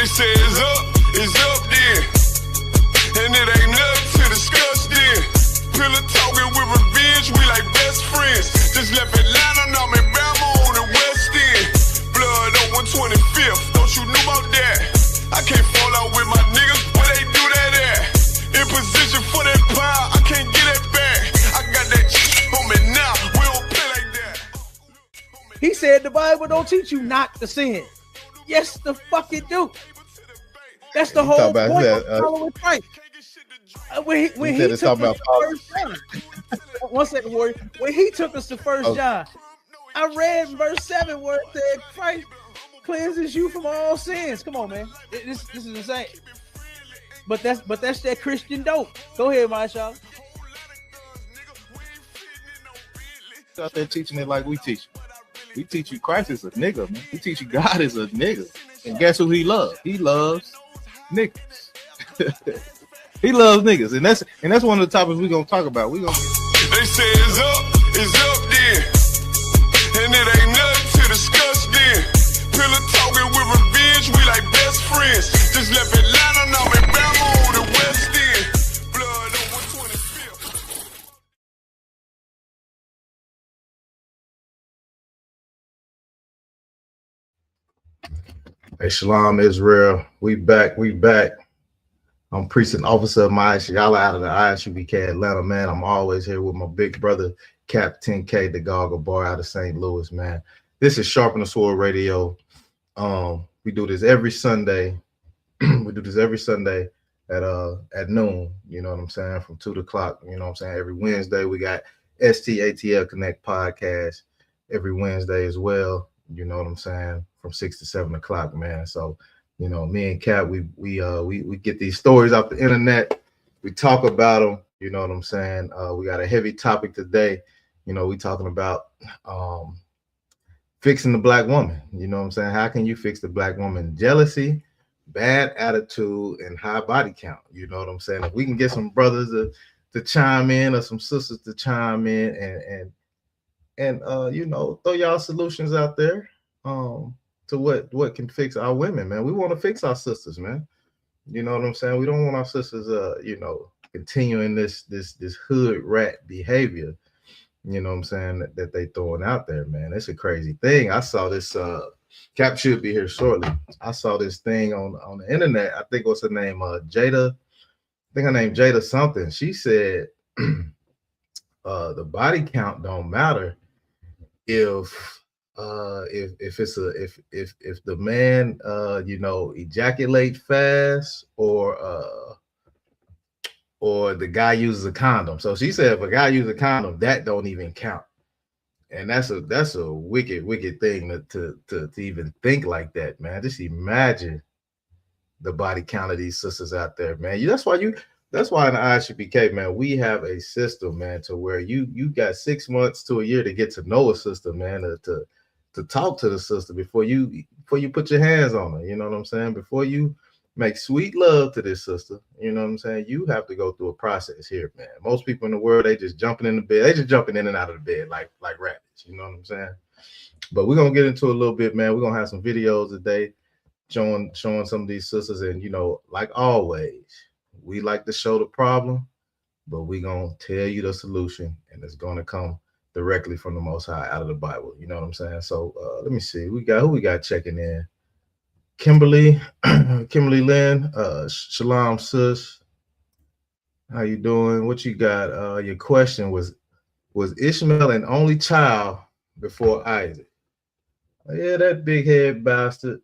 say it's up then. And it ain't nothing to discuss then. Pillar talking with revenge, we like best friends. Just left Atlanta, now I'm in Bama on the West End. Blood on 125th, don't you know about that? I can't fall out with my niggas, where they do that at? In position for that power, I can't get it back. I got that on me now, we don't play like that. He said the Bible don't teach you not to sin. Yes, the fuck it do. That's the whole point of following Christ. When he took us to 1 John, 1 second, Warrior. When he took us to 1 John, I read verse 7 where it said Christ cleanses you from all sins. Come on, man. This is insane. But that's that Christian dope. Go ahead, my child. Out there teaching it like we teach. We teach you Christ is a nigga, man. We teach you God is a nigga. And guess who he loves? He loves niggas. He loves niggas. And that's one of the topics we're gonna talk about. They say it's up then. And it ain't nothing to discuss then. Pillar talking with revenge, we like best friends. Just left Atlanta, now I'm in Bama on the West End. Blood on 125th. Hey, Shalom Israel. We back. I'm precinct officer of my y'all out of the ISUPK Atlanta, man. I'm always here with my big brother, Captain K, the Goggle Boy out of St. Louis, man. This is Sharpen the Sword Radio. We do this every Sunday. We do this every Sunday at noon, you know what I'm saying, from 2 o'clock, you know what I'm saying. Every Wednesday we got STATL Connect podcast every Wednesday as well, you know what I'm saying, from 6 to 7 o'clock, man. So, you know, me and Cap, we get these stories off the internet. We talk about them, you know what I'm saying. We got a heavy topic today. You know, we talking about fixing the black woman. You know what I'm saying? How can you fix the black woman? Jealousy, bad attitude, and high body count. You know what I'm saying? If we can get some brothers to chime in or some sisters to chime in and you know, throw y'all solutions out there to what can fix our women, man. We want to fix our sisters, man. You know what I'm saying? We don't want our sisters you know, continuing this hood rat behavior, you know what I'm saying, that they throwing out there, man. It's a crazy thing. I saw this Cap should be here shortly. I saw this thing on the internet. I think what's her name? Jada. I think her name Jada something. She said the body count don't matter if the man you know, ejaculate fast or the guy uses a condom. So she said if a guy uses a condom, that don't even count. And that's a wicked thing to even think like that, man. Just imagine the body count of these sisters out there, man. That's why in the ISUPK, man, we have a system, man, to where you got 6 months to a year to get to know a sister, man, to talk to the sister before you put your hands on her. You know what I'm saying? Before you make sweet love to this sister, you know what I'm saying, you have to go through a process here, man. Most people in the world, they just jumping in the bed. They just jumping in and out of the bed like rabbits. You know what I'm saying? But we're gonna get into a little bit, man. We're gonna have some videos today showing some of these sisters, and you know, like always, we like to show the problem, but we're gonna tell you the solution, and it's gonna come directly from the Most High out of the Bible. You know what I'm saying? So let me see. Who we got checking in? Kimberly Lynn, Shalom sis. How you doing? What you got? Your question was Ishmael an only child before Isaac? Yeah, that big head bastard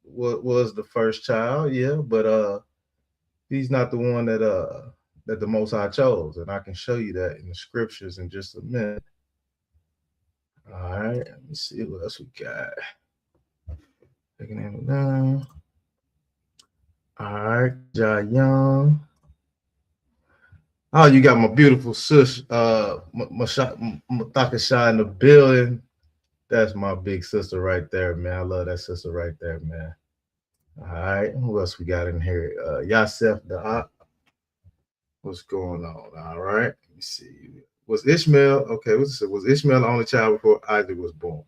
was the first child, yeah, but he's not the one that the Most High chose, and I can show you that in the scriptures in just a minute. All right, let me see what else we got. Taking him down. All right, Ja Young. Oh, you got my beautiful sis, Mathakasha in the building. That's my big sister right there, man. I love that sister right there, man. All right, who else we got in here? Yasef Da'at. What's going on? All right, let me see. Was Ishmael, okay, was Ishmael the only child before Isaac was born?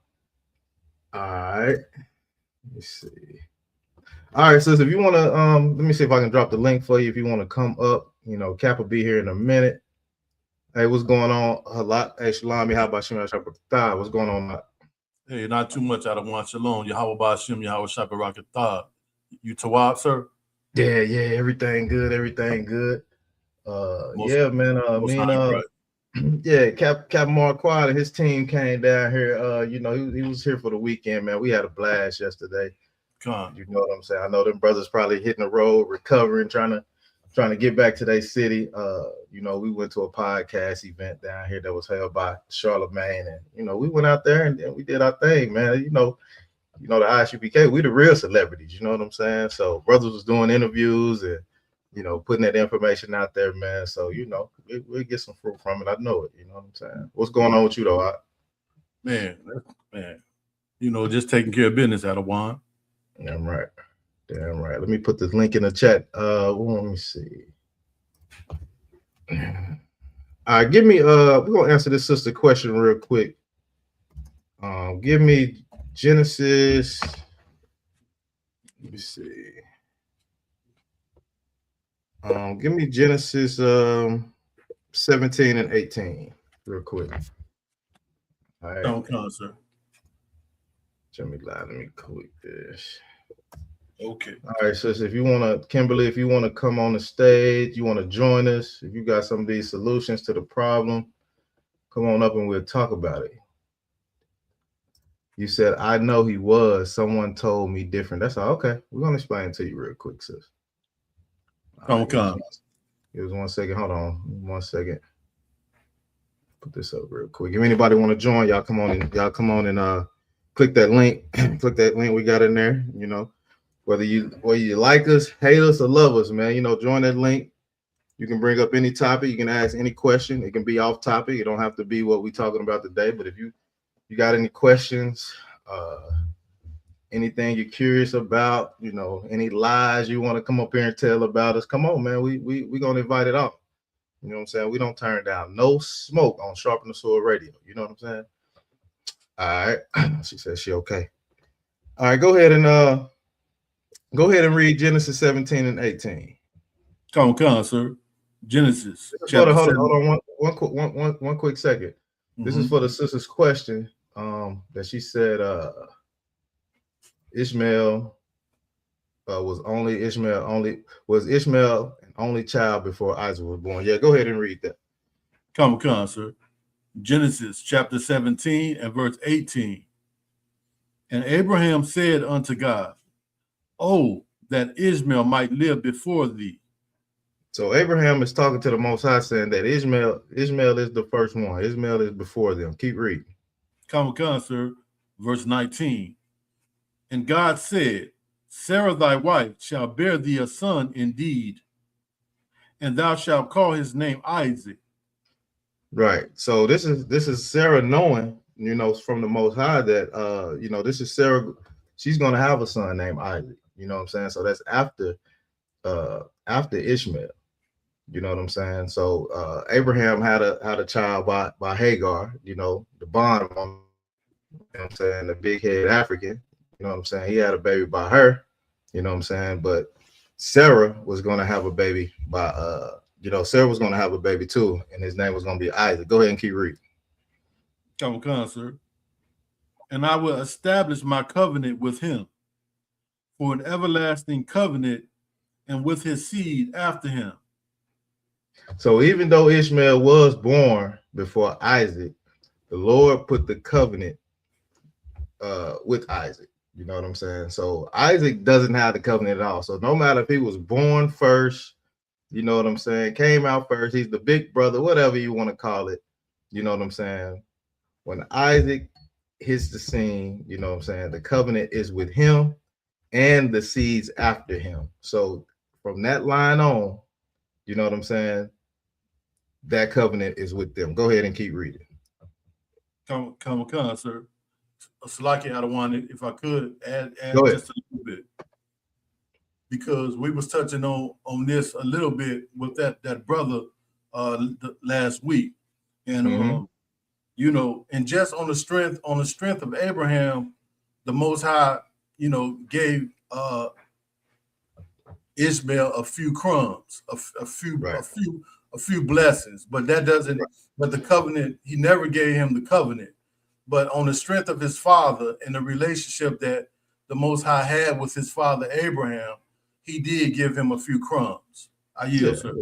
All right, let me see. All right, sis, if you want to, let me see if I can drop the link for you. If you want to come up, Cap will be here in a minute. Hey, what's going on? A lot. Hey, Shalami, how about Shem Shabbat? What's going on? Hey, not too much out of one. Shalom. Yahweh Ba'Shem, Yahweh Shabbat. You Tawab, sir? Yeah, everything good. Yeah, man. Yeah, Cap Marquardt and his team came down here. He was here for the weekend, man. We had a blast yesterday. You know what I'm saying? I know them brothers probably hitting the road, recovering, trying to get back to their city. We went to a podcast event down here that was held by Charlemagne, and we went out there and we did our thing, man. The ISUPK, we the real celebrities, you know what I'm saying? So brothers was doing interviews and putting that information out there, man. So we'll get some fruit from it. I know it, you know what I'm saying? What's going on with you though? Man, just taking care of business out of one. Damn right. Let me put this link in the chat. Let me see. All right, give me we're gonna answer this sister question real quick. Give me Genesis. Let me see. Give me Genesis 17 and 18 real quick. All right. Don't come, sir. Let me click this. Okay. All right, sis, if you want to, Kimberly, if you want to come on the stage, you want to join us, if you got some of these solutions to the problem, come on up and we'll talk about it. You said, I know he was. Someone told me different. That's all. Okay. We're going to explain it to you real quick, sis. Don't come. It was 1 second. Hold on. 1 second. Put this up real quick. If anybody want to join, y'all come on and click that link. Click that link we got in there, Whether you like us, hate us, or love us, man, join that link. You can bring up any topic. You can ask any question. It can be off topic. It don't have to be what we're talking about today. But if you got any questions, anything you're curious about, any lies you want to come up here and tell about us, come on, man. We're going to invite it on. You know what I'm saying? We don't turn down no smoke on Sharpen the Sword Radio. You know what I'm saying? All right. She said she okay. All right, go ahead and read Genesis 17 and 18. Come on, sir. Genesis. Hold on. One quick second. This is for the sister's question. That she said Ishmael was Ishmael an only child before Isaac was born. Yeah, go ahead and read that. Come on, sir. Genesis chapter 17 and verse 18. And Abraham said unto God, oh, that Ishmael might live before thee. So Abraham is talking to the Most High, saying that Ishmael is the first one. Ishmael is before them. Keep reading. Come on, sir. Verse 19. And God said, Sarah thy wife shall bear thee a son indeed, and thou shalt call his name Isaac. Right. So this is Sarah knowing, from the Most High that this is Sarah. She's gonna have a son named Isaac. You know what I'm saying? So that's after Ishmael. You know what I'm saying? So Abraham had a child by Hagar. The bond. You know what I'm saying? The big head African. You know what I'm saying? He had a baby by her. You know what I'm saying? But Sarah was gonna have a baby by Sarah was gonna have a baby too, and his name was gonna be Isaac. Go ahead and keep reading. Come on, sir. And I will establish my covenant with him for an everlasting covenant, and with his seed after him. So even though Ishmael was born before Isaac, the Lord put the covenant with Isaac. You know what I'm saying? So Isaac doesn't have the covenant at all. So no matter if he was born first, you know what I'm saying, came out first, he's the big brother, whatever you want to call it. You know what I'm saying? When Isaac hits the scene, you know what I'm saying, the covenant is with him and the seeds after him. So from that line on, you know what I'm saying, that covenant is with them. Go ahead and keep reading. Come on, sir. Slaki, I don't want it. If I could add just a little bit, because we was touching on this a little bit with that brother last week, and and just on the strength of Abraham, the Most High, gave Ishmael a few crumbs, a few blessings, but that doesn't. But the covenant, he never gave him the covenant. But on the strength of his father and the relationship that the Most High had with his father Abraham, he did give him a few crumbs. I yield, sir.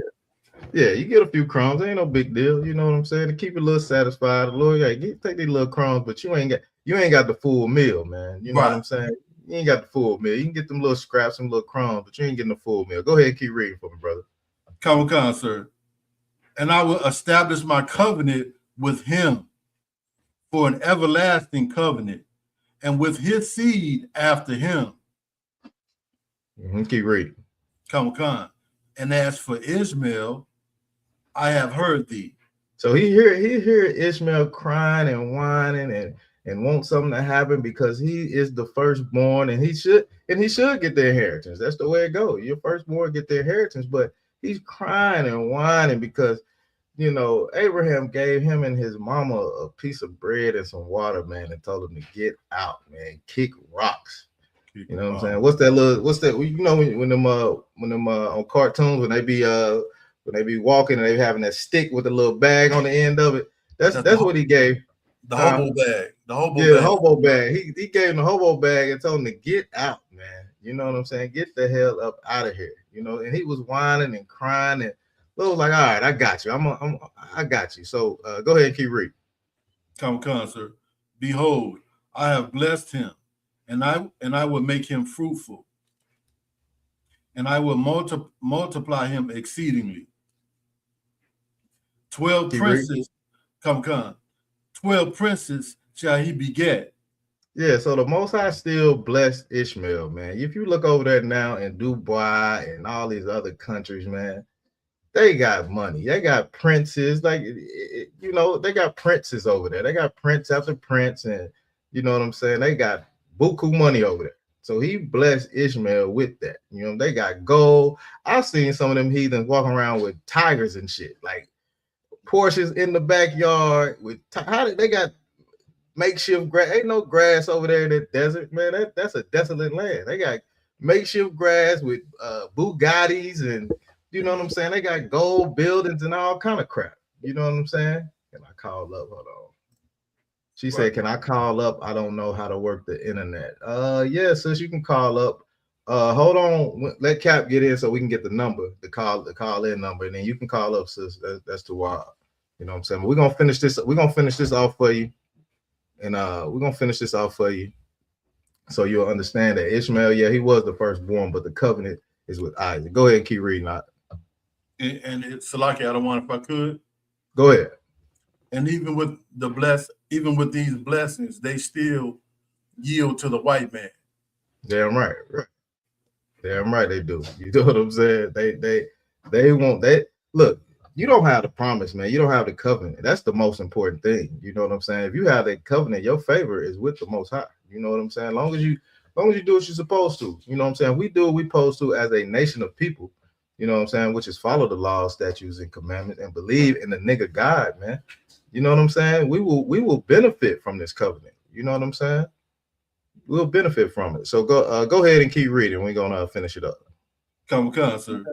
Yeah, you get a few crumbs. Ain't no big deal. You know what I'm saying? To keep it a little satisfied, the Lord, take these little crumbs, but you ain't got the full meal, man. You know what I'm saying? You ain't got the full meal. You can get them little scraps, some little crumbs, but you ain't getting the full meal. Go ahead and keep reading for me, brother. Come on, sir. And I will establish my covenant with him for an everlasting covenant, and with his seed after him. Keep reading. Come on. And as for Ishmael, I have heard thee. So he hear Ishmael crying and whining and want something to happen because he is the firstborn and he should get the inheritance. That's the way it goes. Your firstborn get the inheritance, but he's crying and whining because, you know, Abraham gave him and his mama a piece of bread and some water, man, and told him to get out, man, kick rocks. You know what I'm saying? What's that? You know, when them on cartoons when they be walking and they having that stick with a little bag on the end of it. That's what he gave. The hobo bag. The hobo bag. The hobo bag. He gave him the hobo bag and told him to get out, man. You know what I'm saying? Get the hell up out of here. You know, and he was whining and crying, and Lord was like, all right, I got you. I got you. So go ahead and keep reading. Come, sir. Behold, I have blessed him, and I will make him fruitful, and I will multiply him exceedingly. 12 princes, come. 12 princes shall he beget. Yeah, so the Most High still blessed Ishmael, man. If you look over there now in Dubai and all these other countries, man, they got money. They got princes, you know, they got princes over there. They got prince after prince, and you know what I'm saying? They got buku money over there. So he blessed Ishmael with that. You know, they got gold. I've seen some of them heathens walking around with tigers and shit, like Porsches in the backyard with they got makeshift grass. Ain't no grass over there in the desert, man. That's a desolate land. They got makeshift grass with Bugattis, and you know what I'm saying? They got gold buildings and all kind of crap. You know what I'm saying? Can I call up? Hold on. She said, can I call up? I don't know how to work the internet. Yeah, sis, you can call up. Hold on, let Cap get in so we can get the number, the call in number, and then you can call up, sis. That's too wild. You know what I'm saying? But we're gonna finish this. We're gonna finish this off for you. And we're gonna finish this off for you, so you'll understand that Ishmael, yeah, he was the firstborn, but the covenant is with Isaac. Go ahead and keep reading out. And it's Salaki, I don't want, if I could. Go ahead. And even with these blessings, they still yield to the white man. Damn right. Damn right they do. You know what I'm saying? They want that. Look, you don't have the promise, man. You don't have the covenant. That's the most important thing. You know what I'm saying? If you have that covenant, your favor is with the Most High. You know what I'm saying? As long as you do what you're supposed to. You know what I'm saying? We do what we're supposed to as a nation of people. You know what I'm saying? Which is follow the laws, statutes, and commandments, and believe in the nigga God, man. You know what I'm saying? We will benefit from this covenant. You know what I'm saying? We'll benefit from it. So go ahead and keep reading. We're gonna finish it up. Come, sir.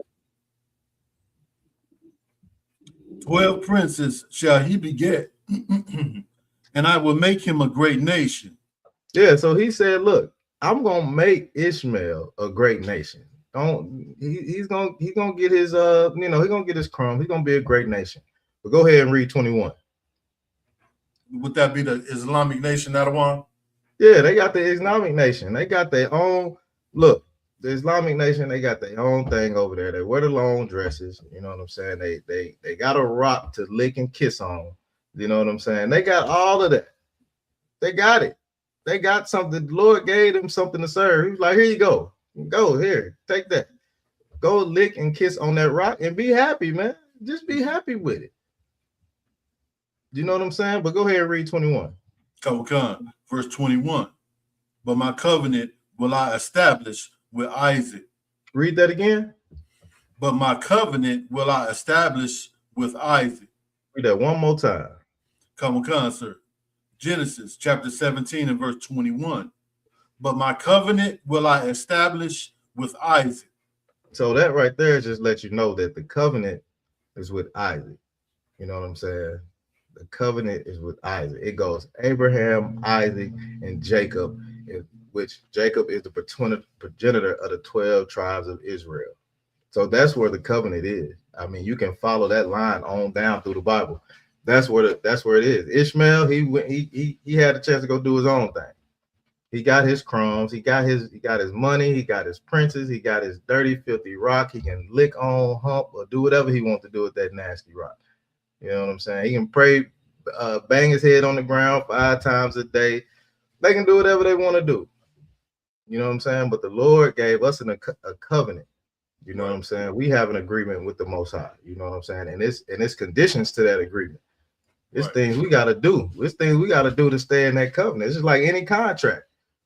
12 princes shall he beget, and I will make him a great nation. Yeah, so he said, look, I'm gonna make Ishmael a great nation. He's gonna get his he's gonna get his crumb. He's gonna be a great nation. But go ahead and read 21. Would that be the Islamic nation, Adawan? Yeah, they got the Islamic nation. They got their own look. The Islamic nation, they got their own thing over there. They wear the long dresses. You know what I'm saying? They got a rock to lick and kiss on. You know what I'm saying? They got all of that. They got it. They got something. The Lord gave them something to serve. He was like, here you go. Go here. Take that. Go lick and kiss on that rock and be happy, man. Just be happy with it. You know what I'm saying? But go ahead and read 21. Come, verse 21. But my covenant will I establish with Isaac. Read that again. But my covenant will I establish with Isaac. Read that one more time. Come, sir. Genesis chapter 17 and verse 21. But my covenant will I establish with Isaac. So that right there just lets you know that the covenant is with Isaac. You know what I'm saying? The covenant is with Isaac. It goes Abraham, Isaac, and Jacob, which Jacob is the progenitor of the 12 tribes of Israel. So that's where the covenant is. I mean, you can follow that line on down through the Bible. That's where it is. Ishmael, he had a chance to go do his own thing. He got his crumbs, he got his money, he got his princes, he got his dirty, filthy rock. He can lick on, hump, or do whatever he wants to do with that nasty rock. You know what I'm saying? He can pray, bang his head on the ground 5 times a day. They can do whatever they want to do. You know what I'm saying? But the Lord gave us a covenant. You know what I'm saying? We have an agreement with the Most High. You know what I'm saying? And it's conditions to that agreement. It's things we got to do. It's things we got to do to stay in that covenant. It's just like any contract.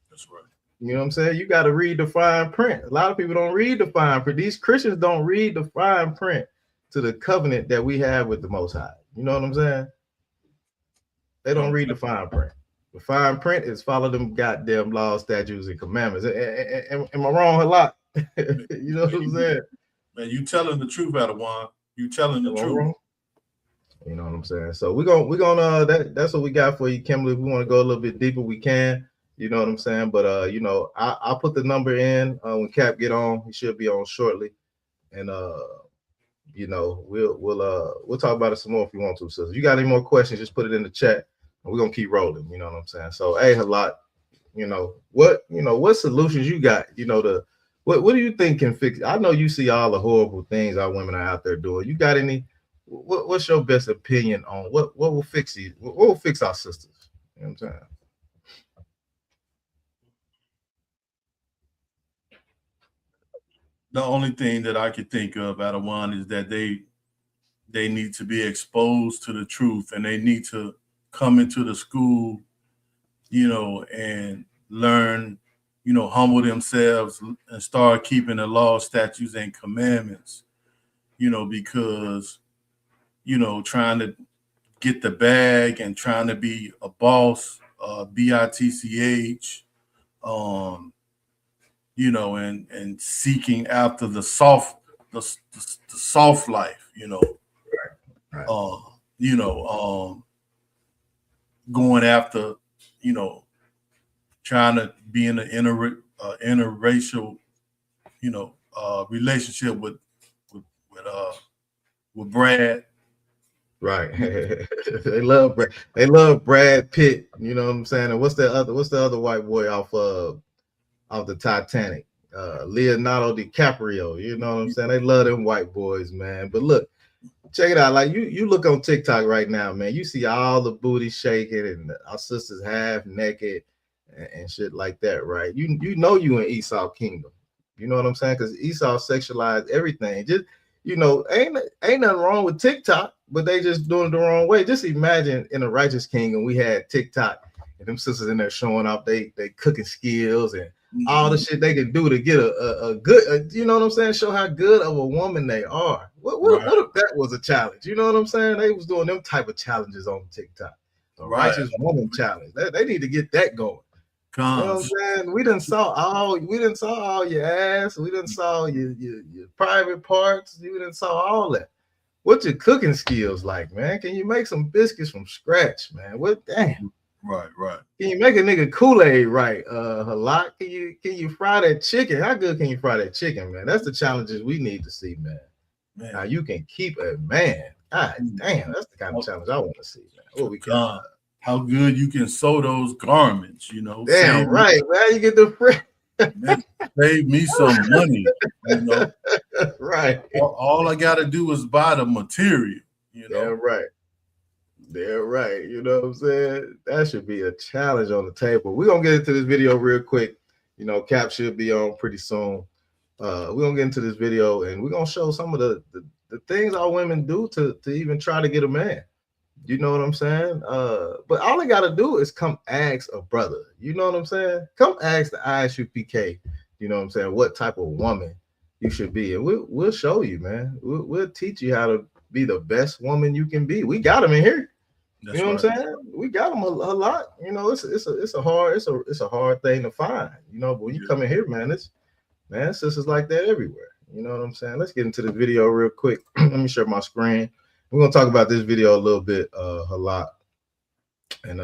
That's right. You know what I'm saying? You got to read the fine print. A lot of people don't read the fine print. These Christians don't read the fine print to the covenant that we have with the Most High. You know what I'm saying? They don't read the fine print. The fine print is follow them goddamn laws, statutes, and commandments. Am I wrong a lot? You know what I'm saying? Man, you telling the truth, Adawan. You telling the truth. Wrong? You know what I'm saying? So we're gonna that's what we got for you, Kimberly. If we want to go a little bit deeper, we can. You know what I'm saying? But you know, I'll put the number in when Cap get on. He should be on shortly, and you know, we'll talk about it some more if you want to. So if you got any more questions, just put it in the chat, and we're gonna keep rolling. You know what I'm saying? So hey, Halak, you know what solutions you got? You know what do you think can fix? I know you see all the horrible things our women are out there doing. You got any? What's your best opinion on what will fix these? What will fix our sisters? You know what I'm saying? The only thing that I could think of, Adawan, is that they need to be exposed to the truth, and they need to come into the school, you know, and learn, you know, humble themselves and start keeping the law, statutes, and commandments, you know, because, you know, trying to get the bag and trying to be a boss, BITCH, you know, and seeking after the soft life, you know, you know, going after, you know, trying to be in an interracial, you know, relationship with Brad. Right. They love Brad Pitt. You know what I'm saying? And what's the other white boy off the Titanic? Leonardo DiCaprio. You know what I'm saying? They love them white boys, man. But look, check it out. Like you look on TikTok right now, man. You see all the booty shaking and our sisters half naked and shit like that, right? You know you in Esau kingdom. You know what I'm saying? Because Esau sexualized everything. Just, you know, ain't nothing wrong with TikTok, but they just doing it the wrong way. Just imagine in a righteous kingdom we had TikTok and them sisters in there showing off they cooking skills and all the shit they can do to get a good, you know what I'm saying? Show how good of a woman they are. What if that was a challenge? You know what I'm saying? They was doing them type of challenges on TikTok. A righteous woman challenge. They need to get that going. You know what I'm saying? We done saw all your ass. We done saw your private parts. We done saw all that. What's your cooking skills like, man? Can you make some biscuits from scratch, man? What damn? Right. Can you make a nigga Kool-Aid right? Halak, can you fry that chicken? How good can you fry that chicken, man? That's the challenges we need to see, man. How you can keep a man. God damn, that's the kind of challenge I want to see, man. What we got? How good you can sew those garments, you know. Damn right, man. You get the free. Save me some money, you know. Right. All I gotta do is buy the material, you know. They're right. You know what I'm saying? That should be a challenge on the table. We're gonna get into this video real quick. You know, Cap should be on pretty soon. We're gonna get into this video and we're gonna show some of the things our women do to even try to get a man. You know what I'm saying? But all they gotta do is come ask a brother. You know what I'm saying? Come ask the ISUPK. You know what I'm saying? What type of woman you should be, and we'll show you, man. We'll teach you how to be the best woman you can be. We got them in here. You know what I'm saying? We got them a lot. You know, it's a hard thing to find. You know, but when you come in here, man, sisters like that everywhere. You know what I'm saying? Let's get into the video real quick. Let me share my screen. We're gonna talk about this video a little bit, a lot. And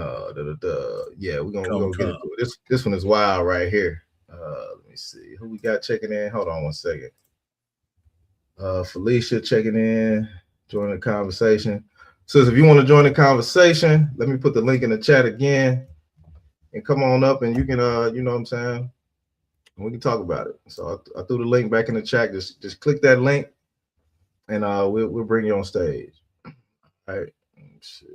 yeah, we're gonna get into it. This one is wild right here. Let me see who we got checking in. Hold on one second. Felicia checking in, joining the conversation. So if you want to join the conversation, let me put the link in the chat again and come on up and you can you know what I'm saying? We can talk about it. So I threw the link back in the chat. Just click that link and we'll bring you on stage. All right. Let's see.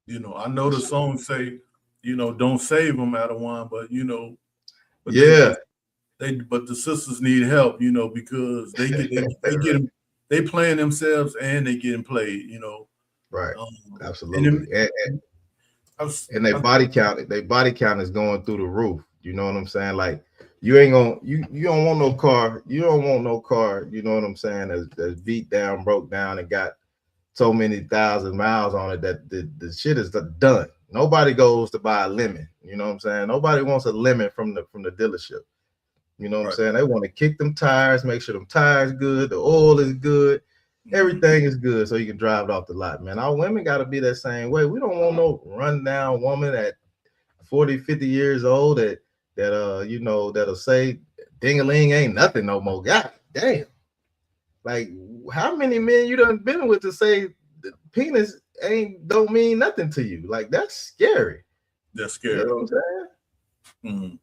You know, I know the song say, you know, don't save them, Adawan, but you know, but yeah, but the sisters need help, you know, because they playing themselves and they getting played, you know. Right. Absolutely. And their body count is going through the roof. You know what I'm saying? Like you ain't gonna you don't want no car. You don't want no car. You know what I'm saying? That's beat down, broke down, and got so many thousand miles on it that the shit is done. Nobody goes to buy a lemon. You know what I'm saying? Nobody wants a lemon from the dealership. You know what I'm saying? They want to kick them tires, make sure them tires good, the oil is good, everything is good, so you can drive it off the lot, man. Our women got to be that same way. We don't want no rundown woman at 40, 50 years old that you know, that'll say ding-a-ling ain't nothing no more. God damn. Like, how many men you done been with to say the penis don't mean nothing to you? Like, that's scary. That's scary. You know what I'm saying? Mm-hmm.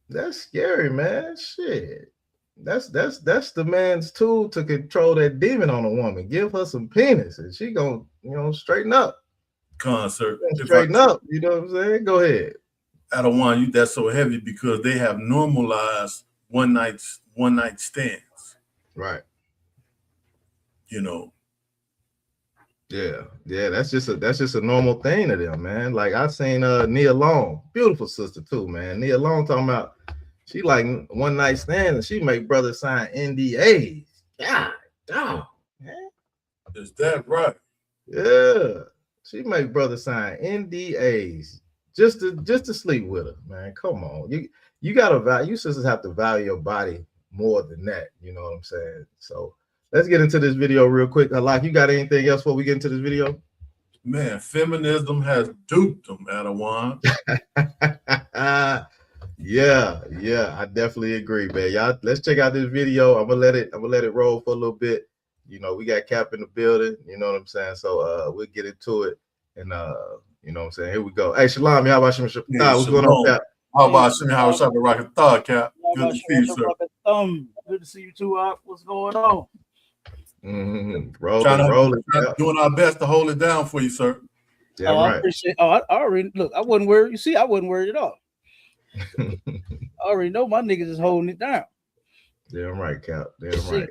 That's scary, man. Shit. That's the man's tool to control that demon on a woman. Give her some penis and she gonna, you know, straighten up. Concert. Straighten up. You know what I'm saying? Go ahead. Adawan, that's so heavy because they have normalized one night stands. Right. You know. Yeah, that's just a normal thing to them, man. Like I seen Nia Long, beautiful sister too, man. Nia Long talking about she like one night stand and she make brothers sign NDAs. God, dog, man. Is that right? Yeah, she make brothers sign NDAs just to sleep with her, man. Come on, you gotta value. You sisters have to value your body more than that. You know what I'm saying? So. Let's get into this video real quick. Like, you got anything else before we get into this video? Man, feminism has duped them, Adawan. Yeah, I definitely agree, man. Y'all, let's check out this video. I'm gonna let it roll for a little bit. You know, we got Cap in the building. You know what I'm saying? So we'll get into it, and you know what I'm saying. Here we go. Hey, Shalom, how about you? What's going on, Cap? How about you? How about Rocket Thought, Cap? Good to see you, sir. Good to see you too. What's going on? Rolling. Doing our best to hold it down for you, sir. Yeah, right. I appreciate. I already look. I wasn't worried. You see, I wasn't worried at all. I already know my niggas is holding it down. Damn right, Cap. Damn right.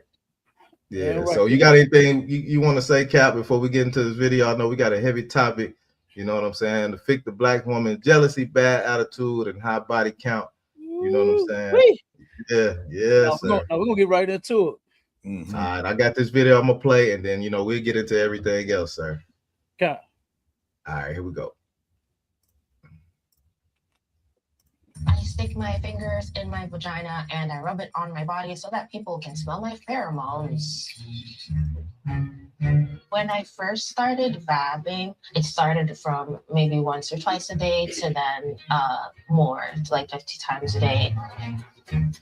Yeah. Damn right. So you got anything you want to say, Cap, before we get into this video? I know we got a heavy topic. You know what I'm saying? To fix the black woman, jealousy, bad attitude, and high body count. You know what I'm saying? Yeah. We're gonna get right into it. Mm-hmm. All right, I got this video I'm gonna play, and then we'll get into everything else, sir. Okay. All right, here we go. I stick my fingers in my vagina and I rub it on my body so that people can smell my pheromones. When I first started vabbing, it started from maybe once or twice a day to then more, to like 50 times a day.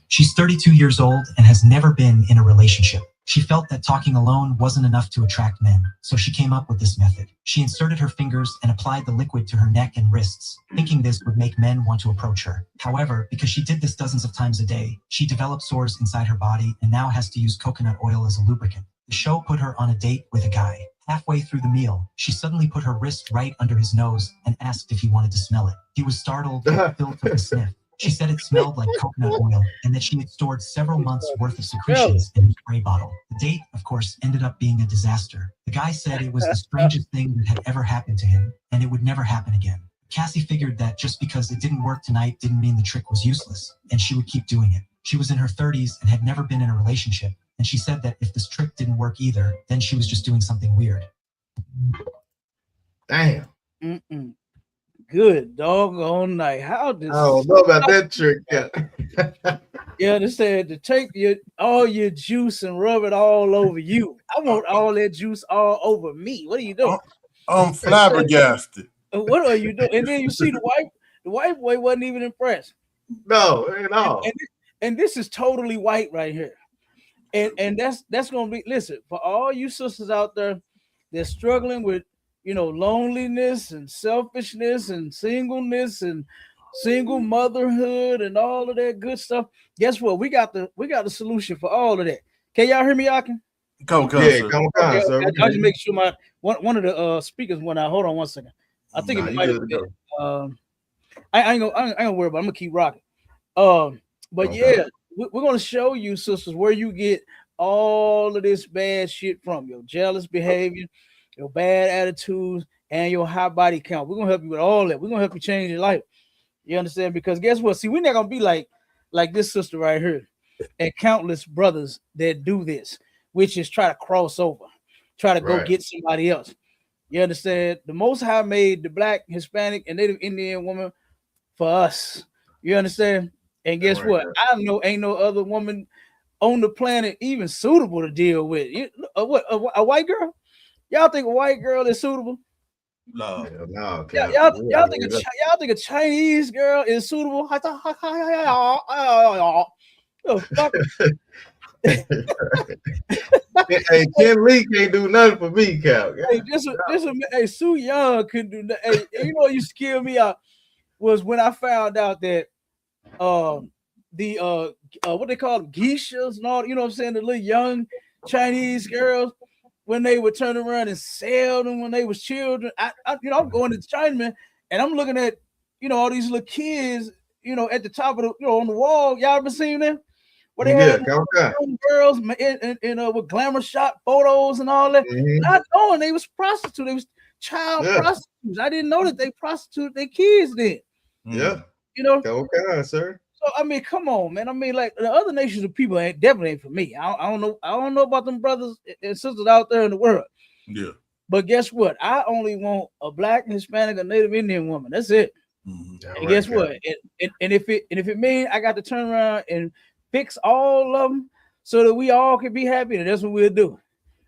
She's 32 years old and has never been in a relationship. She felt that talking alone wasn't enough to attract men, so she came up with this method. She inserted her fingers and applied the liquid to her neck and wrists, thinking this would make men want to approach her. However, because she did this dozens of times a day, she developed sores inside her body and now has to use coconut oil as a lubricant. The show put her on a date with a guy. Halfway through the meal, she suddenly put her wrist right under his nose and asked if he wanted to smell it. He was startled, but Phil took a sniff. She said it smelled like coconut oil and that she had stored several months worth of secretions in a spray bottle. The date, of course, ended up being a disaster. The guy said it was the strangest thing that had ever happened to him and it would never happen again. Cassie figured that just because it didn't work tonight didn't mean the trick was useless and she would keep doing it. She was in her 30s and had never been in a relationship, and she said that if this trick didn't work either, then she was just doing something weird. Damn. Good doggone night. How this? I don't know about that trick. Yeah. You understand? To take all your juice and rub it all over you. I want all that juice all over me. What are you doing? I'm flabbergasted. What are you doing? And then you see the white boy wasn't even impressed. No, at all. And this is totally white right here. And that's gonna be, listen, for all you sisters out there that's struggling with, loneliness and selfishness and singleness and single motherhood and all of that good stuff. Guess what? We got the solution for all of that. Can y'all hear me, Yakin? Come on, sir. I'll just make sure my one of the speakers went out. Hold on one second. I think it might have been. I ain't gonna worry about it. I'm gonna keep rocking. But yeah, we're gonna show you, sisters, where you get all of this bad shit from. Your jealous behavior, your bad attitudes, and your high body count. We're gonna help you with all that. We're gonna help you change your life. You understand? Because guess what? See, we're not gonna be like this sister right here, and countless brothers that do this, which is try to cross over, try to go get somebody else. You understand? The Most High made the Black, Hispanic, and Native Indian woman for us. You understand? And guess what? I know ain't no other woman on the planet even suitable to deal with. A white girl? Y'all think a white girl is suitable? No. Y'all think a Chinese girl is suitable? Oh, fuck. Hey, Ken Lee can't do nothing for me, Cal. Hey, Sue Young couldn't do that. Hey, you know what used to kill me out was when I found out that what they call them, geishas and all, you know what I'm saying, the little young Chinese girls, when they would turn around and sell them when they was children. I'm going to China, and I'm looking at, all these little kids, at the top of the, on the wall. Y'all ever seen them? Where they had girls in with glamour shot photos and all that. Not knowing they was prostitutes. They was child prostitutes. I didn't know that they prostituted their kids then. Yeah. Sir. So I mean, come on, man. I mean, like, the other nations of people definitely ain't for me. I don't know about them brothers and sisters out there in the world. Yeah. But guess what? I only want a Black, Hispanic, or Native Indian woman. That's it. And guess what? And if it means I got to turn around and fix all of them so that we all can be happy, then that's what we'll do.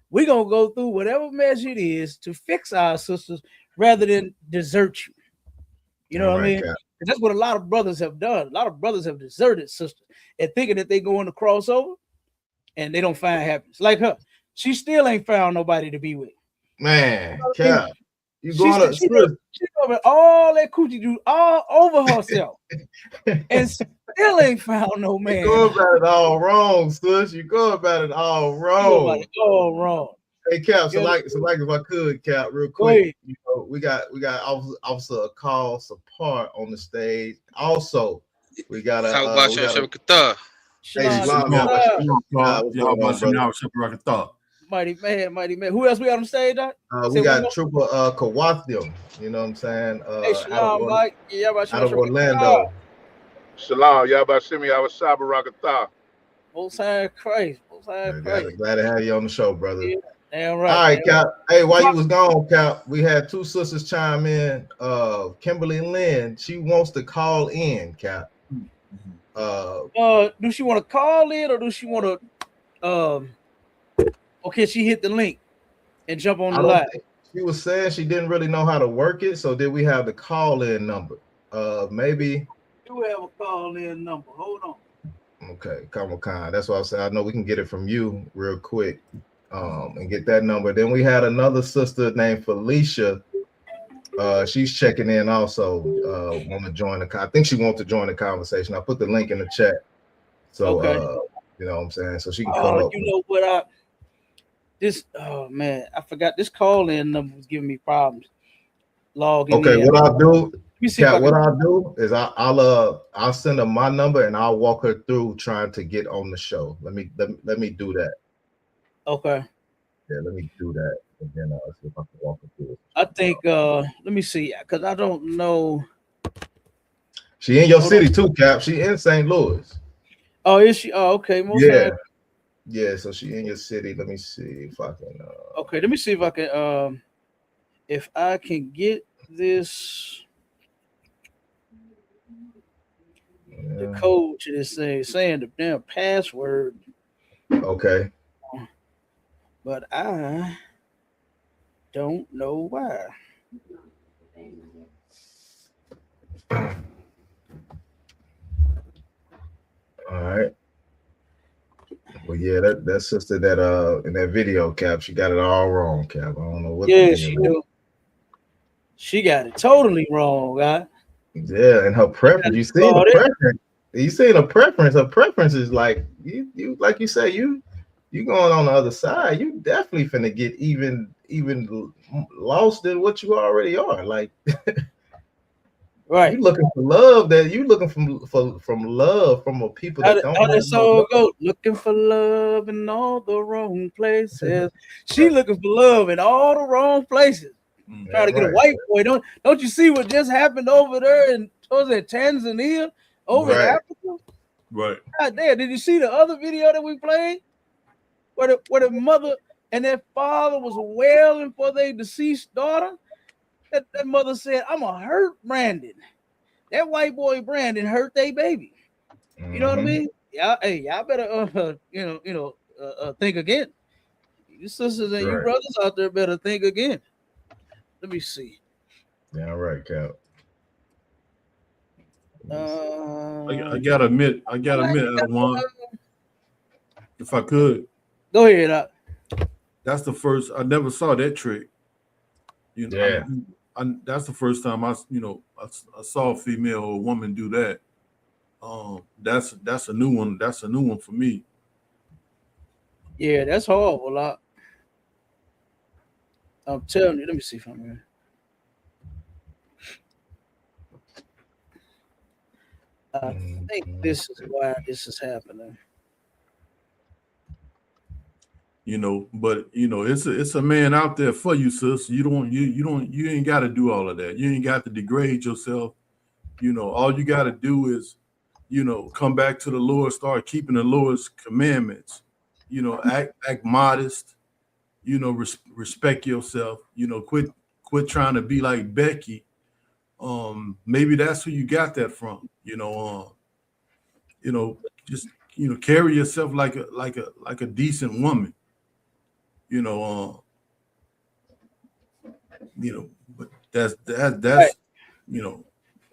We're gonna go through whatever measure it is to fix our sisters rather than desert you. You know what I mean? That's what a lot of brothers have done. A lot of brothers have deserted sisters and thinking that they go in the crossover and they don't find happiness. Like her, she still ain't found nobody to be with. Man, Cap, you going she over all that coochie juice all over herself and still ain't found no man. You go about it all wrong, sis. You go about it all wrong. Hey, Cap, so if I could, Cap, real quick, we got Officer Call Support on the stage. Also, we got Mighty man. Who else we got on stage, Doc? We got Trooper Kawathium. You know what I'm saying? Hey, Shalom, Mike. Out of Orlando. Shalom, y'all about to send me our Sabarakatha. Most High Christ. Glad to have you on the show, brother. Yeah. Damn right. All right, Cap. Hey, while you was gone, Cap, we had two sisters chime in. Kimberly Lynn, she wants to call in, Cap. Do she want to call in or do she want to okay, she hit the link and jump on the live? She was saying she didn't really know how to work it, so did we have the call-in number? Maybe. Do have a call-in number. Hold on. Okay, Kamakan. That's what I said. I know we can get it from you real quick. And get that number. Then we had another sister named Felicia. She's checking in also. Want to join I think she wants to join the conversation. I put the link in the chat. So you know what I'm saying? So she can come up. You know what man, I forgot this call-in number was giving me problems. Logging in. What I'll do, Kat, what I'll do is I'll send her my number and I'll walk her through trying to get on the show. Let me do that. Okay. Yeah, let me do that, and then see if I can walk her through it. I think let me see, because I don't know. She in your city too, Cap. She in St. Louis. Oh, is she? Oh, okay. Yeah. So she in your city. Let me see if I can. Okay, let me see if I can get this. Yeah. the code to this thing saying the damn password. Okay. But I don't know why. All right. Well, yeah, that sister that in that video, Cap, she got it all wrong, Cap. I don't know what. Yeah, she do. She got it totally wrong, guy. Yeah, and her preference. You see the preference. You see the preference. Her preference is like you like you say you going on the other side. You definitely finna get even lost in what you already are. Like, right? You looking for love that you looking from love from a people that don't. How that song go? Looking for love in all the wrong places. She looking for love in all the wrong places. Trying to get a white boy. Don't you see what just happened over there in Tanzania, over in Africa? Right. God damn, did you see the other video that we played? Where the mother and that father was wailing for their deceased daughter? That mother said, I'm gonna hurt Brandon. That white boy Brandon hurt their baby. You know what I mean? Y'all better think again. You sisters and you brothers out there better think again. Let me see. Yeah, right, Cap. I gotta admit, One, if I could. Go ahead. That's the first. I never saw that trick. You know, yeah. That's the first time I saw a female or a woman do that. That's a new one. That's a new one for me. Yeah, that's horrible. I'm telling you. Let me see from here. I think this is why this is happening. You know, but you know, it's a man out there for you, sis. You ain't got to do all of that. You ain't got to degrade yourself. You know, all you got to do is, you know, come back to the Lord, start keeping the Lord's commandments. You know, act modest. You know, respect yourself. You know, quit trying to be like Becky. Maybe that's who you got that from. You know, just carry yourself like a decent woman. But that's right.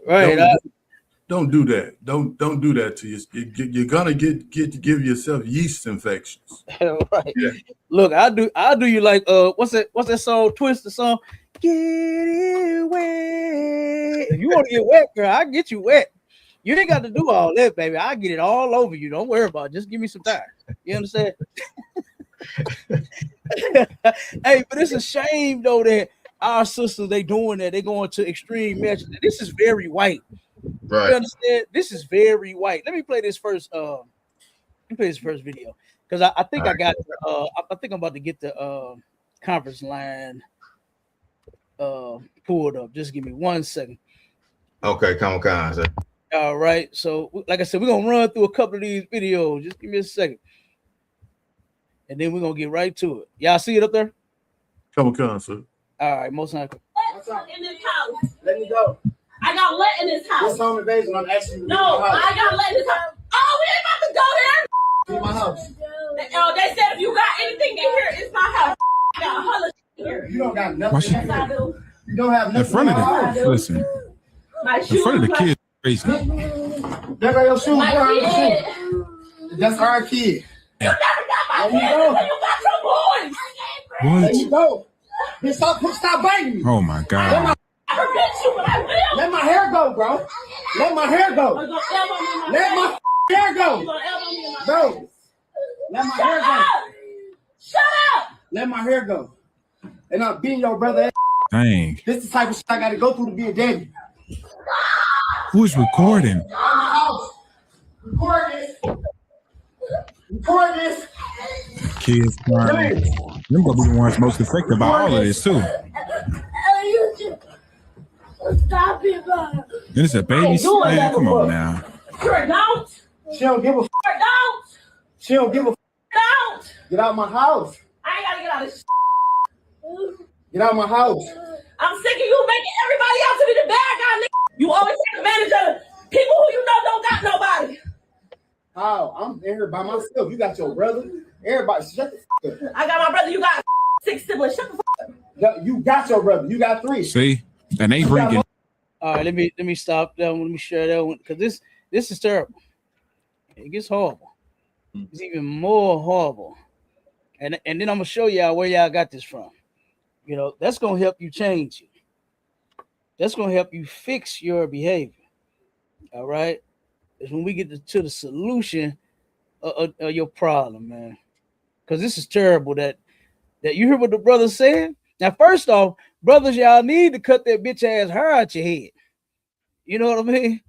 Right. Don't do that. Don't do that to you. You're gonna give yourself yeast infections. Right. Yeah. Look, I'll do you like what's that song? Twist the song. Get it wet. If you want to get wet, girl, I'll get you wet. You ain't got to do all that, baby. I'll get it all over you. Don't worry about it. Just give me some time. You understand? Hey, but it's a shame though that our sisters they doing that. They going to extreme measures. This is very white. Right. You understand? This is very white. Let me play this first. Let me play this first video because I think I got. I think I'm about to get the conference line pulled up. Just give me 1 second. Okay, come on, sir. All right. So, like I said, we're gonna run through a couple of these videos. Just give me a second, and then we're gonna get right to it. Y'all see it up there? Come on, sir. All right, most time. In this house. Let me go. I got let in this house. This home invasion. I'm asking you. No, I got let in this house. Oh, we ain't about to go there. In my house. They said if you got anything in here, it's my house. I got a whole lot here. You don't got nothing. Yes, I do. You don't have nothing. In front of the listen. My shoes. In front of the kids' face. There go your shoes. My kid. That's our kid. You never got my kid until you got your boys. What? There you go. Bitch, stop biting me. Oh my God. I forbid you, but I will. Let my hair go, bro. Let my hair go. You're gonna elbow me in my Let my hair go. You're gonna elbow me in my Bro. face. Let my hair go. Shut up. Let my hair go. And I'm beating your brother. Dang. This is the type of shit I gotta go through to be a daddy. Who's recording? Record this. Record this. Kids crying. Them gonna be the ones most affected by all of this too. Stop it, bro. Then it's a baby. Man, come on now. Sure don't. She don't give a f. Sure don't. She don't give a f. Don't. Get out of my house. I ain't gotta get out of this. Get out of my house. I'm sick of you making everybody else to be the bad guy, nigga. You always take advantage of people who you know don't got nobody. How? I'm in here by myself. You got your brother. Everybody, shut the fuck up. I got my brother. You got 6 siblings. Shut the fuck up. You got your brother. You got 3. See, and they bringing. All right, let me stop that one. Let me share that one because this is terrible. It gets horrible. It's even more horrible. And then I'm gonna show y'all where y'all got this from. You know, that's gonna help you change it. That's gonna help you fix your behavior. All right. It's when we get to the solution of your problem, man. Because this is terrible that you hear what the brother said. Now, first off, brothers, y'all need to cut that bitch ass hair out your head. You know what I mean?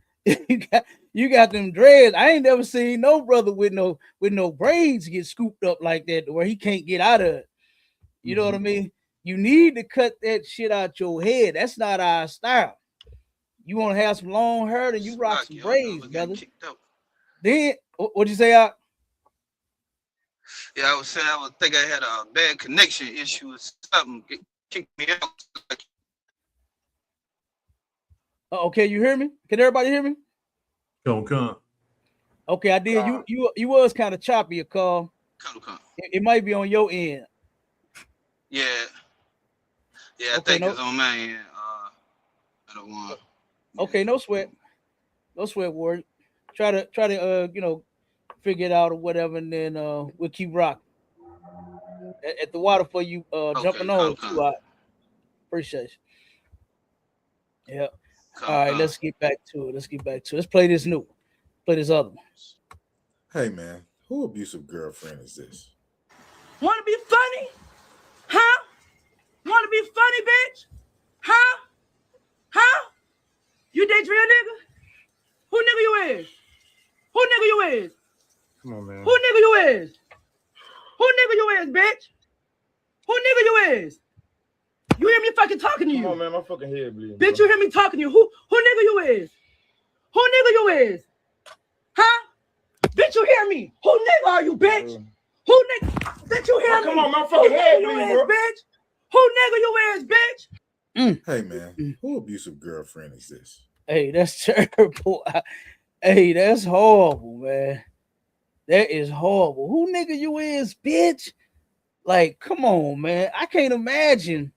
you got them dreads. I ain't never seen no brother with no braids get scooped up like that to where he can't get out of it. You know what I mean? You need to cut that shit out your head. That's not our style. You want to have some long hair, then you rock some braids, brother. Then what'd you say, Out? Yeah, I was saying I would think I had a bad connection issue or something. It kicked me out. Okay, you hear me? Can everybody hear me? Come. Okay, I did. You was kind of choppy, Carl. Come. It might be on your end. Yeah, I think it's on my end. I don't want. Okay, no sweat, Ward. Try to figure it out or whatever, and then we'll keep rocking. At the water for you jumping on too. I appreciate you. Yeah. All right, let's get back to it. Let's play this new. Play this other one. Hey man, who abusive girlfriend is this? Want to be funny? Huh? Want to be funny, bitch? Huh? You date real nigga? Who nigga you is? Who nigga you is? Come on, man. Who nigga you is? Who nigga you is, bitch? Who nigga you is? You hear me fucking talking to you? Come on, man, my fucking head bleeding. Bitch, you hear me talking to you? Who nigga you is? Who nigga you is? Huh? Bitch, you hear me? Who nigga are you, bitch? Who nigga? Bitch, you hear me? Come on, my fucking head bleeding, bro. Bitch? Who nigga you is, bitch? Hey man, who abusive girlfriend is this? Hey, that's terrible. Hey, that's horrible, man. That is horrible. Who nigga you is, bitch? Like, come on, man. I can't imagine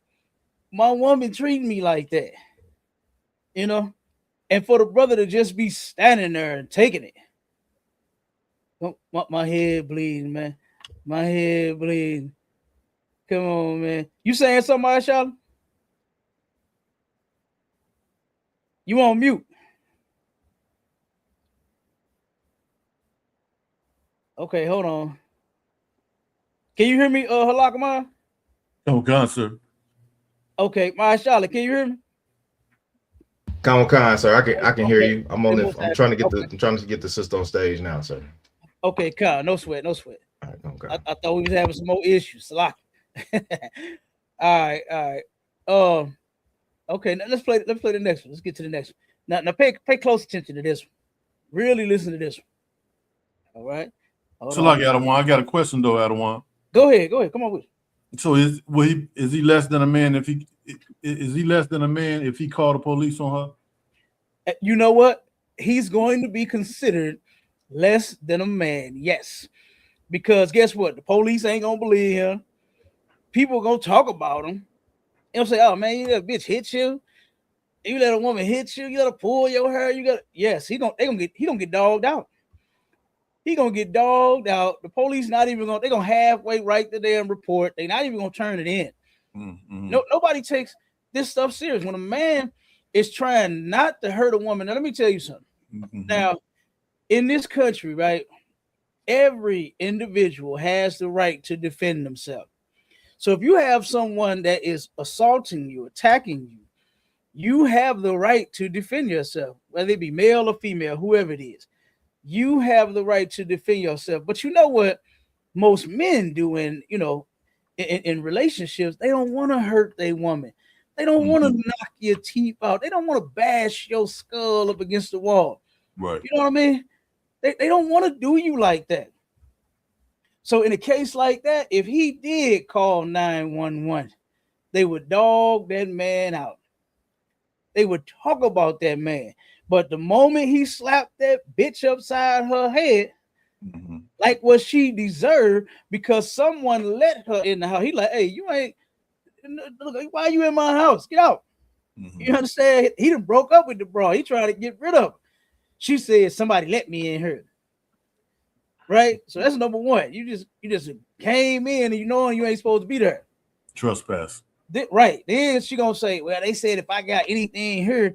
my woman treating me like that. You know? And for the brother to just be standing there and taking it. My head bleeding, man. My head bleeding. Come on, man. You saying something, Aisha? You on mute. Okay, hold on. Can you hear me, Halakama? Come, sir. Okay, Mahershala, can you hear me? Come on, sir. I can hear you. I'm trying to get the sister on stage now, sir. Okay, Kyle, no sweat. All right, okay. I thought we was having some more issues. All right. Okay, now let's play the next one. Let's get to the next one. Now pay close attention to this one. Really listen to this one. All right. So like Adawan, I got a question though, Adawan. Go ahead. Come on with it. So is he less than a man if he called the police on her? You know what? He's going to be considered less than a man, yes. Because guess what? The police ain't gonna believe him. People are gonna talk about him. They'll say, "Oh man, you let a bitch hit you. You let a woman hit you. You let her pull your hair. Yes. He gonna get dogged out. He gonna get dogged out. The police they're gonna halfway write the damn report. They're not even gonna turn it in. Mm-hmm. Nobody takes this stuff serious. When a man is trying not to hurt a woman, now let me tell you something. Mm-hmm. Now, in this country, right, every individual has the right to defend themselves. So if you have someone that is assaulting you, attacking you, you have the right to defend yourself, whether it be male or female, whoever it is. You have the right to defend yourself. But you know what most men do in relationships? They don't want to hurt their woman. They don't want to knock your teeth out. They don't want to bash your skull up against the wall. Right. You know what I mean? They don't want to do you like that. So in a case like that, if he did call 911, they would dog that man out. They would talk about that man. But the moment he slapped that bitch upside her head, like what she deserved, because someone let her in the house. He like, hey, you ain't, why you in my house? Get out. You understand? He done broke up with the bra. He tried to get rid of her. She said, somebody let me in here. Right? So that's number one. You just came in and you know you ain't supposed to be there. Trespass. Right. Then she gonna say, well, they said if I got anything here,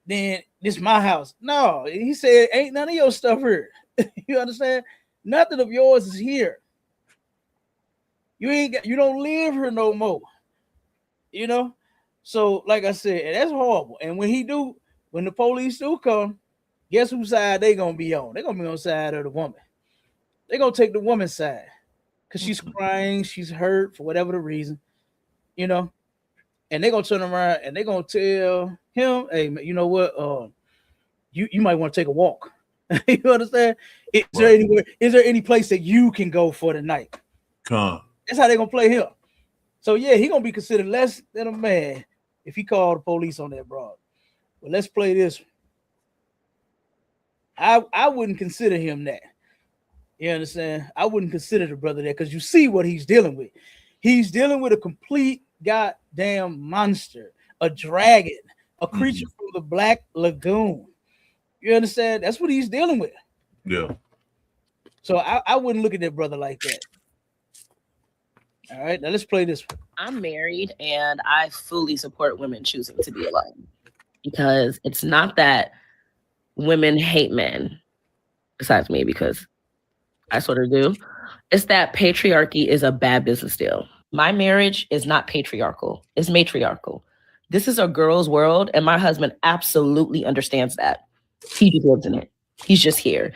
then this my house. No, he said ain't none of your stuff here. You understand? Nothing of yours is here. You don't live here no more. You know? So, like I said, that's horrible. And when the police do come, guess whose side they gonna be on? They're gonna be on the side of the woman. They're gonna take the woman's side because she's crying, she's hurt for whatever the reason, you know. And they're gonna turn around and they're gonna tell him, hey, you know what? You might want to take a walk. You understand? Is there any place that you can go for the night? That's how they're gonna play him. So yeah, he gonna be considered less than a man if he called the police on that broad. But let's play this one. I wouldn't consider him that. You understand? I wouldn't consider the brother that, because you see what he's dealing with. He's dealing with a complete goddamn monster, a dragon, a creature from the Black Lagoon. You understand? That's what he's dealing with. Yeah. So I wouldn't look at that brother like that. All right, now let's play this one. I'm married and I fully support women choosing to be alone, because it's not that women hate men, besides me, because I sort of do. It's that patriarchy is a bad business deal. My marriage is not patriarchal. It's matriarchal. This is a girl's world, and my husband absolutely understands that. He just lives in it. He's just here.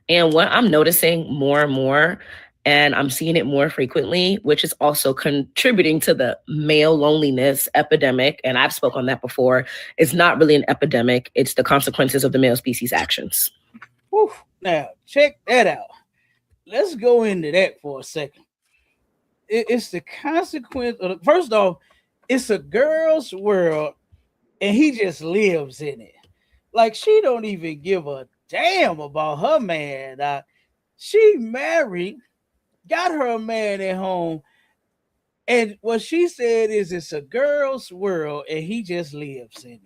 And what I'm noticing more and more, and I'm seeing it more frequently, which is also contributing to the male loneliness epidemic, and I've spoken on that before, it's not really an epidemic. It's the consequences of the male species' actions. Whew. Now, check that out. Let's go into that for a second. It's the consequence of, first off, it's a girl's world, and he just lives in it. Like, she don't even give a damn about her man. She married, got her a man at home, and what she said is it's a girl's world, and he just lives in it.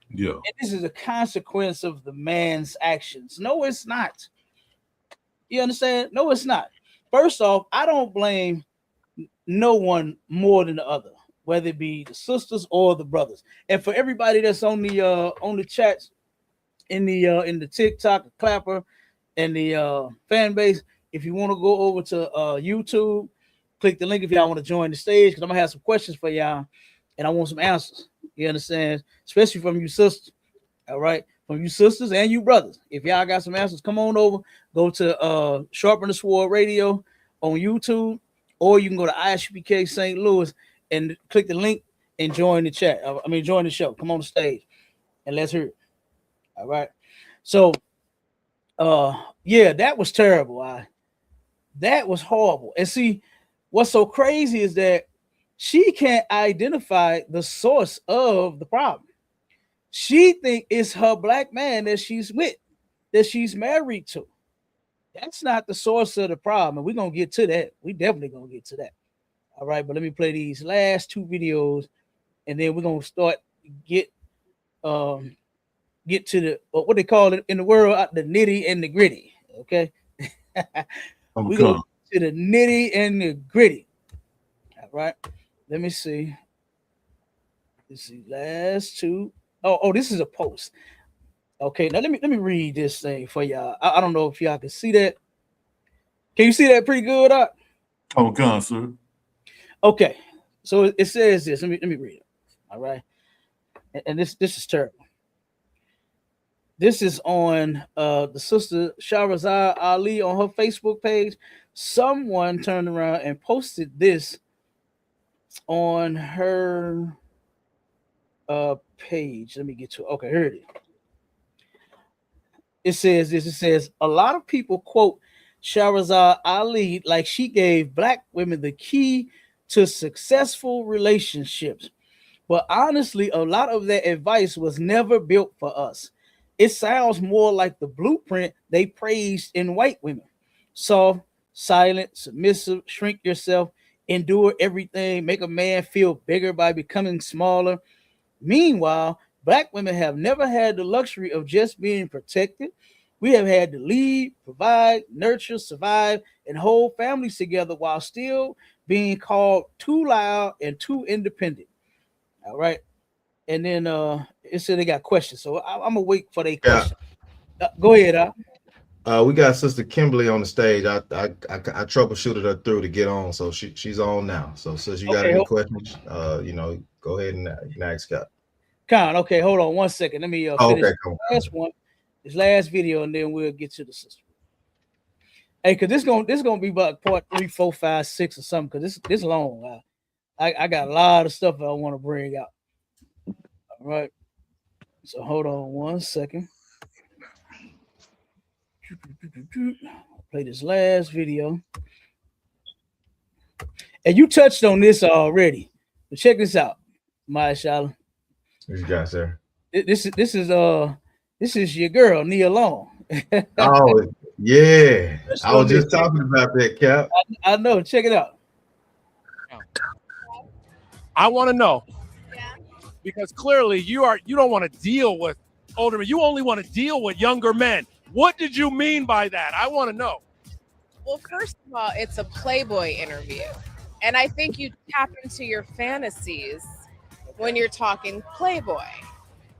Yeah. And this is a consequence of the man's actions. No, it's not. You understand? No, it's not. First off, I don't blame no one more than the other, whether it be the sisters or the brothers. And for everybody that's on the chats, in the TikTok, the Clapper, and the fan base, if you want to go over to YouTube, click the link if y'all want to join the stage, because I'm gonna have some questions for y'all, and I want some answers. You understand? Especially from you sisters. All right, from you sisters and you brothers. If y'all got some answers, come on over. Go to Sharpen the Sword Radio on YouTube, or you can go to ISUPK St. Louis and click the link and join the chat. Join the show. Come on the stage and let's hear it. All right. So, yeah, that was terrible. That was horrible. And see, what's so crazy is that she can't identify the source of the problem. She think it's her black man that she's with, that she's married to. That's not the source of the problem. And we're going to get to that. We definitely going to get to that. All right. But let me play these last two videos, and then we're going to start get to the, what they call it in the world, the nitty and the gritty. Okay. We go to the nitty and the gritty. All right. Let me see. Let's see. Last two. Oh, this is a post. Okay, now let me read this thing for y'all. I don't know if y'all can see that. Can you see that pretty good? Oh, God, sir. Okay, so it says this. Let me read it. All right, and this is terrible. This is on the sister Shahrazad Ali on her Facebook page. Someone turned around and posted this on her page. Let me get to it. Okay, here it is. It says this. It says a lot of people quote Shahrazad Ali like she gave black women the key to successful relationships. But honestly, a lot of that advice was never built for us. It sounds more like the blueprint they praised in white women. soft, silent, submissive, shrink yourself, endure everything, make a man feel bigger by becoming smaller. Meanwhile, Black women have never had the luxury of just being protected. We have had to lead, provide, nurture, survive, and hold families together while still being called too loud and too independent. All right. And then it said they got questions. So I'm gonna wait for their question. Go ahead, we got Sister Kimberly on the stage. I troubleshooted her through to get on, so she's on now. So since you got any questions, go ahead and ask Scott. Con, okay, hold on 1 second. Let me finish last one, this last video, and then we'll get to the sister. Hey, cause this gonna be about part 3, 4, 5, 6 or something. Cause this long. I got a lot of stuff I want to bring out. All right. So hold on 1 second. Play this last video. And you touched on this already. But check this out, Maya Shala. What you got, sir? This is your girl, Nia Long. Oh, yeah. I was just talking about that, Cap. I know. Check it out. I want to know, because clearly you don't want to deal with older men. You only want to deal with younger men. What did you mean by that? I want to know. Well, first of all, it's a Playboy interview. And I think you tap into your fantasies when you're talking Playboy.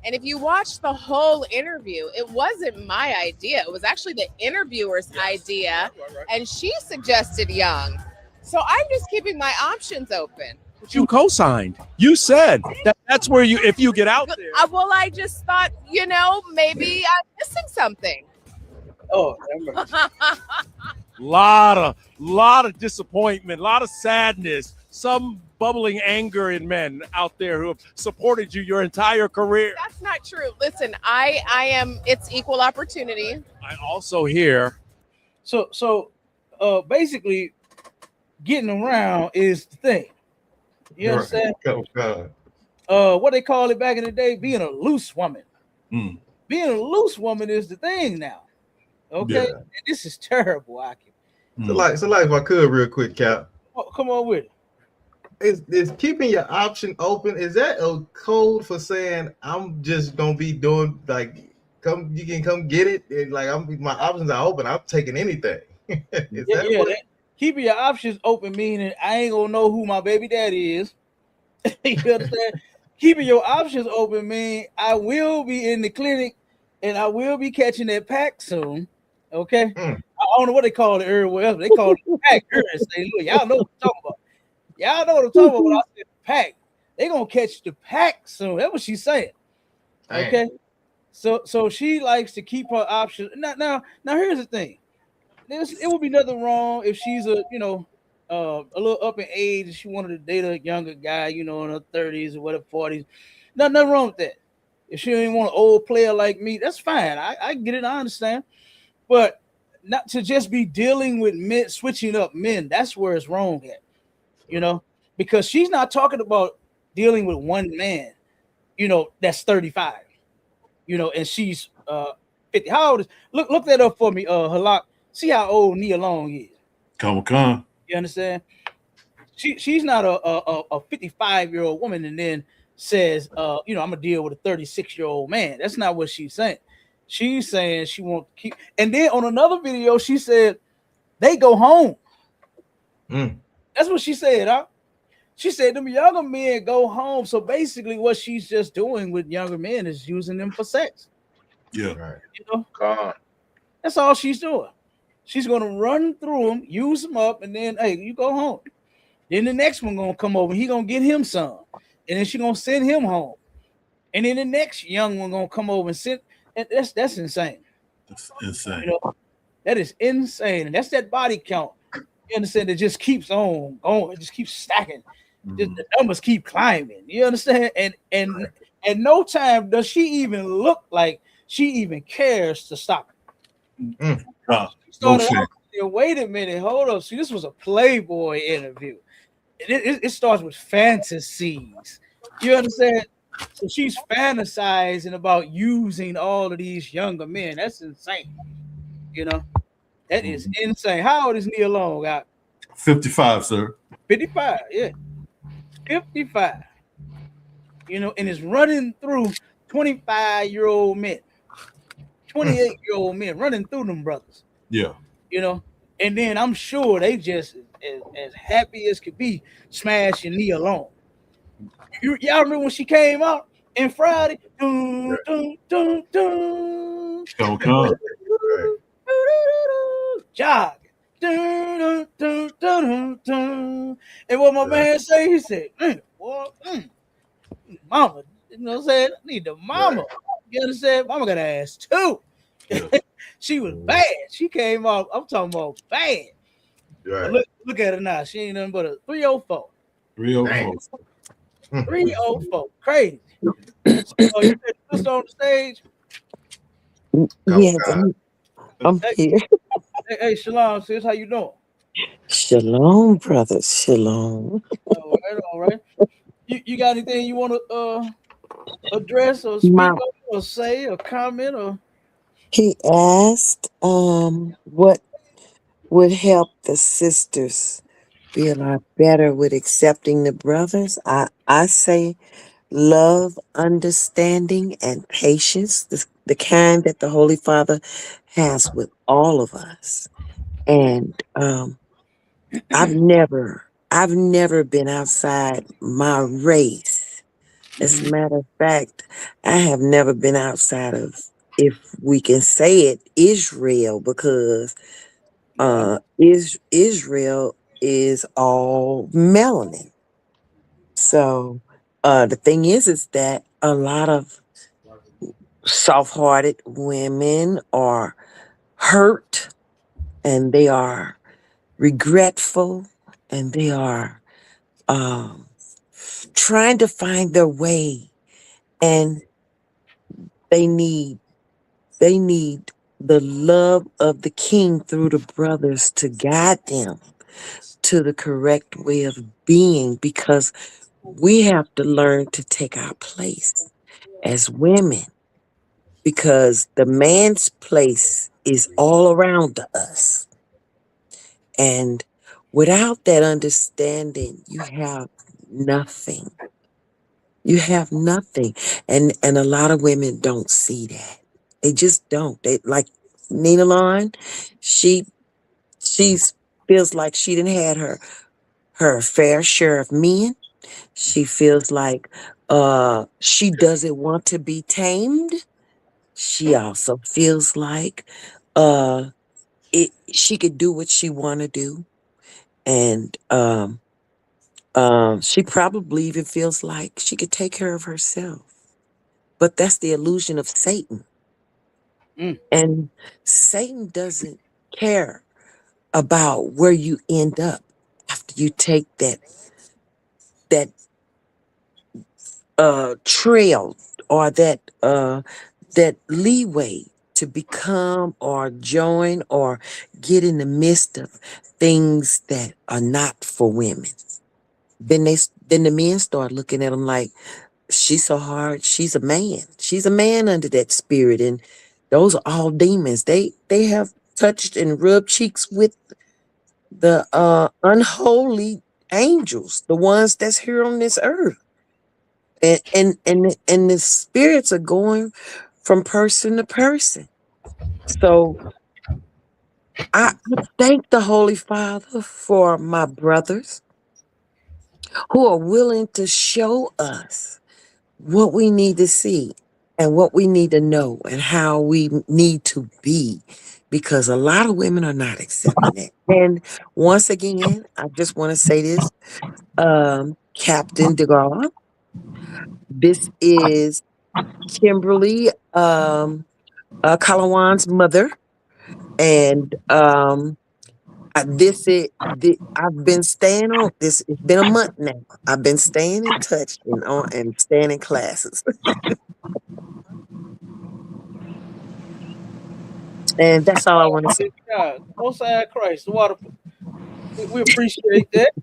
And if you watch the whole interview, it wasn't my idea. It was actually the interviewer's idea. Right. And she suggested young. So I'm just keeping my options open. You co-signed. You said that's where if you get out there. Well, I just thought, maybe I'm missing something. Oh, lot of disappointment, a lot of sadness, some bubbling anger in men out there who have supported you your entire career. That's not true. Listen, I am. It's equal opportunity. I also hear. So basically, getting around is the thing. You understand? What they call it back in the day, being a loose woman. Being a loose woman is the thing now. Okay, and this is terrible, Aki. So like if I could real quick, Cap. Oh, come on with it. Is keeping your option open? Is that a code for saying I'm just gonna be doing you can come get it? And my options are open. I'm taking anything. Keeping your options open meaning I ain't gonna know who my baby daddy is. You understand? Keeping your options open mean I will be in the clinic and I will be catching that pack soon. Okay. I don't know what they call it everywhere else. They call it pack here in St. Louis. Y'all know what I'm talking about. Y'all know what I'm talking about when I said pack. They gonna catch the pack soon. That's what she's saying. Okay. So she likes to keep her options. Now here's the thing. It would be nothing wrong if she's a little up in age and she wanted to date a younger guy, in her 30s or whatever, 40s. Nothing wrong with that. If she didn't want an old player like me, that's fine. I get it. I understand. But not to just be dealing with men, switching up men. That's where it's wrong at, because she's not talking about dealing with one man, that's 35, and she's 50. How old is? Look that up for me, Halak. See how old Nia Long is. Come. You understand? She's not a 55-year-old woman and then says, I'm gonna deal with a 36-year-old man. That's not what she's saying. She's saying she won't keep. And then on another video, she said they go home. That's what she said, huh? She said them younger men go home. So basically, what she's just doing with younger men is using them for sex. Yeah, right. That's all she's doing. She's gonna run through them, use them up, and then hey, you go home. Then the next one gonna come over. He gonna get him some, and then she gonna send him home. And then the next young one gonna come over and send. And that's insane. That's insane. That is insane, and that's that body count. You understand? It just keeps on going. It just keeps stacking. Just the numbers keep climbing. You understand? And at no time does she even look like she even cares to stop it. Wait a minute, hold up. See, this was a Playboy interview. It starts with fantasies. You understand? So she's fantasizing about using all of these younger men. That's insane. That is insane. How old is Nia Long? Got 55, sir. 55, yeah. 55. You know, and it's running through 25-year-old men, 28-year-old men running through them brothers. Yeah. You know, and then I'm sure they just as happy as could be smashing Nia Long. Y'all remember when she came out in Friday? Dun, dun, dun, dun. Jog. Dun, dun, dun, dun, dun. And what my man say, he said, mama, you know what I'm saying? I need the mama. You understand? Mama got ass too. She was bad. She came off, I'm talking about bad. Right. Look at her now. She ain't nothing but a 304. 304. 304. Crazy. So, you just on the stage? Yes, I'm here. Hey, Shalom, sis, how you doing? Shalom, brothers. Shalom. All right. You got anything you want to address or speak on or say or comment or? He asked, what would help the sisters be a lot better with accepting the brothers? I say love, understanding, and patience, the kind that the Holy Father has with all of us. And I've never been outside my race. As a matter of fact, I have never been outside of, if we can say it, Israel, because Israel is all melanin. So the thing is that a lot of soft-hearted women are hurt, and they are regretful, and they are trying to find their way, and they need the love of the King through the brothers to guide them to the correct way of being, because we have to learn to take our place as women, because the man's place is all around us. And without that understanding, you have nothing. You have nothing. And a lot of women don't see that. They just don't. They, like Nina Lauren, she's feels like she didn't had her fair share of men. She feels like she doesn't want to be tamed. She also feels like she could do what she want to do. And she probably even feels like she could take care of herself. But that's the illusion of Satan. And Satan doesn't care about where you end up after you take that trail, or that leeway to become or join or get in the midst of things that are not for women. Then the men start looking at them like, she's so hard. She's a man. She's a man under that spirit. And those are all demons. They have touched and rubbed cheeks with the unholy angels, the ones that's here on this earth. And the spirits are going from person to person. So I thank the Holy Father for my brothers who are willing to show us what we need to see and what we need to know and how we need to be, because a lot of women are not accepting it. And once again, I just want to say this, Captain DeGaulle, this is Kimberly, Kalawan's mother, and I've been staying on this. It's been a month now. I've been staying in touch and staying in classes. And that's all I want to say. Most High Christ, the water. We appreciate that.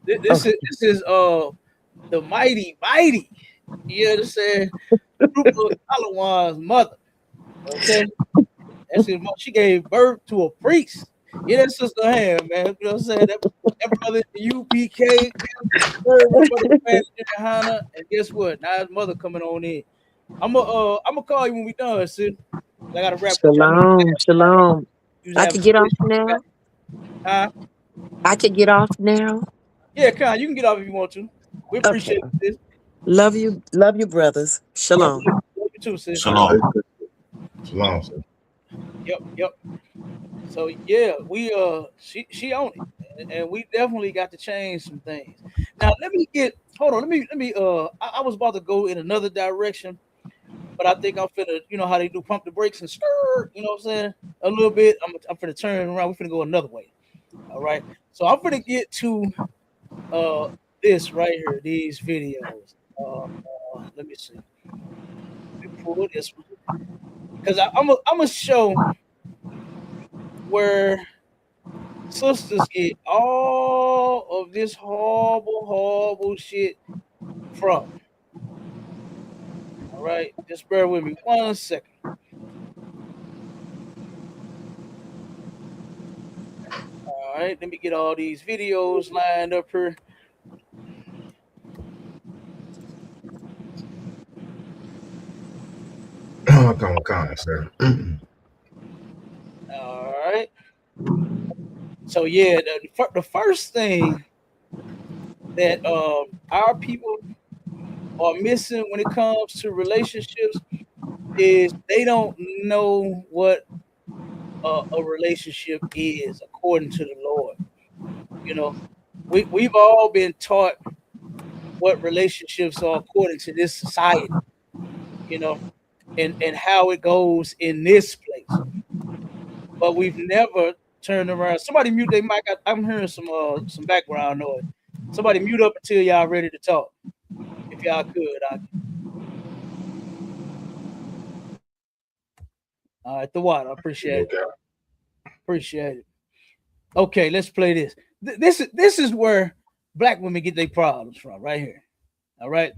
This is the mighty. You understand? Group of Kalawan's mother. Okay. That's his mom. She gave birth to a priest. Get that sister a hand, man. You know what I'm saying? That brother UPK, YAHANNA, and guess what? Now his mother coming on in. I'm gonna call you when we done, sis. I gotta wrap this. Shalom, shalom. I could get off now. I could get off now. Yeah, Con, you can get off if you want to. We appreciate this. Love you, brothers. Shalom. Love you too, sis. Shalom, sir. Yep. So yeah, we she on it, and we definitely got to change some things. Now let me I was about to go in another direction, but I think I'm finna, you know how they do pump the brakes and skirt, you know what I'm saying? A little bit. I'm finna turn around. We're finna go another way. All right. So I'm finna get to this right here, these videos. Let me see. Let me pull this one. Because I'm gonna show where sisters get all of this horrible shit from. All right, just bear with me 1 second. All right, let me get all these videos lined up here. Come on, sir. All right. So yeah, the first thing that our people are missing when it comes to relationships is they don't know what a relationship is according to the Lord. You know, we've all been taught what relationships are according to this society, you know, and how it goes in this place. But we've never turned around. Somebody mute their mic. I'm hearing some background noise. Somebody mute up until y'all ready to talk. If y'all could, all right, the water. I appreciate it. Appreciate it. Okay, let's play this. This is where black women get their problems from, right here. All right.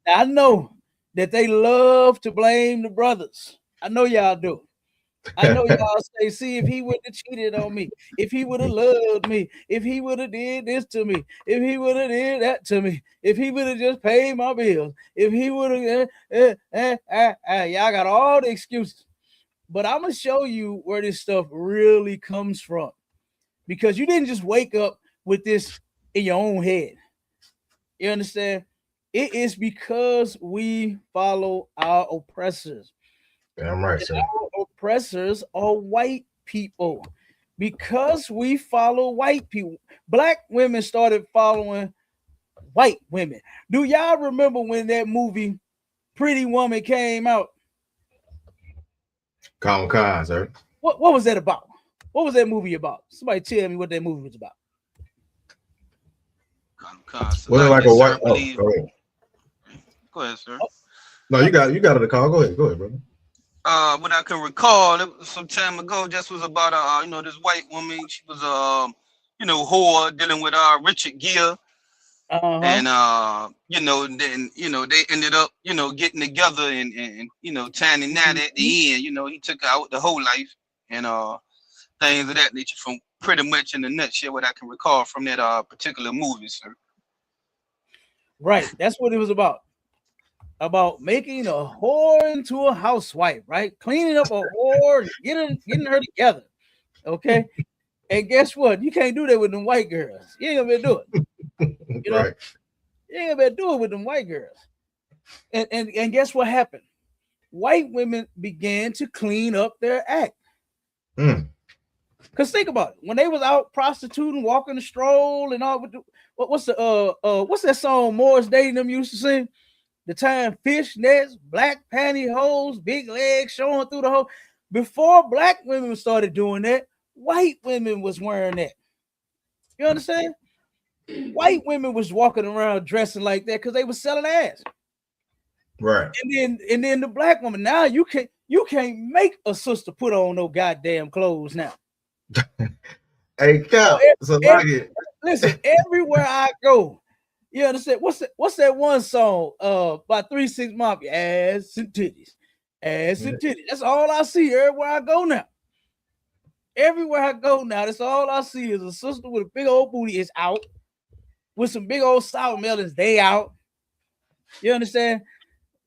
Now I know that they love to blame the brothers. I know y'all do. I know y'all say, see, if he would have cheated on me, if he would have loved me, if he would have did this to me, if he would have did that to me, if he would have just paid my bills, if he would have, y'all got all the excuses. But I'm gonna show you where this stuff really comes from, because you didn't just wake up with this in your own head. You understand? It is because we follow our oppressors. Damn right, sir. Our oppressors are white people. Because we follow white people, black women started following white women. Do y'all remember when that movie Pretty Woman came out? Come on, sir. What was that about? What was that movie about? Somebody tell me what that movie was about. Was it like a white? Oh, go ahead, sir. No, you got it. The call. Go ahead, brother. What I can recall, it was some time ago, just was about this white woman. She was whore dealing with Richard Gere. And then they ended up getting together and tying knot at the end. He took out the whole life and things of that nature, from pretty much in a nutshell what I can recall from that particular movie, sir. Right, that's what it was about. About making a whore into a housewife, right? Cleaning up a whore, getting her together. Okay. And guess what? You can't do that with them white girls. You ain't gonna be able to do it. You know, right. You ain't gonna be able to do it with them white girls. And guess what happened? White women began to clean up their act. Because think about it. When they was out prostituting, walking the stroll and all, what's that song Morris Day and them used to sing? The time fishnets, black pantyhose, big legs showing through the hole. Before black women started doing that, white women was wearing that. You understand? White women was walking around dressing like that because they was selling ass. Right. And then the black woman, now you can't make a sister put on no goddamn clothes now. Hey, Cap. Listen, everywhere I go, you understand? What's that one song by 3 6 Mafia? Ass and titties. Ass and titties. That's all I see everywhere I go now. Everywhere I go now, that's all I see is a sister with a big old booty is out with some big old sour melons. They out. You understand?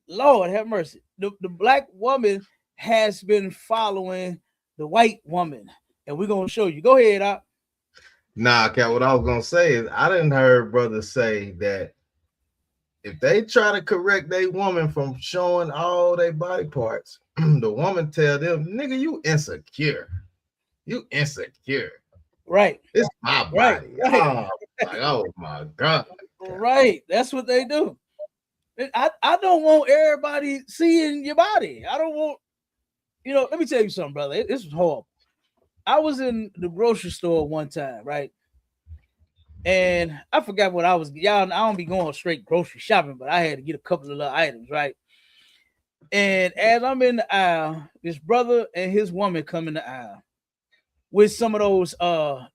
Lord have mercy. The black woman has been following the white woman, and we're gonna show you. Go ahead, Op. Nah, Cat, what I was gonna say is I didn't heard brothers say that if they try to correct their woman from showing all their body parts, the woman tell them, nigga, you insecure. You insecure. Right. It's my body. Right. Oh my God. Right. That's what they do. I don't want everybody seeing your body. I don't want, let me tell you something, brother. This was horrible. I was in the grocery store one time, right? And I forgot what I was. Y'all, I don't be going straight grocery shopping, but I had to get a couple of little items, right? And as I'm in the aisle, this brother and his woman come in the aisle with some of those. I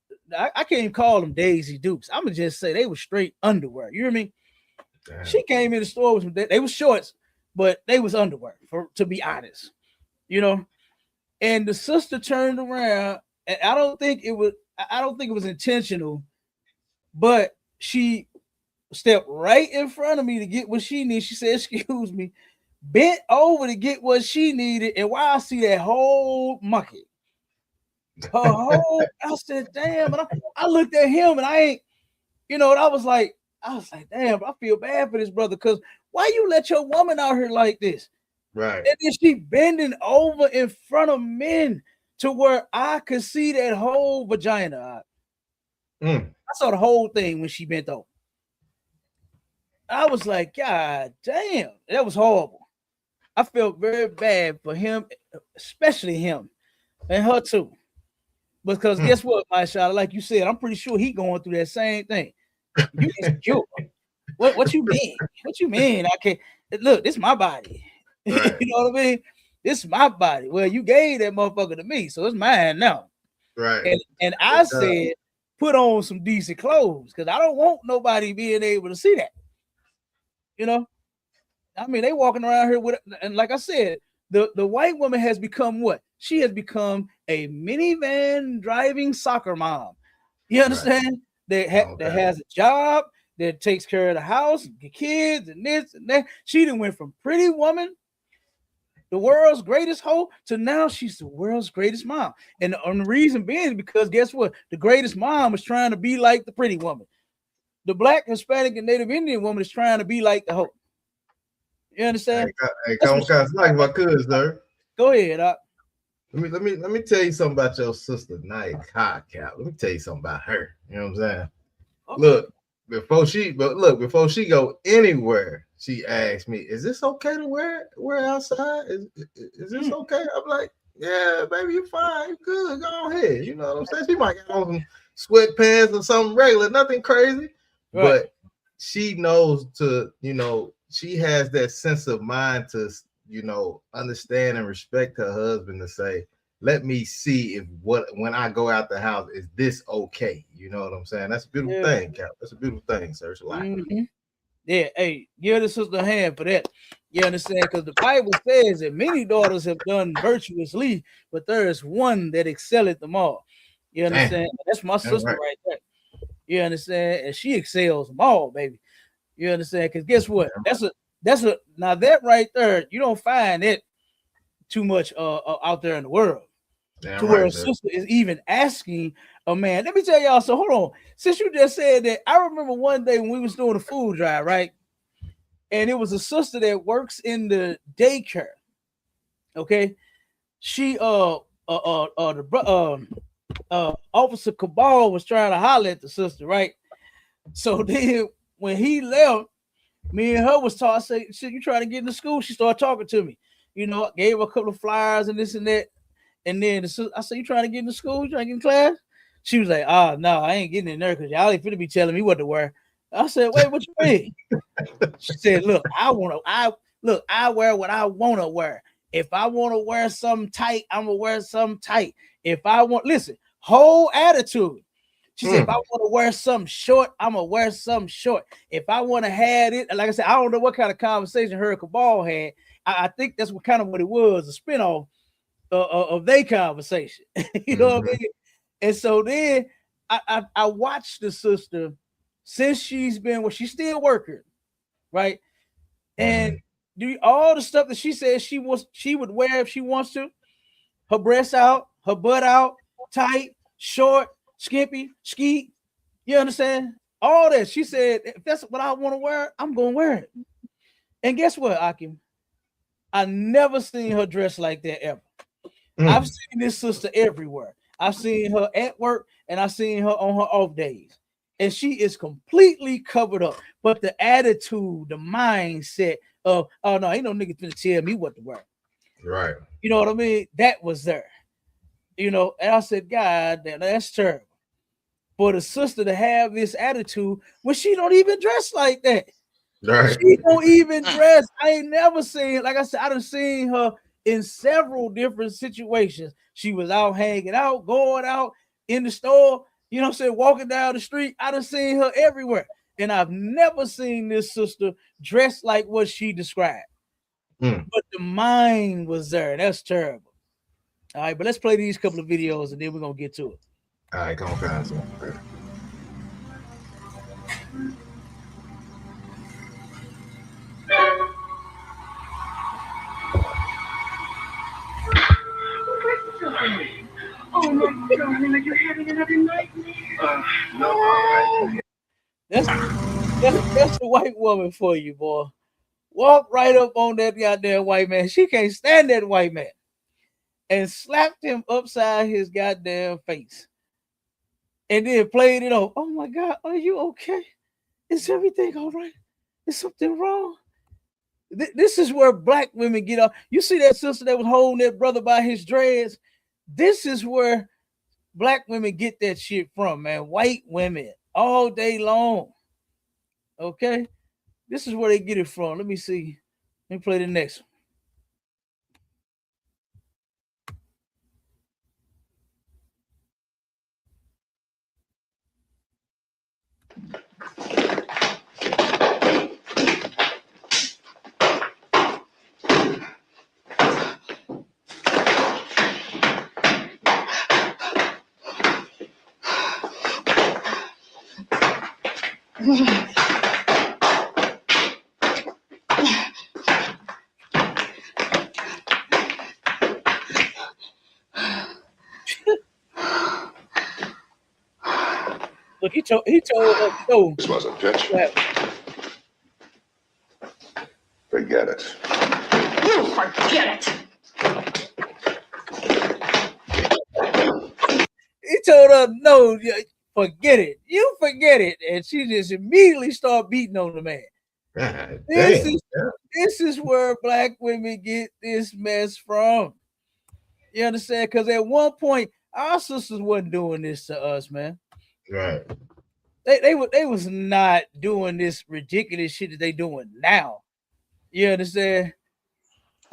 can't even call them Daisy Dukes. I'm gonna just say they were straight underwear. You hear me? Damn. She came in the store with some. They was shorts, but they was underwear. To be honest, And the sister turned around, and I don't think it was intentional, but she stepped right in front of me to get what she needed. She said, "Excuse me," bent over to get what she needed, and while I see that whole monkey, I said, "Damn!" And I looked at him, and I ain't, and I was like, "Damn!" I feel bad for this brother because why you let your woman out here like this? Right. And then she bending over in front of men to where I could see that whole vagina. I saw the whole thing when she bent over. I was like, God damn, that was horrible. I felt very bad for him, especially him and her too. Because guess what, my child, like you said, I'm pretty sure he going through that same thing. You insecure. What you mean? What you mean? I can't look, this is my body. Right. You know what I mean? This is my body. Well, you gave that motherfucker to me, so it's mine now. Right. And I said, put on some decent clothes because I don't want nobody being able to see that. I mean, they walking around here with, and like I said, the white woman has become what? She has become a minivan driving soccer mom. You understand? Right. That has a job, that takes care of the house, the kids, and this and that. She done went from pretty woman, the world's greatest hoe, to now she's the world's greatest mom. And the reason being because guess what? The greatest mom is trying to be like the pretty woman. The Black, Hispanic, and Native Indian woman is trying to be like the hoe. You understand? Hey, like my cousin, sir. Go ahead. Let me tell you something about your sister, Nia Cap. Let me tell you something about her. You know what I'm saying? Okay. Look, before she go anywhere, she asked me, "Is this okay to wear outside? Is this okay?" I'm like, "Yeah, baby, you're fine, you're good. Go ahead." You know what I'm saying? She might get on some sweatpants or something regular, nothing crazy, right. But she knows to, she has that sense of mind to, understand and respect her husband to say, let me see when I go out the house, is this okay? You know what I'm saying? That's a beautiful thing, Cap. That's a beautiful thing, sir. It's a lot. Mm-hmm. Yeah, hey, give the sister a hand for that. You understand? Because the Bible says that many daughters have done virtuously, but there is one that excelleth them all. You understand? That's my sister right there. You understand? And she excels them all, baby. You understand? Because guess what? Now that right there, you don't find it too much out there in the world. To where a sister is even asking a man. Let me tell y'all. So hold on. Since you just said that, I remember one day when we was doing a food drive, right? And it was a sister that works in the daycare. Okay, she Officer Cabal was trying to holler at the sister, right? So then when he left, me and her was talking. I said, "Shit, you trying to get into school?" She started talking to me. I gave her a couple of flyers and this and that. And then I said, "You trying to get into school? You trying to get in class?" She was like, "Oh, no, I ain't getting in there because y'all ain't finna be telling me what to wear." I said, "Wait, what you mean?" She said, "Look, I wear what I want to wear. If I want to wear something tight, I'm gonna wear something tight. If I want, listen, whole attitude." She said, "If I want to wear something short, I'm gonna wear something short. If I want to have it," like I said, I don't know what kind of conversation her and Cabal had. I think that's what it was, a spinoff. of their conversation. You know what I mean? And so then I watched the sister since she's she's still working, right? And do all the stuff that she said she would wear if she wants to, her breasts out, her butt out, tight, short, skimpy, skeet. You understand? All that. She said, if that's what I want to wear, I'm gonna wear it. And guess what, Akim? I never seen her dress like that ever. I've seen this sister everywhere. I've seen her at work and I've seen her on her off days. And she is completely covered up. But the attitude, the mindset of, oh no, ain't no nigga finna tell me what to wear. Right. You know what I mean? That was there. You know, and I said, God damn, that's terrible. For the sister to have this attitude when she don't even dress like that. Right. She don't even dress. I ain't never seen, like I said, I done seen her in several different situations. She was out hanging out, going out in the store, you know what I'm saying, walking down the street. I done seen her everywhere. And I've never seen this sister dressed like what she described. But the mind was there. That's terrible. All right, but let's play these couple of videos and then we're going to get to it. All right, go on, pass on. Oh my darling, are you having another nightmare? No. That's the white woman for you, boy. Walk right up on that goddamn white man. She can't stand that white man. And slapped him upside his goddamn face. And then played it off. Oh my God, are you okay? Is everything all right? Is something wrong? This is where black women get off. You see that sister that was holding that brother by his dreads? This is where black women get that shit from, man. White women all day long. Okay? This is where they get it from. Let me see. Let me play the next one. Look, he told us no. This was a pitch. Forget it. You forget it. He told her no, forget it. You forget it. And she just immediately started beating on the man. This is where black women get this mess from. You understand? Because at one point, our sisters wasn't doing this to us, man. Right. They was not doing this ridiculous shit that they doing now. You understand?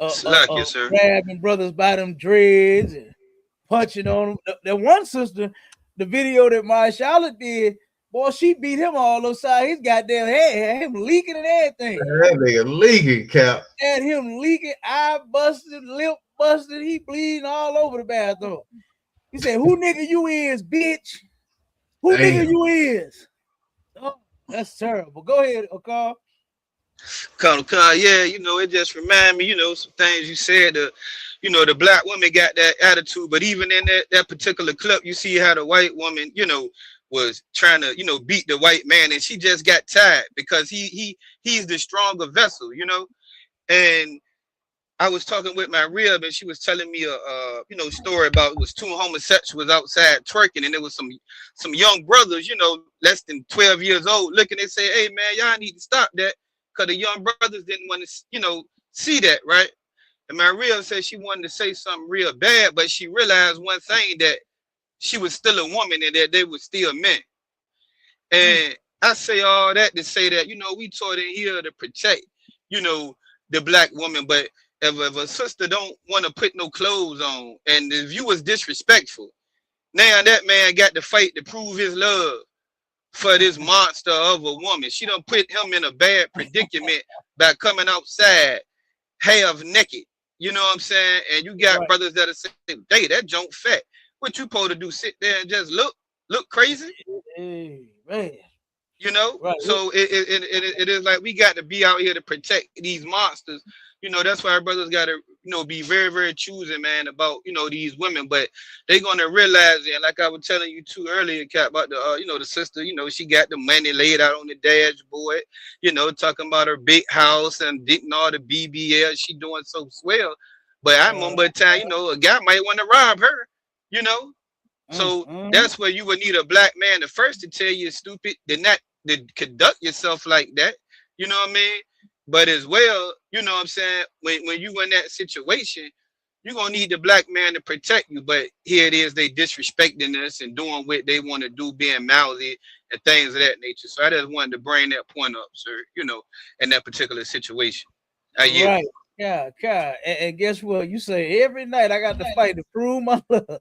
Sir. Grabbing brothers by them dreads and punching on them. The one sister, the video that my Charlotte did, boy, she beat him all upside his goddamn head, had him leaking and everything. That nigga leaking, Cap. Had him leaking, eye busted, lip busted, he bleeding all over the bathroom. He said, "Who nigga you is, bitch? Who nigga you is?" Oh, that's terrible. Go ahead, Akar. Yeah, you know, it just remind me, you know, some things you said. You know, the black woman got that attitude, but even in that particular clip, you see how the white woman, you know, was trying to, you know, beat the white man, and she just got tired because he's the stronger vessel, you know. And I was talking with my rib, and she was telling me a story about it was two homosexuals outside twerking, and there was some young brothers, you know, less than 12 years old, looking and say, "Hey man, y'all need to stop that," because the young brothers didn't want to, you know, see that, right? And my rib said she wanted to say something real bad, but she realized one thing, that she was still a woman and that they were still men. And I say all that to say that, you know, we taught in here to protect, you know, the black woman, but if a sister don't want to put no clothes on, and if you was disrespectful, now that man got to fight to prove his love for this monster of a woman. She done put him in a bad predicament by coming outside half naked You know what I'm saying? And you got brothers that are saying, "Hey, that junk fat." What you supposed to do? Sit there and just look crazy? Hey, man. You know, so it is like we got to be out here to protect these monsters. You know, that's why our brothers got to, you know, be very, very choosy, man, about, you know, these women. But they're going to realize it. And like I was telling you too earlier, Kat, about the, you know, the sister, you know, she got the money laid out on the dashboard, you know, talking about her big house and getting all the BBL. She doing so swell. But I remember a time, you know, a guy might want to rob her, you know. So that's where you would need a black man the first to tell you stupid, then not to conduct yourself like that. You know what I mean? But as well, you know what I'm saying, when you in that situation, you're gonna need the black man to protect you. But here it is, they disrespecting us and doing what they want to do, being mouthy and things of that nature. So I just wanted to bring that point up, sir, you know, in that particular situation. Right. Yeah, God. And guess what? You say every night I got to fight to prove my love.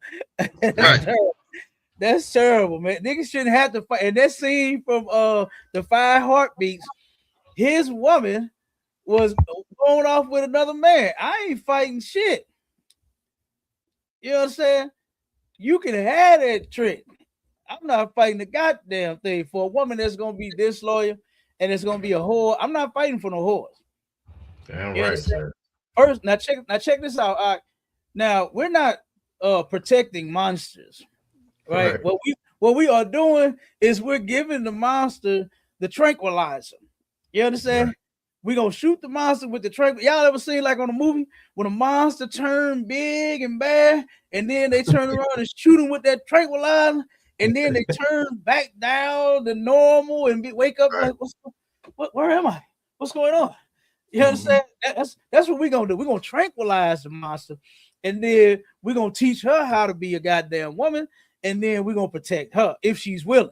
That's terrible, man. Niggas shouldn't have to fight. And that scene from the 5 Heartbeats, his woman was going off with another man. I ain't fighting shit. You know what I'm saying? You can have that trick. I'm not fighting the goddamn thing for a woman that's gonna be disloyal and it's gonna be a whore. I'm not fighting for no whores. Damn right, sir. First, now check this out. Now we're not protecting monsters, right? What we are doing is we're giving the monster the tranquilizer. You understand? We're gonna shoot the monster with the tranquilizer. Y'all ever seen like on a movie when a monster turn big and bad, and then they turn around and shoot him with that tranquilizer, and then they turn back down to normal and wake up like, where am I? What's going on? You understand? That's what we're gonna do. We're gonna tranquilize the monster, and then we're gonna teach her how to be a goddamn woman, and then we're gonna protect her if she's willing.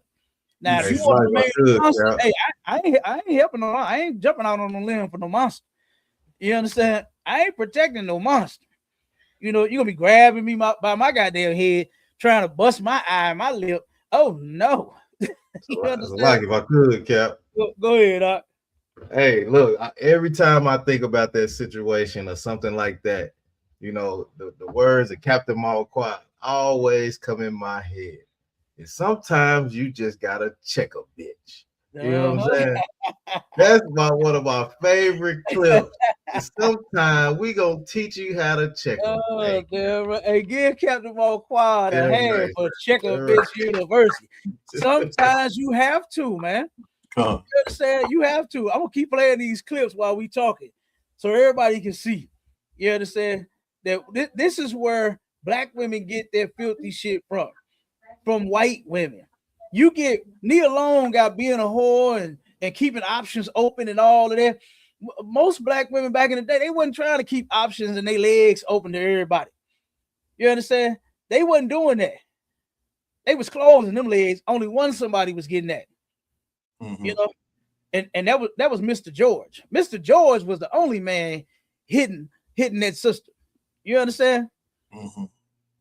Now, if you want to remain a monster, hey, I ain't helping no. I ain't jumping out on a limb for no monster. You understand? I ain't protecting no monster. You know, you're gonna be grabbing me by my goddamn head, trying to bust my eye, my lip. Oh no! You understand? Like if I could, Cap. Go ahead, Doc. Hey, look, every time I think about that situation or something like that, you know, the words of Captain Malquad always come in my head. And sometimes you just gotta check a bitch. You know what I'm saying? That's one of my favorite clips. And sometimes we gonna teach you how to check a bitch. Hey, give Captain Malquad a hand for Check a Bitch University. Sometimes you have to, man. You understand? You have to. I'm gonna keep playing these clips while we talking, so everybody can see. You understand that this is where black women get their filthy shit from white women. You get Nia Long got being a whore and keeping options open and all of that. Most black women back in the day, they wasn't trying to keep options and their legs open to everybody. You understand? They wasn't doing that. They was closing them legs. Only one somebody was getting that. You know, and that was Mr. George. Mr. George was the only man hitting that sister. You understand?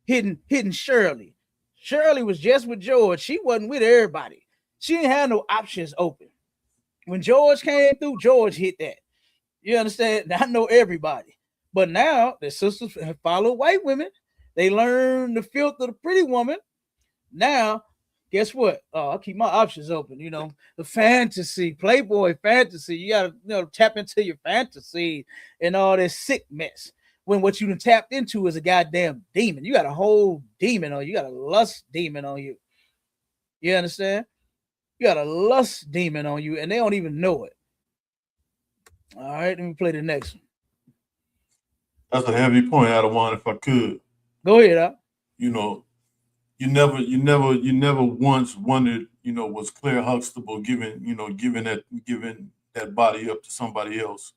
Hitting Shirley. Shirley was just with George. She wasn't with everybody. She didn't have no options open. When George came through, George hit that. You understand? I know everybody. But now the sisters follow white women. They learn the filth of the pretty woman. Now, guess what? I'll keep my options open. You know, the fantasy, Playboy fantasy. You gotta tap into your fantasy and all this sick mess. When what you tapped into is a goddamn demon. You got a whole demon on you. You got a lust demon on you. You understand? You got a lust demon on you, and they don't even know it. All right, let me play the next one. That's a heavy point, Adawan, if I could. Go ahead, Al. You know, you never once wondered, was Claire Huxtable giving that body up to somebody else?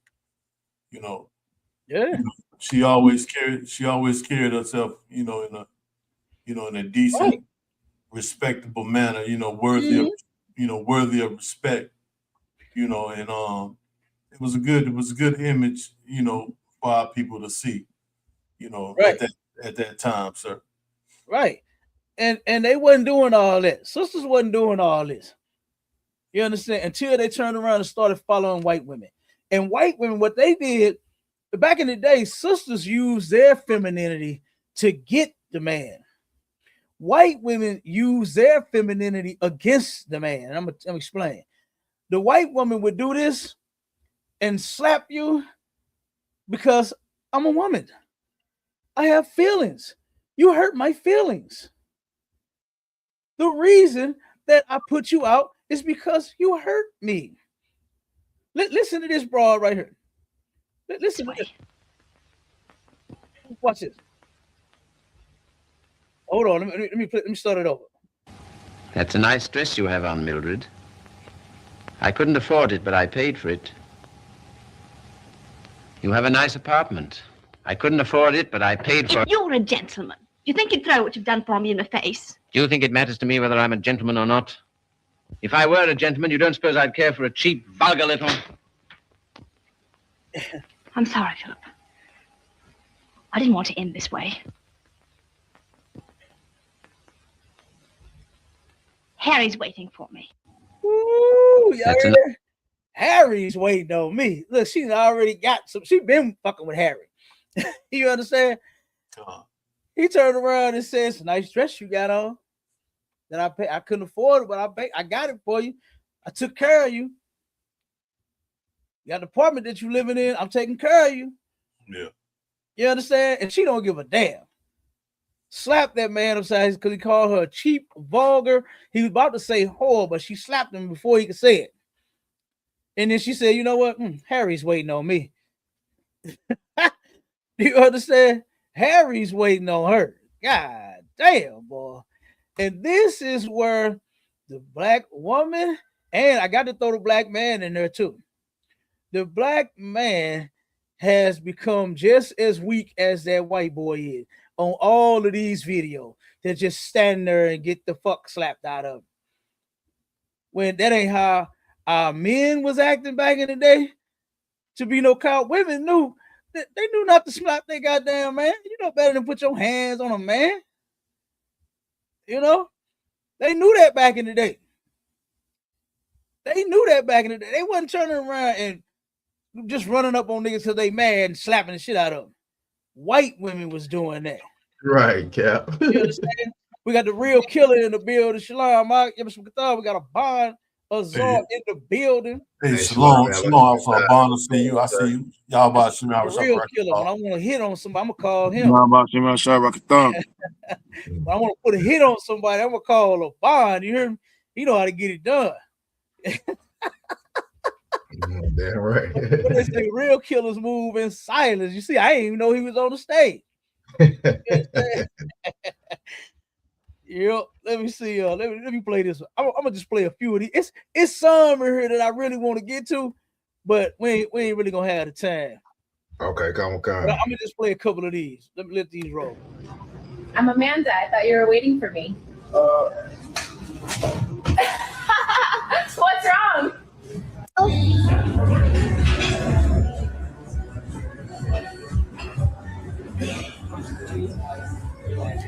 Yeah. She always carried herself, in a decent, respectable manner, worthy of respect, and it was a good image, for our people to see, at that time, sir. Right. And they wasn't doing all that. Sisters wasn't doing all this. You understand? Until they turned around and started following white women. And white women, what they did, back in the day, sisters used their femininity to get the man. White women use their femininity against the man. I'm gonna explain. The white woman would do this and slap you because I'm a woman. I have feelings. You hurt my feelings. The reason that I put you out is because you hurt me. Listen to this broad right here. Listen to this. Watch this. Hold on. Let me start it over. That's a nice dress you have on, Mildred. I couldn't afford it, but I paid for it. You have a nice apartment. I couldn't afford it, but I paid for it. If you're a gentleman, you think you'd throw what you've done for me in the face? Do you think it matters to me whether I'm a gentleman or not? If I were a gentleman, you don't suppose I'd care for a cheap, vulgar little... I'm sorry, Philip. I didn't want to end this way. Harry's waiting for me. Ooh, Harry's waiting on me. Look, she's already got some. She been fucking with Harry. You understand? He turned around and says, "Nice dress you got on. That I pay. I couldn't afford it, but I got it for you. I took care of you. You got the apartment that you living in. I'm taking care of you." Yeah. You understand? And she don't give a damn. Slapped that man upside because he called her cheap, vulgar. He was about to say whore, but she slapped him before he could say it. And then she said, "You know what? Harry's waiting on me." Do you understand? Harry's waiting on her. God damn, boy. And this is where the black woman, and I got to throw the black man in there too. The black man has become just as weak as that white boy is on all of these videos. They're just standing there and get the fuck slapped out of them. When that ain't how our men was acting back in the day to be no cow. Women knew that they knew not to slap their goddamn man. You know better than put your hands on a man. You know, they knew that back in the day. They knew that back in the day. They wasn't turning around and just running up on niggas till they mad and slapping the shit out of them. White women was doing that. Right, Cap. You understand? We got the real killer in the building. Shalom, Mike. We got a bond Azar in the building. Hey, Shalom, for a bond to see you. I see you. Y'all about to the real killer. When I want to hit on somebody, I'm gonna call him. When I want to put a hit on somebody, I'm gonna call a bond. You hear me? He know how to get it done. Damn right. When they say real killers move in silence, you see, I didn't even know he was on the stage. Yep. Let me see. Let me play this. I'm gonna just play a few of these. It's some in here that I really want to get to, but we ain't really gonna have the time. Okay, come on. I'm gonna just play a couple of these. Let these roll. I'm Amanda. I thought you were waiting for me. What's wrong?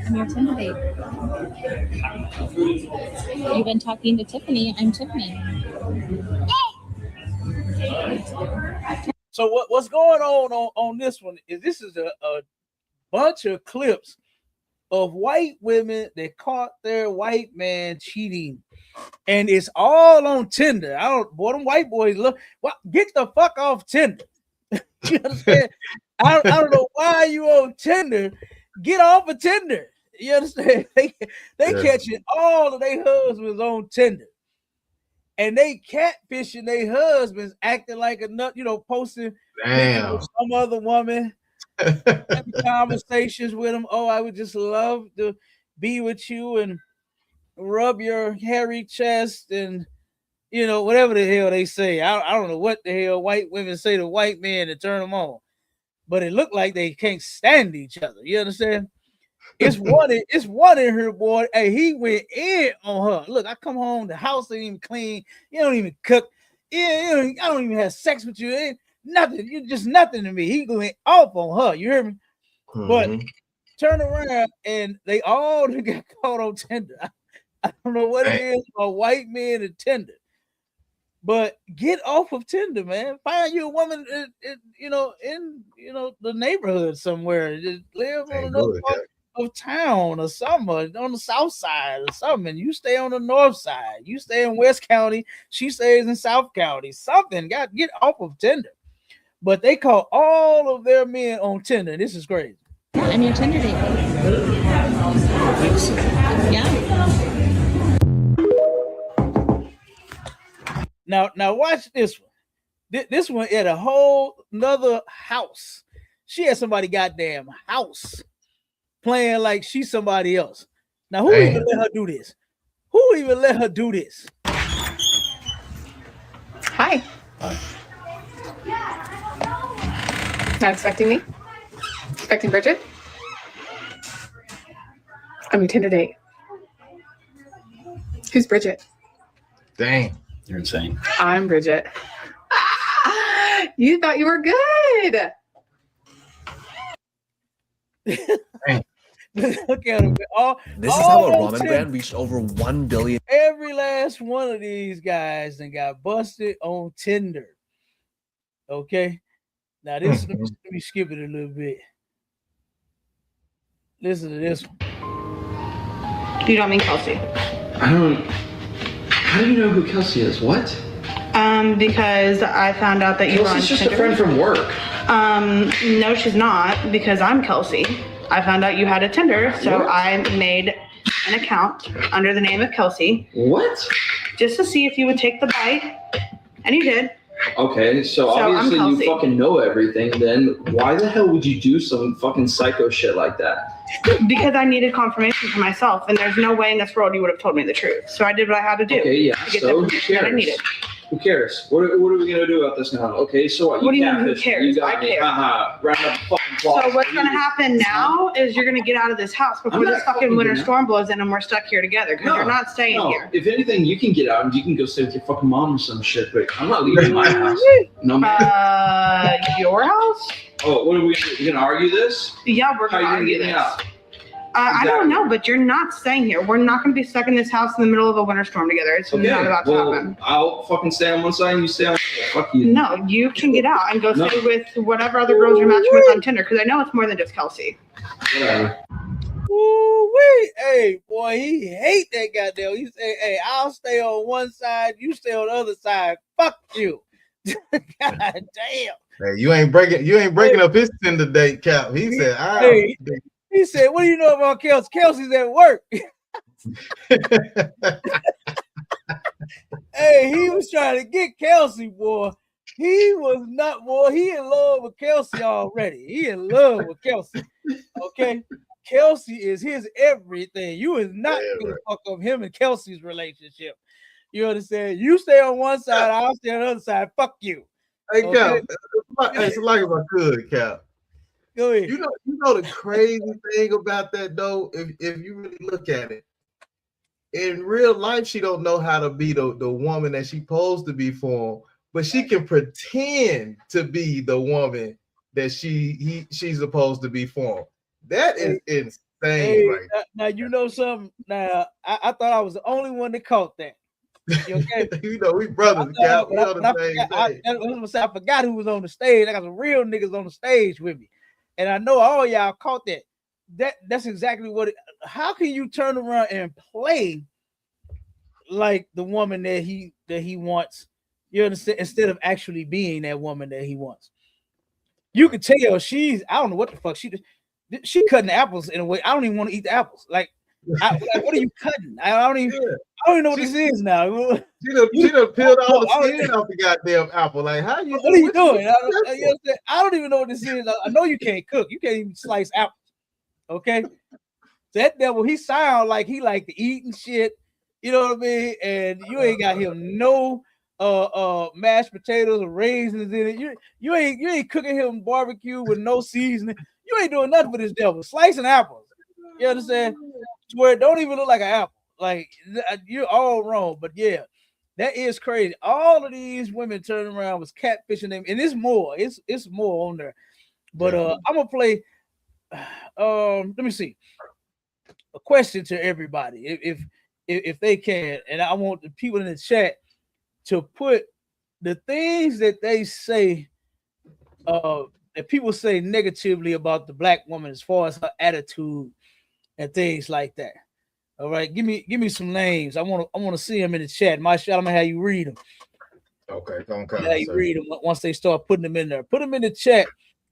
I'm your Tinder date. You've been talking to Tiffany. I'm Tiffany. So what's going on this one is this is a bunch of clips of white women that caught their white man cheating, and it's all on Tinder. Them white boys get the fuck off Tinder. You understand? I don't know why you on Tinder. Get off of Tinder. You understand? They catching all of their husbands on Tinder, and they catfishing their husbands, acting like a nut. Posting with some other woman. Having conversations with them. Oh, I would just love to be with you and rub your hairy chest and whatever the hell they say. I don't know what the hell white women say to white men to turn them on, but it looked like they can't stand each other. You understand? It's one in here, boy. Hey, he went in on her. Look, I come home, the house ain't even clean. You don't even cook. I don't even have sex with you. Ain't nothing. You're just nothing to me. He going off on her. You hear me? Mm-hmm. But turn around and they all got caught on Tinder. I don't know what it is about white men and Tinder. But get off of Tinder, man. Find you a woman, in the neighborhood somewhere. Just live on another part of town or something, on the south side or something. And you stay on the north side. You stay in West County. She stays in South County. Something. Get off of Tinder. But they call all of their men on Tinder. This is crazy. I'm your Tinder date. Yeah. Now watch this one. This one at a whole nother house. She had somebody goddamn house playing like she's somebody else. Now who even let her do this? Who even let her do this? Hi. Not expecting me? Expecting Bridget? I'm your Tinder date. Who's Bridget? Dang. You're insane. I'm Bridget. You thought you were good. Look at them. This is how a ramen brand reached over 1 billion. Every last one of these guys that got busted on Tinder. Okay. Now this let me skip it a little bit. Listen to this one. You don't mean Kelsey. I don't. How do you know who Kelsey is? What? Because I found out that you were on Kelsey's just Tinder. a friend from work. No, she's not, because I'm Kelsey. I found out you had a Tinder, so I made an account under the name of Kelsey. What? Just to see if you would take the bite, and you did. Okay, so obviously you fucking know everything. Then why the hell would you do some fucking psycho shit like that? Because I needed confirmation for myself, and there's no way in this world you would have told me the truth. So I did what I had to do. Okay, yeah. To get So the who information that I cares? needed. Who cares? What are we gonna do about this now? Okay, so what? What do you mean, who catfish me. cares? You got I me. care. Haha. Round up fucking applause. So what's going to happen now is you're going to get out of this house before this fucking winter storm blows in and we're stuck here together because you're not staying here. If anything, you can get out and you can go stay with your fucking mom or some shit. But I'm not leaving my house. No, man. Your house? Oh, what are we? You gonna argue this? Yeah, we're going to How are argue you gonna get me this. out? I don't know, but you're not staying here. We're not going to be stuck in this house in the middle of a winter storm together. It's not about to happen. I'll fucking stay on one side and you stay on the other. Fuck you. No, you can get out and go No. stay with whatever other girls you're matching with on Tinder because I know it's more than just Kelsey. Whatever. Ooh-wee. Hey, boy, he hate that goddamn. He say, hey, I'll stay on one side, you stay on the other side. Fuck you. God damn. Hey, you ain't breaking up his Tinder date, Cap. He said, He said, what do you know about Kelsey? Kelsey's at work. Hey, he was trying to get Kelsey, boy. He was not, boy. He in love with Kelsey already. He in love with Kelsey. Okay. Kelsey is his everything. You is not gonna fuck up him and Kelsey's relationship. You understand? You stay on one side, I'll stay on the other side. Fuck you. Hey, Okay? Cap, it's like if I could, Cap. Go ahead. You know the crazy thing about that though, if you really look at it, in real life, she don't know how to be the woman that she's supposed to be for him, but she can pretend to be the woman that she's supposed to be for him. That is insane, Hey, right? now you know something. Now I thought I was the only one that caught that. You okay? You know, we brothers, Cap. We on the same thing. I forgot who was on the stage. I got some real niggas on the stage with me. And I know all y'all caught that. That's exactly what it. How can you turn around and play like the woman that he wants? You understand? Instead of actually being that woman that he wants, you could tell I don't know what the fuck she cutting apples in a way. I don't even want to eat the apples. Like what are you cutting? I don't even know what this is now. She done peeled all the skin off the goddamn apple. Like, how you? What are you doing? I don't even know what this is. I know you can't cook. You can't even slice apples. Okay, that devil. He sound like he like to eat and shit. You know what I mean? And you ain't got him no mashed potatoes or raisins in it. You ain't cooking him barbecue with no seasoning. You ain't doing nothing for this devil. Slicing apples. You understand? Where it don't even look like an apple. Like you're all wrong. But yeah, that is crazy. All of these women turning around was catfishing them, and it's more. It's more on there. But I'm gonna play. Let me see. A question to everybody, if they can, and I want the people in the chat to put the things that they say, that people say negatively about the black woman as far as her attitude and things like that. All right, give me some names. I want to see them in the chat. My shot, I'm gonna have you read them. Okay, don't come. Yeah, you read them once they start putting them in there. Put them in the chat.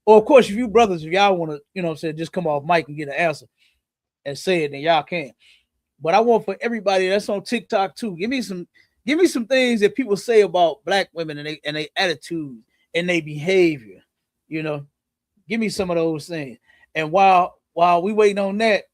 Or of course, if you brothers, if y'all want to, you know what I'm saying, just come off mic and get an answer and say it, then y'all can. But I want for everybody that's on TikTok too. Give me some things that people say about black women and their attitude and their behavior. You know, give me some of those things. And while we waiting on that,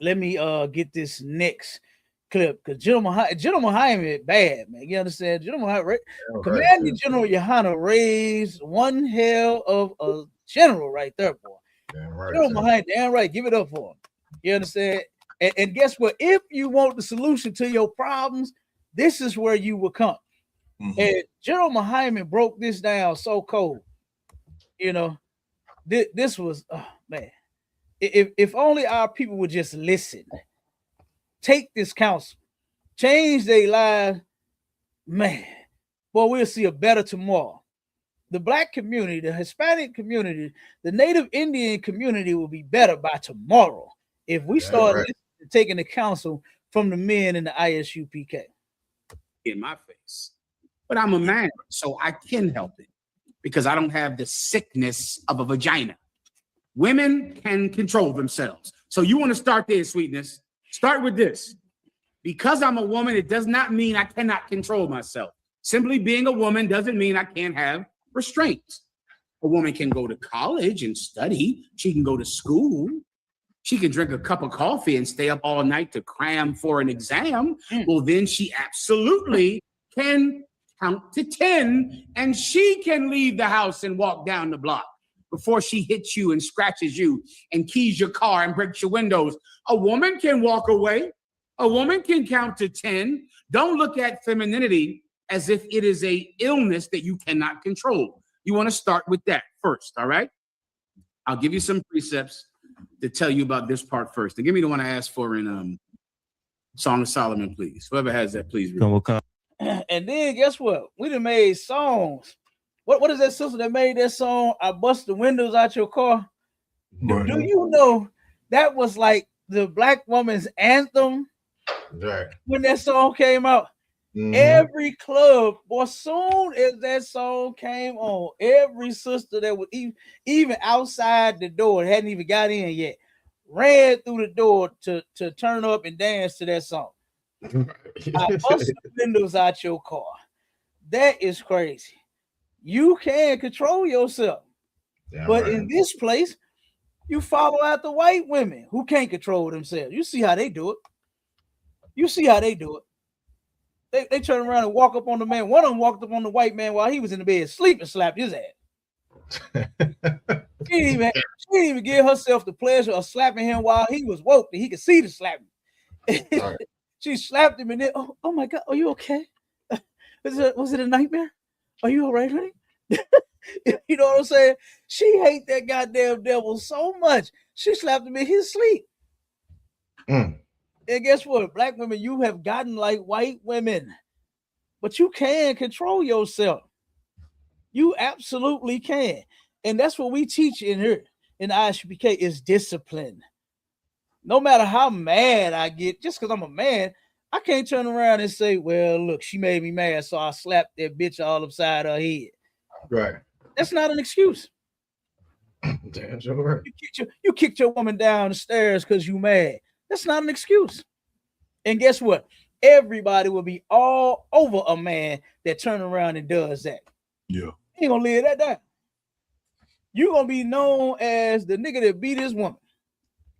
let me get this next clip, because General Muhammad is bad, man. You understand? Commanding General YAHANNA raised one hell of a general right there, boy. General Muhammad, damn right. Give it up for him. You understand? And guess what? If you want the solution to your problems, this is where you will come. And General Muhammad broke this down so cold. You know, this was, oh man. If only our people would just listen, take this counsel, change their lives, man, boy, we'll see a better tomorrow. The black community, the Hispanic community, the Native Indian community will be better by tomorrow if we start taking the counsel from the men in the ISUPK. In my face, but I'm a man, so I can help it because I don't have the sickness of a vagina. Women can control themselves. So you want to start there, sweetness. Start with this. Because I'm a woman, it does not mean I cannot control myself. Simply being a woman doesn't mean I can't have restraints. A woman can go to college and study. She can go to school. She can drink a cup of coffee and stay up all night to cram for an exam. Well, then she absolutely can count to 10 and she can leave the house and walk down the block before she hits you and scratches you and keys your car and breaks your windows. A woman can walk away. A woman can count to 10. Don't look at femininity as if it is an illness that you cannot control. You want to start with that first, all right? I'll give you some precepts to tell you about this part first. And give me the one I asked for in Song of Solomon, please. Whoever has that, please. And then guess what? We done made songs. What is that sister that made that song? I bust the windows out your car. Do you know that was like the black woman's anthem when that song came out? Every club, boy, soon as that song came on, every sister that was even outside the door, hadn't even got in yet, ran through the door to turn up and dance to that song. I bust the windows out your car. That is crazy. You can control yourself. But in this place, you follow out the white women who can't control themselves. You see how they do it. You see how they do it. They turn around and walk up on the man. One of them walked up on the white man while he was in the bed, sleep, and slapped his ass. She didn't even give herself the pleasure of slapping him while he was woke and he could see the slapping. She slapped him and then, oh my God, are you okay? Was it a nightmare? Are you all right, honey? You know what I'm saying? She hate that goddamn devil so much. She slapped him in his sleep. And guess what? Black women, you have gotten like white women, but you can control yourself. You absolutely can. And that's what we teach in here in the ISUPK is discipline. No matter how mad I get, just because I'm a man, I can't turn around and say, well, look, she made me mad, so I slapped that bitch all upside her head. Right. That's not an excuse. Damn sure. You kicked your woman down the stairs because you mad. That's not an excuse. And guess what? Everybody will be all over a man that turn around and does that. Yeah. He ain't gonna live that down. You're gonna be known as the nigga that beat his woman.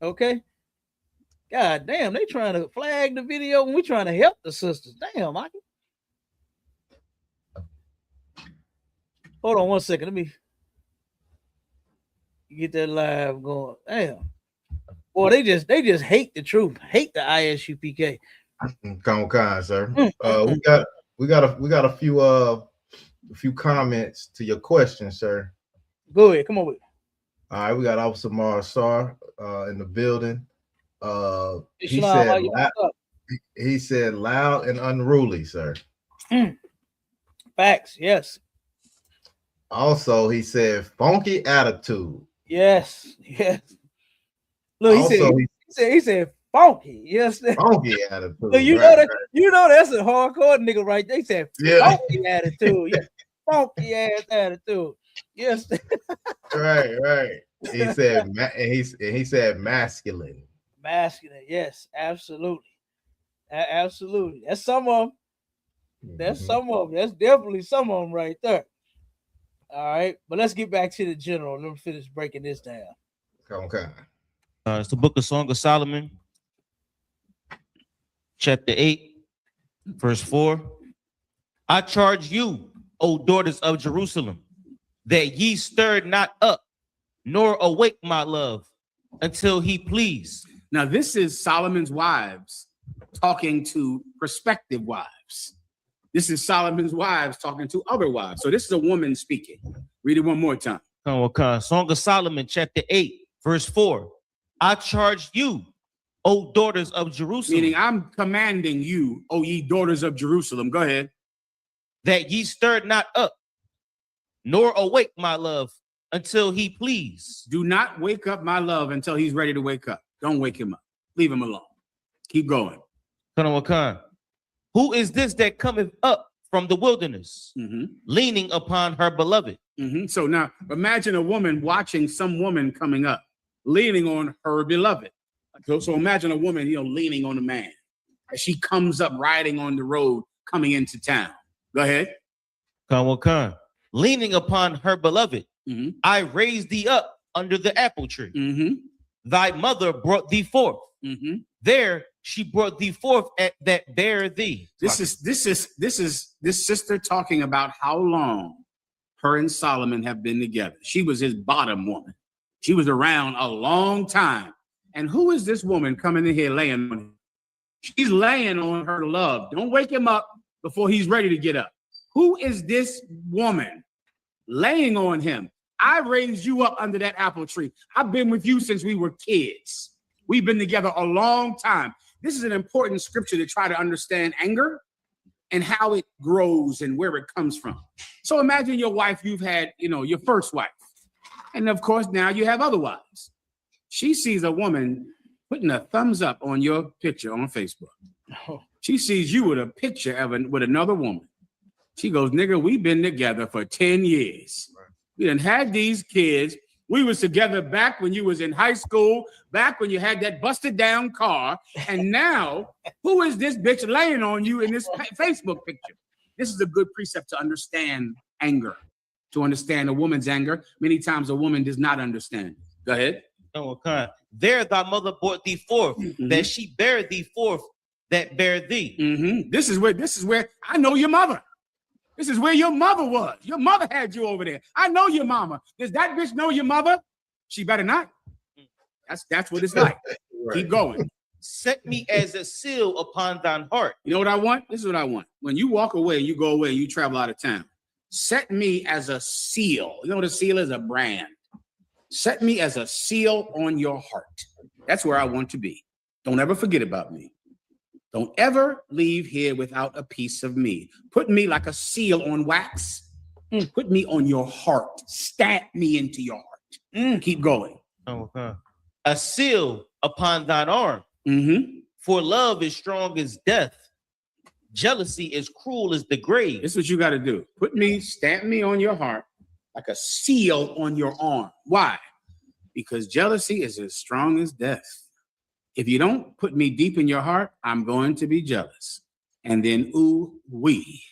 Okay? God damn, they trying to flag the video and we trying to help the sisters. Damn, Michael. Hold on 1 second. Let me get that live going. Damn. Boy, they just hate the truth, hate the ISUPK. Come on, sir. We got a few comments to your question, sir. Go ahead, come on with it. All right, we got Officer Marsar in the building. He said loud and unruly, sir. Facts, yes. Also, he said funky attitude. Yes. Look, he said funky. Yes. Funky attitude. Look, you know that's a hardcore nigga right there. They said funky attitude. Yeah. Funky ass attitude. Yes. right. He said he said masculine. Masculine, yes, absolutely. Absolutely. That's some of them. That's some of them. That's definitely some of them right there. All right, but let's get back to the general. Let me finish breaking this down. Okay. It's the book of Song of Solomon, chapter 8, verse 4. I charge you, O daughters of Jerusalem, that ye stir not up, nor awake my love, until he please. Now, this is Solomon's wives talking to prospective wives. This is Solomon's wives talking to other wives. So this is a woman speaking. Read it one more time. Song of Solomon, chapter 8, verse 4. I charge you, O daughters of Jerusalem. Meaning I'm commanding you, O ye daughters of Jerusalem. Go ahead. That ye stir not up, nor awake my love, until he please. Do not wake up my love until he's ready to wake up. Don't wake him up. Leave him alone. Keep going. Who is this that cometh up from the wilderness, leaning upon her beloved? So now imagine a woman watching some woman coming up, leaning on her beloved. So imagine a woman, leaning on a man as she comes up riding on the road coming into town. Go ahead. Leaning upon her beloved, I raised thee up under the apple tree. Thy mother brought thee forth. There she brought thee forth at that bare thee. This sister talking about how long her and Solomon have been together. She was his bottom woman. She was around a long time. And who is this woman coming in here laying on him? She's laying on her love. Don't wake him up before he's ready to get up. Who is this woman laying on him? I raised you up under that apple tree. I've been with you since we were kids. We've been together a long time. This is an important scripture to try to understand anger and how it grows and where it comes from. So imagine your wife, you've had, your first wife. And of course, now you have other wives. She sees a woman putting a thumbs up on your picture on Facebook. She sees you with a picture with another woman. She goes, nigga, we've been together for 10 years. We done had these kids. We was together back when you was in high school, back when you had that busted down car. And now, who is this bitch laying on you in this Facebook picture? This is a good precept to understand anger, to understand a woman's anger. Many times a woman does not understand. Go ahead. There thy mother brought thee forth, that she bare thee forth that bare thee. This is where I know your mother. This is where your mother was. Your mother had you over there. I know your mama. Does that bitch know your mother? She better not. That's what it's like. Right. Keep going. Set me as a seal upon thine heart. You know what I want? This is what I want. When you walk away, you go away, you travel out of town. Set me as a seal. You know what a seal is? A brand. Set me as a seal on your heart. That's where I want to be. Don't ever forget about me. Don't ever leave here without a piece of me. Put me like a seal on wax. Put me on your heart. Stamp me into your heart. Keep going. A seal upon thine arm. For love is strong as death. Jealousy is cruel as the grave. This is what you got to do. Stamp me on your heart like a seal on your arm. Why? Because jealousy is as strong as death. If you don't put me deep in your heart, I'm going to be jealous. And then, ooh-wee.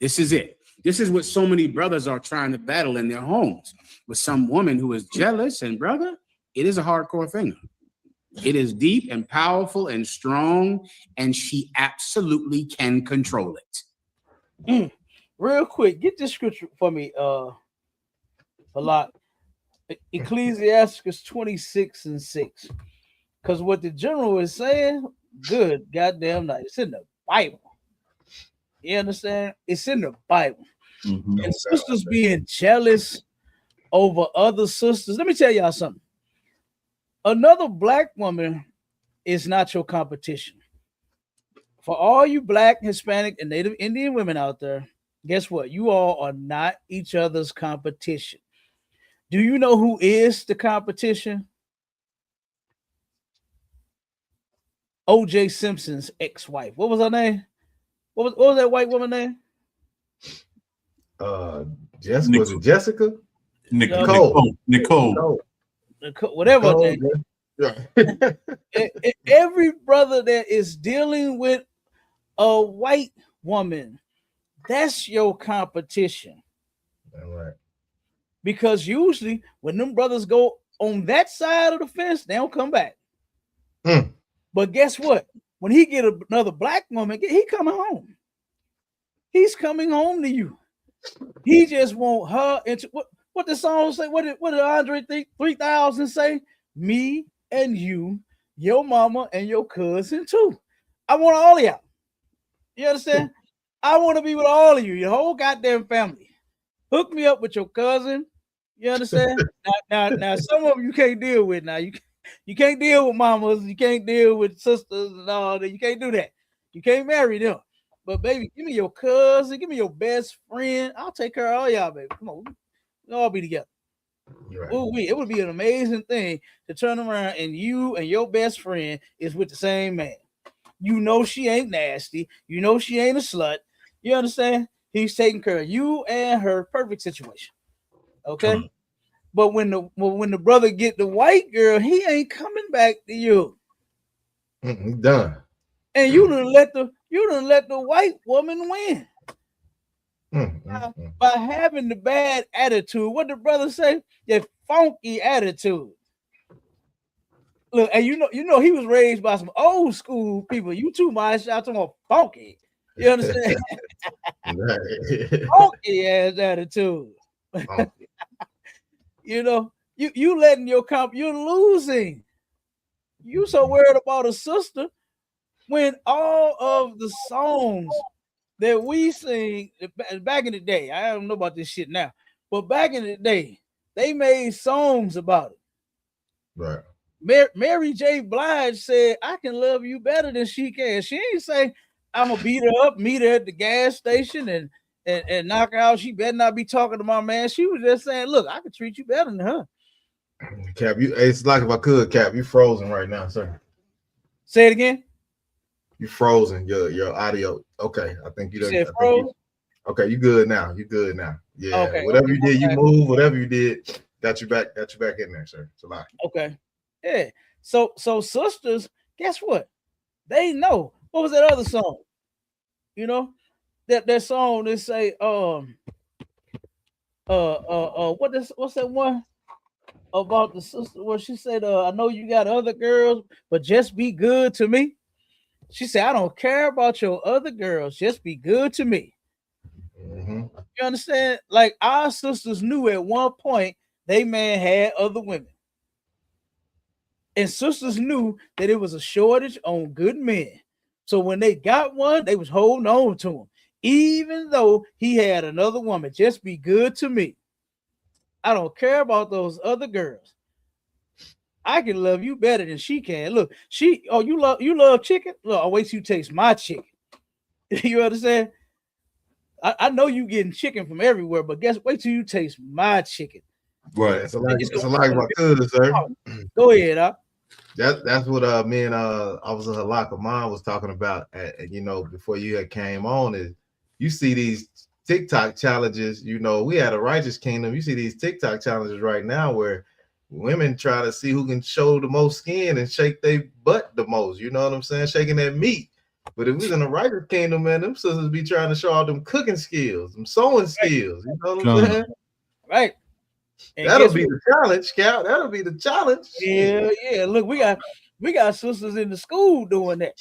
This is it. This is what so many brothers are trying to battle in their homes with some woman who is jealous. And brother, it is a hardcore thing. It is deep and powerful and strong, and she absolutely can control it. Real quick, get this scripture for me, a lot. Ecclesiastes 26:6. Because what the general is saying, good goddamn night. It's in the Bible. You understand? It's in the Bible. And sisters being jealous over other sisters. Let me tell y'all something. Another black woman is not your competition. for all you Black, Hispanic, and Native Indian women out there, guess what? You all are not each other's competition. Do you know who is the competition? O.J. Simpson's ex-wife. What was her name? What was that white woman name? Jessica. Was it Jessica? Nicole. Whatever her name. Every brother that is dealing with a white woman, that's your competition. All right. Because usually when them brothers go on that side of the fence, they don't come back. But guess what? When he get another Black woman, he coming home. He's coming home to you. He just want her into what the song say? What did Andre 3000 say? Me and you, your mama and your cousin too. I want all of y'all. You understand? I want to be with all of you, your whole goddamn family. Hook me up with your cousin. You understand? now, some of them you can't deal with. Now you can't deal with mamas. You can't deal with sisters and all that. You can't do that. You can't marry them. But baby, give me your cousin. Give me your best friend. I'll take care of all y'all, baby. Come on, we'll all be together. Right. Ooh, it would be an amazing thing to turn around and you and your best friend is with the same man. You know she ain't nasty. You know she ain't a slut. You understand? He's taking care of you and her. Perfect situation. Okay. But when the brother get the white girl, he ain't coming back to you. He's done. And you done let the white woman win. By having the bad attitude. What the brother say? That funky attitude. Look, and you know he was raised by some old school people. You too much out to more funky. You understand? Funky ass attitude. You know, you letting your you're losing. You so worried about a sister when all of the songs that we sing back in the day, I don't know about this shit now, but back in the day, they made songs about it. Right. Mary J. Blige said, I can love you better than she can. She ain't say, I'm gonna beat her up, meet her at the gas station and knock her out. She better not be talking to my man. She was just saying, look, I can treat you better than her. Cap, it's like if I could, Cap, you frozen right now, sir. Say it again. You frozen. Your audio. Okay, I think you done. Okay, you good now. You good now. Yeah. Okay, whatever you did, you move. Whatever you did, got you back in there, sir. It's a lot. Okay. Yeah. So sisters, guess what? They know. What was that other song? You know, that song they say, what's that one about the sister where she said, I know you got other girls, but just be good to me. She said, I don't care about your other girls, just be good to me. You understand? Like our sisters knew at one point they man had other women. And sisters knew that it was a shortage on good men. So when they got one, they was holding on to him. Even though he had another woman, just be good to me. I don't care about those other girls. I can love you better than she can. Look, you love chicken? Look, I'll wait till you taste my chicken. You understand? I know you getting chicken from everywhere, but wait till you taste my chicken. Right. It's a lot of my cousin, sir. Go ahead, huh? That's what me and Officer Halak Aman was talking about. You know, before you had came on, is you see these TikTok challenges. You know, we had a Righteous Kingdom. You see these TikTok challenges right now where women try to see who can show the most skin and shake their butt the most. You know what I'm saying? Shaking that meat. But if we was in the Righteous Kingdom, man, them sisters be trying to show all them cooking skills, them sewing skills. You know what I'm saying? Right. And that'll be the challenge, Scout. That'll be the challenge. Yeah. Look, we got sisters in the school doing that.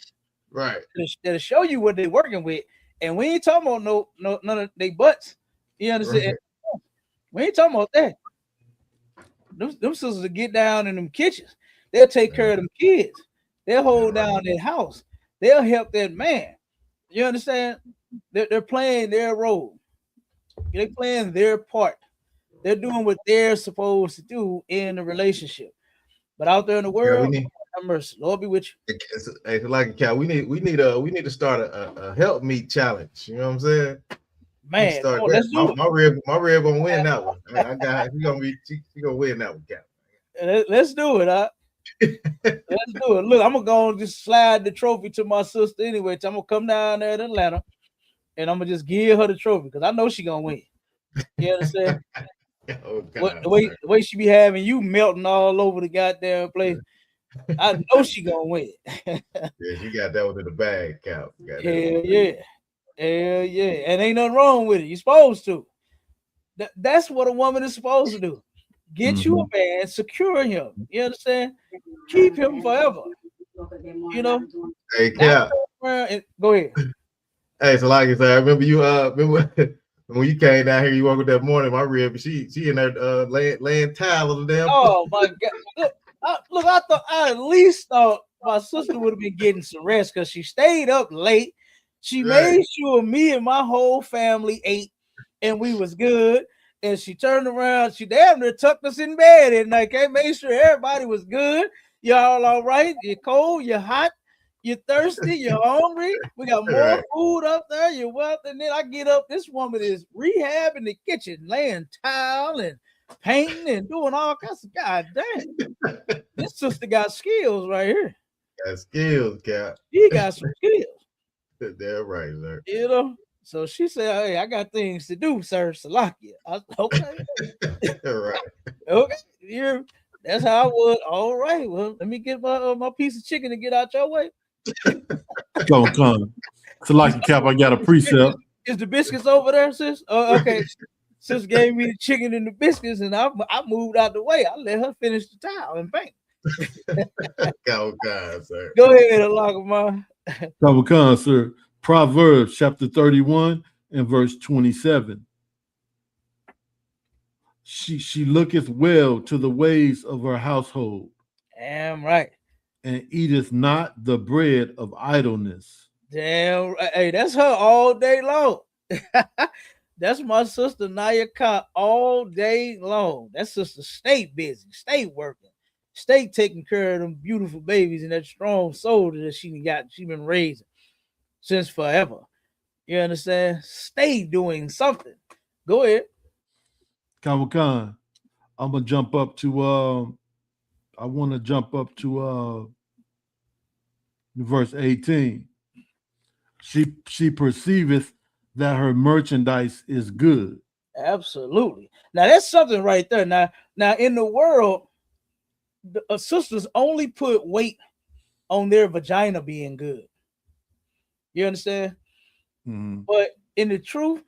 Right. That'll show you what they're working with. And we ain't talking about none of their butts. You understand? Right. We ain't talking about that. Them sisters will get down in them kitchens. They'll take care of them kids. They'll hold down their house. They'll help that man. You understand? They're playing their role. They're playing their part. They're doing what they're supposed to do in the relationship. But out there in the world, Have mercy. Lord be with you. It's like a cow. We need to start a help me challenge. You know what I'm saying? Man, Start let's do it. My rib gonna win that one. I got she gonna win that one, Cap. Let's do it. Let's do it. Look, I'm gonna go and just slide the trophy to my sister anyway. So I'm gonna come down there to Atlanta, and I'm gonna just give her the trophy because I know she gonna win. You understand? Oh, God, the way she be having you melting all over the goddamn place, I know she gonna win. Yeah, she got that one in the bag, Cap. Hell yeah. And ain't nothing wrong with it. You're supposed to. That's what a woman is supposed to do. Get you a man, secure him. You understand? Keep him forever. You know? Hey, Cap. Go ahead. Hey, so like I said, I remember you remember when you came down here, you woke up that morning, my rib, she in there laying towel on the damn. Oh my God. Look, I thought I at least thought my sister would have been getting some rest because she stayed up late. She made sure me and my whole family ate and we was good. And she turned around, she damn near tucked us in bed at night. Okay, made sure everybody was good. Y'all all right? You're cold, you're hot, you're thirsty, you're hungry. We got more food up there. You're welcome. And then I get up. This woman is rehabbing the kitchen, laying tile and painting and doing all kinds of goddamn. This sister got skills right here. Got skills, Cap. She got some skills. Damn right, sir. You know. So she said, "Hey, I got things to do, sir. Salakia." I said, "Okay, right, okay, that's how I would. All right, well, let me get my piece of chicken to get out your way." Come. Salakia, Cap, I got a precept. Is the biscuits over there, sis? Okay. Sis gave me the chicken and the biscuits, and I moved out the way. I let her finish the towel and paint. Oh God, sir. Go ahead, Alakama. Come, sir. Proverbs chapter 31 and verse 27. She looketh well to the ways of her household. Damn right. And eateth not the bread of idleness. Damn right. Hey, that's her all day long. That's my sister Naya Ka all day long. That sister stay busy, stay working, stay taking care of them beautiful babies and that strong soul that she been raising since forever. You understand? Stay doing something. Go ahead. Khan, I'm gonna jump up to I want to jump up to verse 18. She perceiveth that her merchandise is good. Absolutely. Now that's something right there. Now in the world, the sisters only put weight on their vagina being good. You understand? Mm-hmm. But in the truth,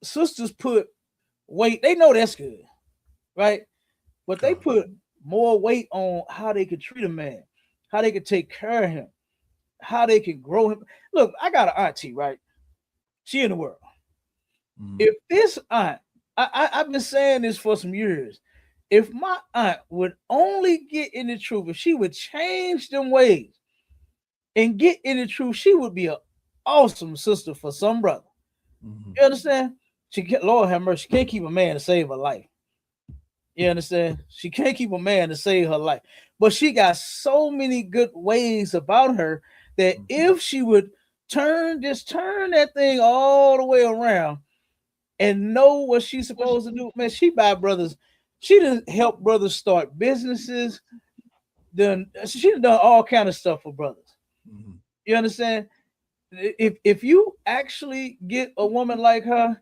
sisters put weight. They know that's good, right? But they put more weight on how they could treat a man, how they could take care of him, how they can grow him. Look, I got an auntie, right? She in the world. Mm-hmm. If this aunt, I've been saying this for some years. If my aunt would only get in the truth, if she would change them ways and get in the truth, she would be an awesome sister for some brother. Mm-hmm. You understand? Lord have mercy, she can't keep a man to save her life. You understand? She can't keep a man to save her life. But she got so many good ways about her that if she would turn that thing all the way around and know what she's supposed to do, man, she buy brothers. She done help brothers start businesses. She done all kind of stuff for brothers. Mm-hmm. You understand? If you actually get a woman like her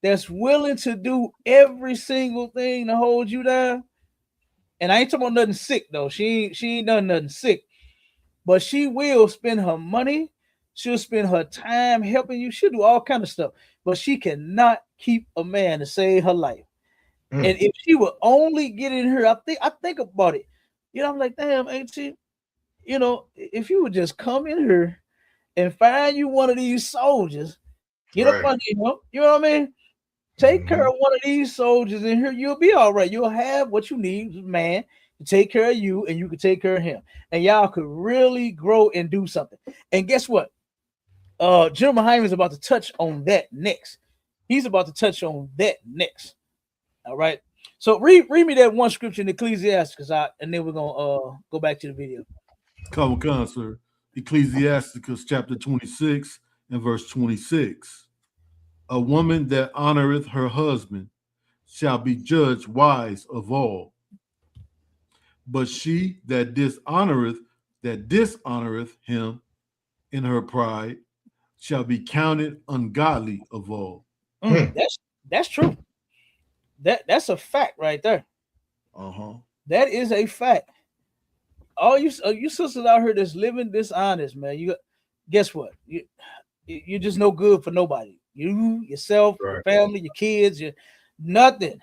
that's willing to do every single thing to hold you down, and I ain't talking about nothing sick though. She ain't done nothing sick, but she will spend her money. She'll spend her time helping you. She'll do all kind of stuff, but she cannot keep a man to save her life. And if she would only get in here, I think about it. You know, I'm like, damn, ain't she? You know, if you would just come in here and find you one of these soldiers, get up on you know what I mean? Take care of one of these soldiers in here, you'll be all right. You'll have what you need, man, to take care of you, and you can take care of him. And y'all could really grow and do something. And guess what? General Hyman is about to touch on that next. He's about to touch on that next. All right. So read me that one scripture in Ecclesiastes, and then we're gonna go back to the video. Come on, sir. Ecclesiasticus chapter 26 and verse 26. A woman that honoreth her husband shall be judged wise of all. But she that dishonoreth him in her pride shall be counted ungodly of all. That's true. That's a fact right there. That is a fact. All you sisters out here that's living dishonest, man. Guess what? You're just no good for nobody. You, yourself, your family, your kids, nothing.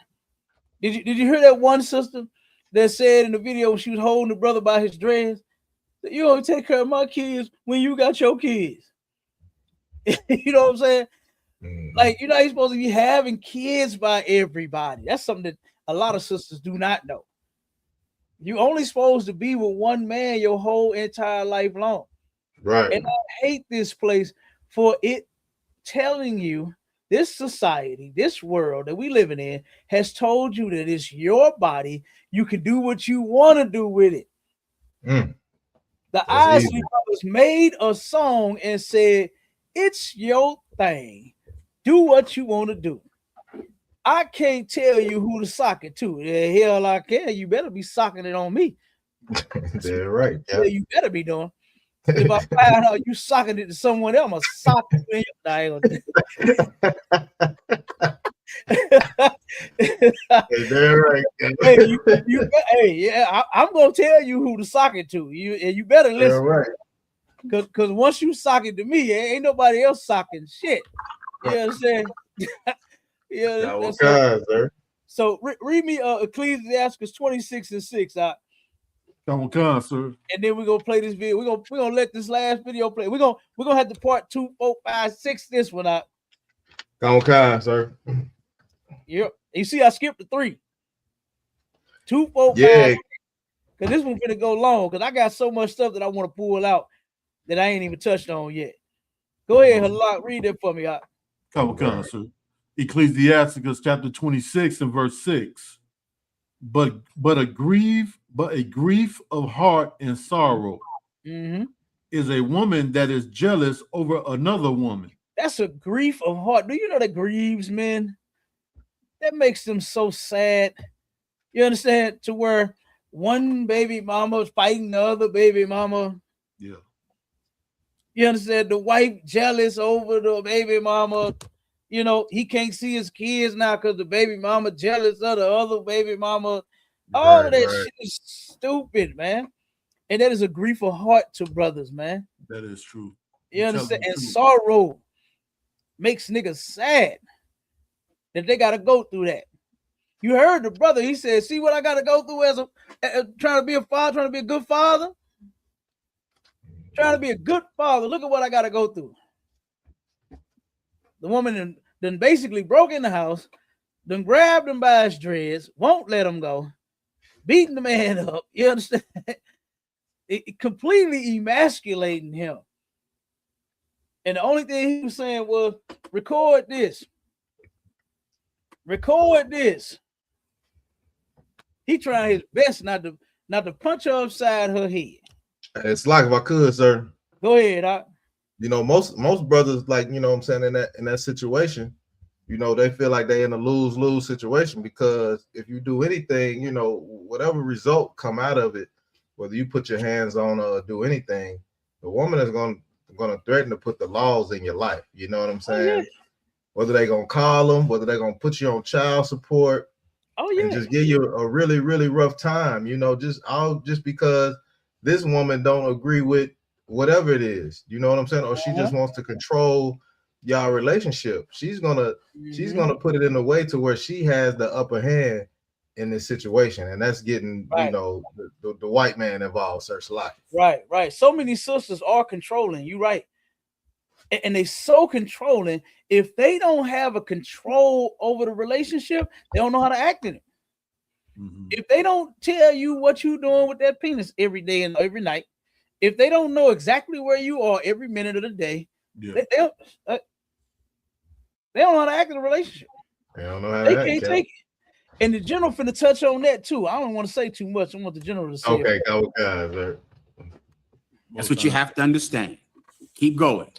Did you hear that one sister that said in the video when she was holding the brother by his dreads that you only take care of my kids when you got your kids? You know what I'm saying? Like, you're not supposed to be having kids by everybody. That's something that a lot of sisters do not know. You only supposed to be with one man your whole entire life long. Right. And I hate this place for it telling you, this society, this world that we living in has told you that it's your body. You can do what you want to do with it. The ISUPK brothers made a song and said, it's your thing. Do what you want to do. I can't tell you who to sock it to. The hell I can. You better be socking it on me. They're right. Yeah, you better be doing. If I find out you socking it to someone else, I'm gonna sock you in They're right. I'm gonna tell you who to sock it to. You better listen. Right. Cause once you sock it to me, ain't nobody else socking shit. You know what I'm saying? Yeah. Sir. So read me Ecclesiastes 26 and 6. Come on, sir. And then we're gonna play this video. We're gonna let this last video play. We're gonna have to part 2, 4, 5, 6 this one out. Come on, sir. Yeah. You see, I skipped the 3. 2, 4, 5. Yeah. Because this one's gonna go long. Because I got so much stuff that I want to pull out that I ain't even touched on yet. Go ahead, Halak, read that for me. Come on, sir. Ecclesiasticus chapter 26 and verse 6. But a grief of heart and sorrow is a woman that is jealous over another woman. That's a grief of heart. Do you know that grieves men? That makes them so sad. You understand? To where one baby mama is fighting the other baby mama. Yeah. You understand? The wife jealous over the baby mama. You know, he can't see his kids now because the baby mama jealous of the other baby mama. All of that shit is stupid, man. And that is a grief of heart to brothers, man. That is true. You understand? And sorrow makes niggas sad that they got to go through that. You heard the brother. He said, see what I got to go through as trying to be a father, trying to be a good father. Trying to be a good father. Look at what I got to go through. The woman then basically broke in the house, then grabbed him by his dreads, won't let him go, beating the man up. You understand? It completely emasculating him. And the only thing he was saying was, record this. Record this. He trying his best not to punch her upside her head. It's like, if I could, sir. Go ahead. You know, most brothers, like, you know what I'm saying, in that situation, you know, they feel like they're in a lose-lose situation, because if you do anything, you know, whatever result come out of it, whether you put your hands on or do anything, the woman is going to threaten to put the laws in your life. You know what I'm saying? Oh, yeah. Whether they're going to call them, whether they're going to put you on child support, and just give you a really, really rough time, you know, just because this woman don't agree with whatever it is, you know what I'm saying? Or she just wants to control y'all relationship. She's gonna put it in a way to where she has the upper hand in this situation, and that's getting you know, the white man involved, Sir Salaki. Right. So many sisters are controlling. You right, and they so controlling. If they don't have a control over the relationship, they don't know how to act in it. If they don't tell you what you're doing with that penis every day and every night, if they don't know exactly where you are every minute of the day, they don't know how to act in a relationship. They don't know how they can't take it. And the general finna touch on that too. I don't want to say too much. I want the general to say. Okay, go guys. That's what you have to understand. Keep going.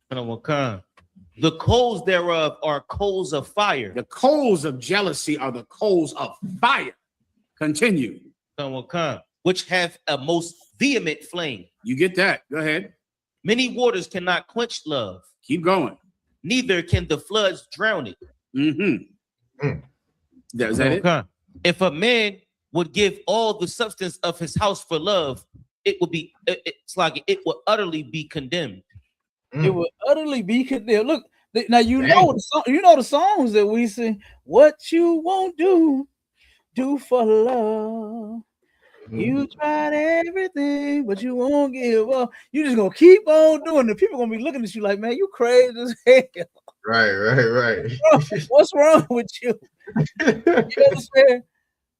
The coals thereof are coals of fire. The coals of jealousy are the coals of fire. Continue. Which have a most vehement flame. You get that? Go ahead. Many waters cannot quench love. Keep going. Neither can the floods drown it. Is that it? If a man would give all the substance of his house for love, it would be. It's like it would utterly be condemned. It would utterly be condemned. Look, now you know the song, the songs that we sing. What you won't do for love. You tried everything, but you won't give up. You just gonna keep on doing it. People gonna be looking at you like, man, you crazy as hell. Right. What's wrong with you? You understand?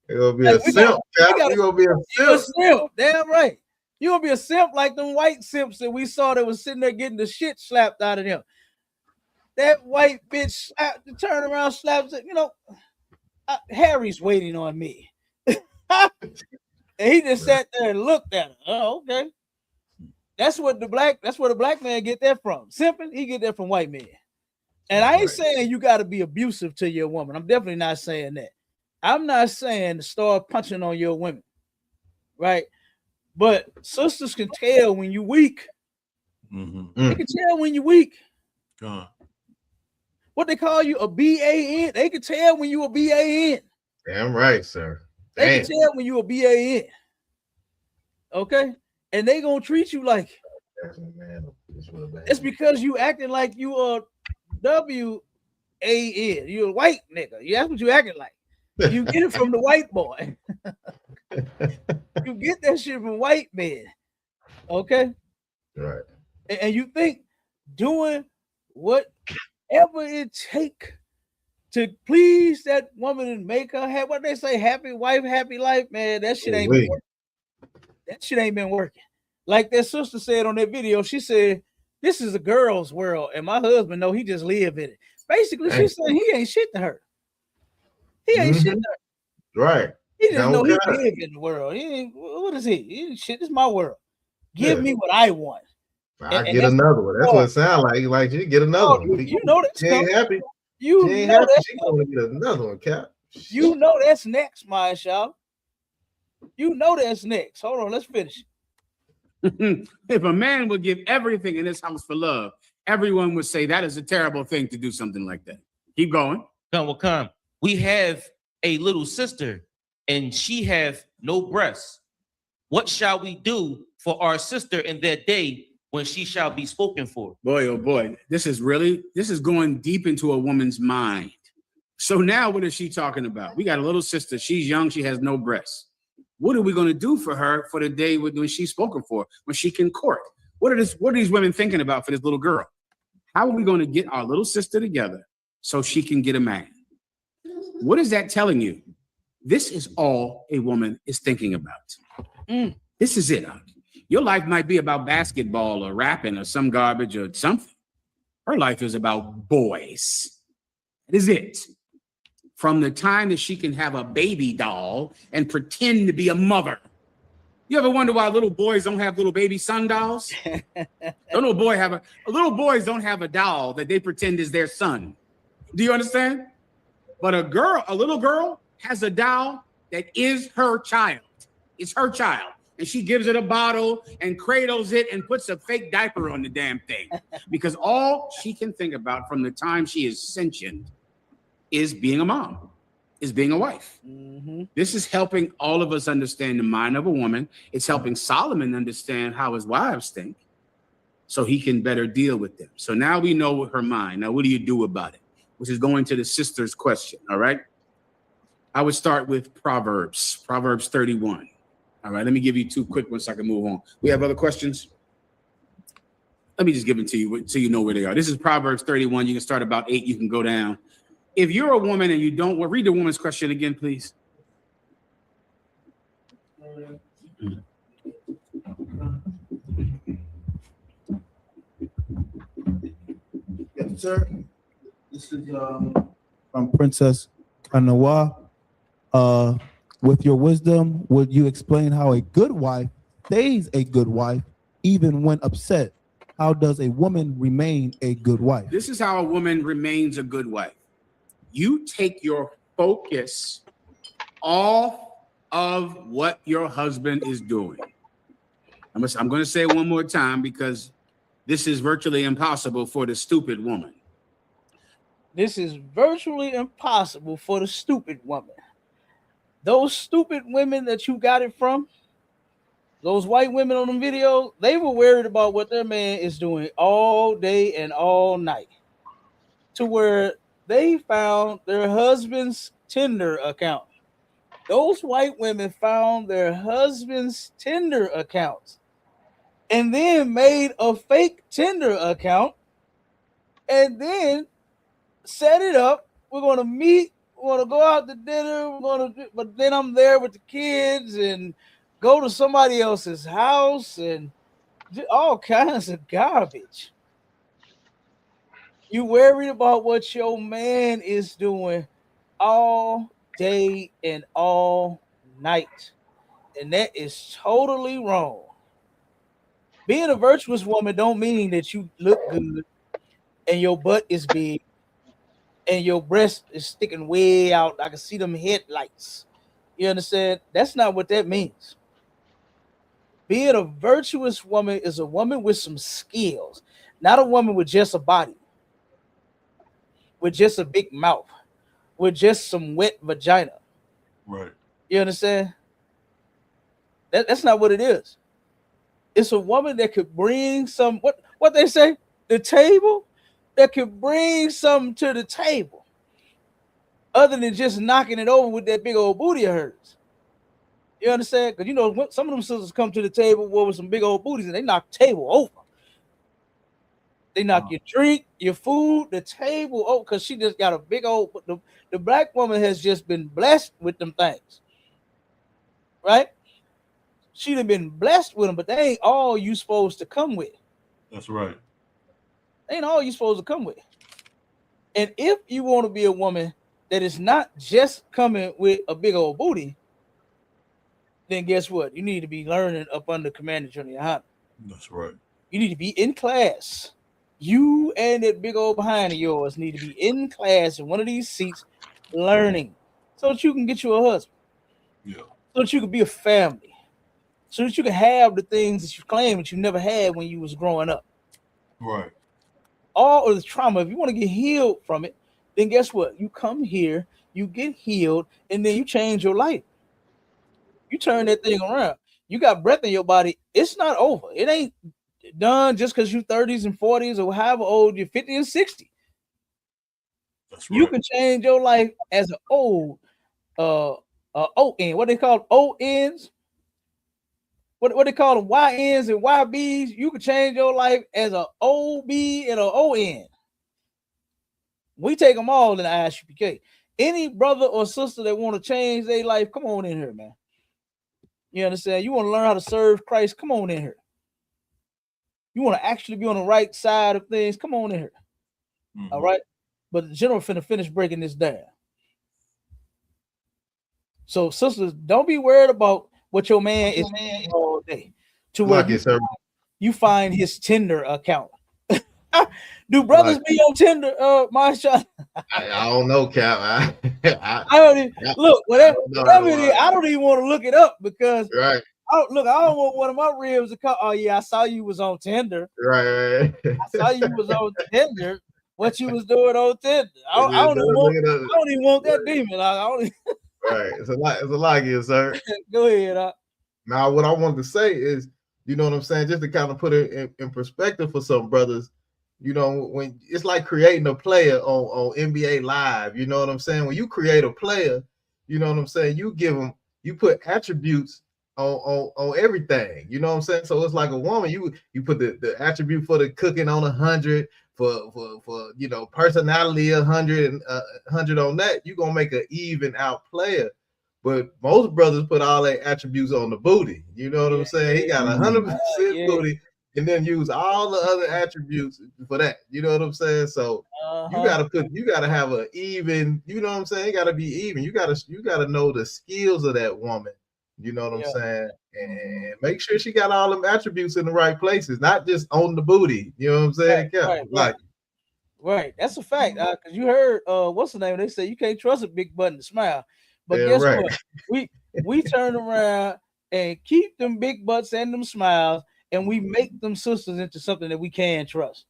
You're gonna be a simp. You're gonna be a simp. Damn right. You're gonna be a simp like them white simps that we saw that was sitting there getting the shit slapped out of them. That white bitch turn around, slaps it. Harry's waiting on me. And he just sat there and looked at her. Oh, okay. That's where the black man get that from. Simping, he get that from white men. And I ain't saying you got to be abusive to your woman. I'm definitely not saying that. I'm not saying to start punching on your women, right? But sisters can tell when you weak. They can tell when you weak. What they call you, a BAN. They can tell when you a BAN. Damn right, sir. They can tell when you a BAN. Okay? And they gonna treat you like it's because you acting like you are WAN. You're a white nigga. That's what you acting like. You get it from the white boy. You get that shit from white men. Okay? Right. And you think doing whatever it take to please that woman and make her have what they say, happy wife, happy life, man, that shit ain't been working. That shit ain't been working. Like that sister said on that video, she said, this is a girl's world, and my husband, no, he just live in it. Basically, she said he ain't shit to her. He ain't shit to her. Right. He just know he live in the world. He ain't, what is he? He ain't shit, this is my world. Give me what I want. I get another one. That's what it sounds like. Like you get another one. You know that's she ain't happy. You she ain't know happy. that's She gonna get another one, Cap. You know that's next, my child. You know that's next. Hold on, let's finish. If a man would give everything in his house for love, everyone would say that is a terrible thing to do something like that. Keep going. Come. We have a little sister, and she have no breasts. What shall we do for our sister in that day when she shall be spoken for? Boy, oh boy, this is going deep into a woman's mind. So now what is she talking about? We got a little sister. She's young. She has no breasts. What are we going to do for her for the day when she's spoken for, when she can court? What are these women thinking about for this little girl? How are we going to get our little sister together so she can get a man? What is that telling you? This is all a woman is thinking about. This is it. Your life might be about basketball or rapping or some garbage or something. Her life is about boys. That is it. From the time that she can have a baby doll and pretend to be a mother. You ever wonder why little boys don't have little baby son dolls? Little boys don't have a doll that they pretend is their son. Do you understand? But a little girl has a doll that is her child. It's her child. And she gives it a bottle and cradles it and puts a fake diaper on the damn thing. Because all she can think about from the time she is sentient is being a mom, is being a wife. This is helping all of us understand the mind of a woman. It's helping Solomon understand how his wives think so he can better deal with them. So now we know her mind. Now, what do you do about it? Which is going to the sister's question, all right? I would start with Proverbs 31. All right, let me give you two quick ones so I can move on. We have other questions? Let me just give them to you so you know where they are. This is Proverbs 31. You can start about 8. You can go down. If you're a woman and you don't, read the woman's question again, please. Yes, sir. This is from Princess Kanawa. With your wisdom, would you explain how a good wife stays a good wife even when upset? How does a woman remain a good wife? This is how a woman remains a good wife. You take your focus off of what your husband is doing. I'm going to say it one more time because this is virtually impossible for the stupid woman. This is virtually impossible for the stupid woman. Those stupid women that you got it from, those white women on the video, they were worried about what their man is doing all day and all night, to where they found their husband's Tinder account. Those white women found their husband's Tinder accounts and then made a fake Tinder account and then set it up. We're going to meet. We're going to go out to dinner. But then I'm there with the kids and go to somebody else's house and all kinds of garbage. You worried about what your man is doing all day and all night. And that is totally wrong. Being a virtuous woman don't mean that you look good and your butt is big and your breast is sticking way out. I can see them headlights. You understand? That's not what that means. Being a virtuous woman is a woman with some skills, not a woman with just a body, with just a big mouth, with just some wet vagina. Right. You understand? That's not what it is. It's a woman that could bring some, what they say, the table, that could bring something to the table other than just knocking it over with that big old booty of hers. You understand? Because, you know, some of them sisters come to the table with some big old booties and they knock the table over. They knock your drink, your food, the table over because she just got a big old, the black woman has just been blessed with them things. Right? She'd have been blessed with them, but they ain't all you supposed to come with. That's right. Ain't all you supposed to come with. And if you want to be a woman that is not just coming with a big old booty, then guess what? You need to be learning up under Commander Johnny YAHANNA. That's right. You need to be in class. You and that big old behind of yours need to be in class in one of these seats learning so that you can get you a husband. Yeah. So that you can be a family. So that you can have the things that you claim that you never had when you was growing up. Right. All of the trauma, if you want to get healed from it, then guess what? You come here, you get healed, and then you change your life. You turn that thing around. You got breath in your body. It's not over. It ain't done just because you're 30s and 40s or however old you're, 50 and 60. That's right. You can change your life as an old O-N. What they call O-Ns? What they call them, YNs and YBs. You can change your life as an OB and an ON. We take them all in the ISUPK. Any brother or sister that want to change their life, come on in here, man. You understand? You want to learn how to serve Christ, come on in here. You want to actually be on the right side of things, come on in here. Mm-hmm. All right? But the general finna finish breaking this down. So, sisters, don't be worried about what your man is all day. To where you find his Tinder account. Do brothers be on Tinder, Marshawn? I don't know, Cap. I don't even look. Whatever it is, I don't even want to look it up because I don't want one of my ribs to come. Oh yeah, I saw you was on Tinder. Right. I saw you was on Tinder. What you was doing on Tinder? I don't even want that demon. Right. It's a lot here, sir. Go ahead. Now, what I wanted to say is, you know what I'm saying, just to kind of put it in perspective for some brothers. You know, when it's like creating a player on NBA Live, you know what I'm saying? When you create a player, you know what I'm saying? You put attributes on everything, you know what I'm saying? So it's like a woman, you put the attribute for the cooking on 100, for you know, personality 100 and 100 on that, you're gonna make an even out player. But most brothers put all their attributes on the booty. You know what I'm saying? He got 100% booty. and then use all the other attributes for that. You know what I'm saying? So you gotta have an even, you know what I'm saying? It gotta be even. You gotta know the skills of that woman. You know what I'm saying? And make sure she got all them attributes in the right places, not just on the booty. You know what I'm saying? Right. That's a fact. Because you heard what's the name? They say you can't trust a big button to smile. But guess what? We turn around and keep them big butts and them smiles, and we make them sisters into something that we can trust.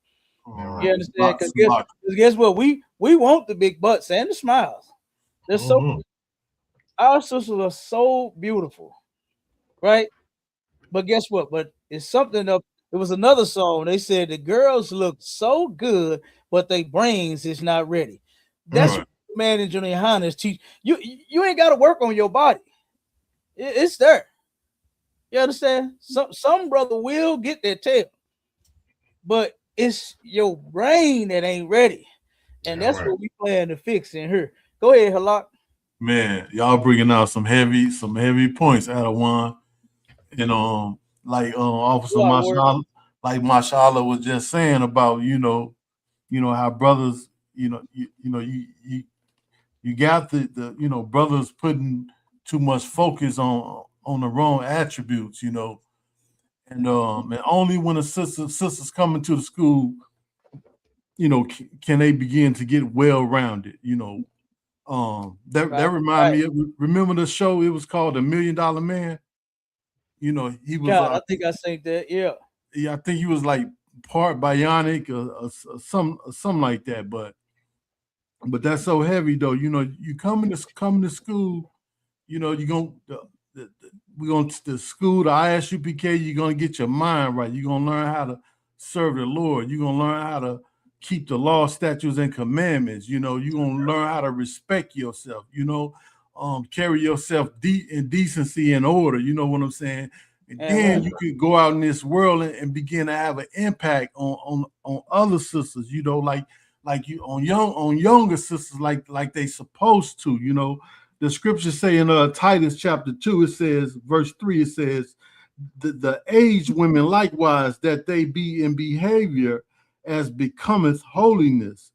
You understand? Because guess what? We want the big butts and the smiles. They're so our sisters are so beautiful, right? But guess what? But it's something up. It was another song. They said the girls look so good, but their brains is not ready. That's what man and YAHANNA teach you. You ain't got to work on your body. It's there. You understand? Some brother will get their tail, but it's your brain that ain't ready, and that's what we plan to fix in here. Go ahead, Halak. Man, y'all bringing out some heavy points out of one. And Officer Mashallah, like Mashallah was just saying about how brothers, you got the brothers putting too much focus on the wrong attributes, and only when the sisters come into the school, can they begin to get well rounded, that remind me of, remember the show, it was called The $1 Million Man. He was. I think I think that. Yeah. Yeah, I think he was like part bionic or something like that. But that's so heavy though. You come to school. We're going to the school, the ISUPK. You're gonna get your mind right. You're gonna learn how to serve the Lord. You're gonna learn how to keep the law, statutes, and commandments. You're gonna learn how to respect yourself. Carry yourself in decency and order. You know what I'm saying? And then you could go out in this world and begin to have an impact on other sisters. Like you on younger sisters, like they supposed to. The scriptures say in Titus chapter 2, it says, verse 3, it says, the aged women likewise, that they be in behavior as becometh holiness,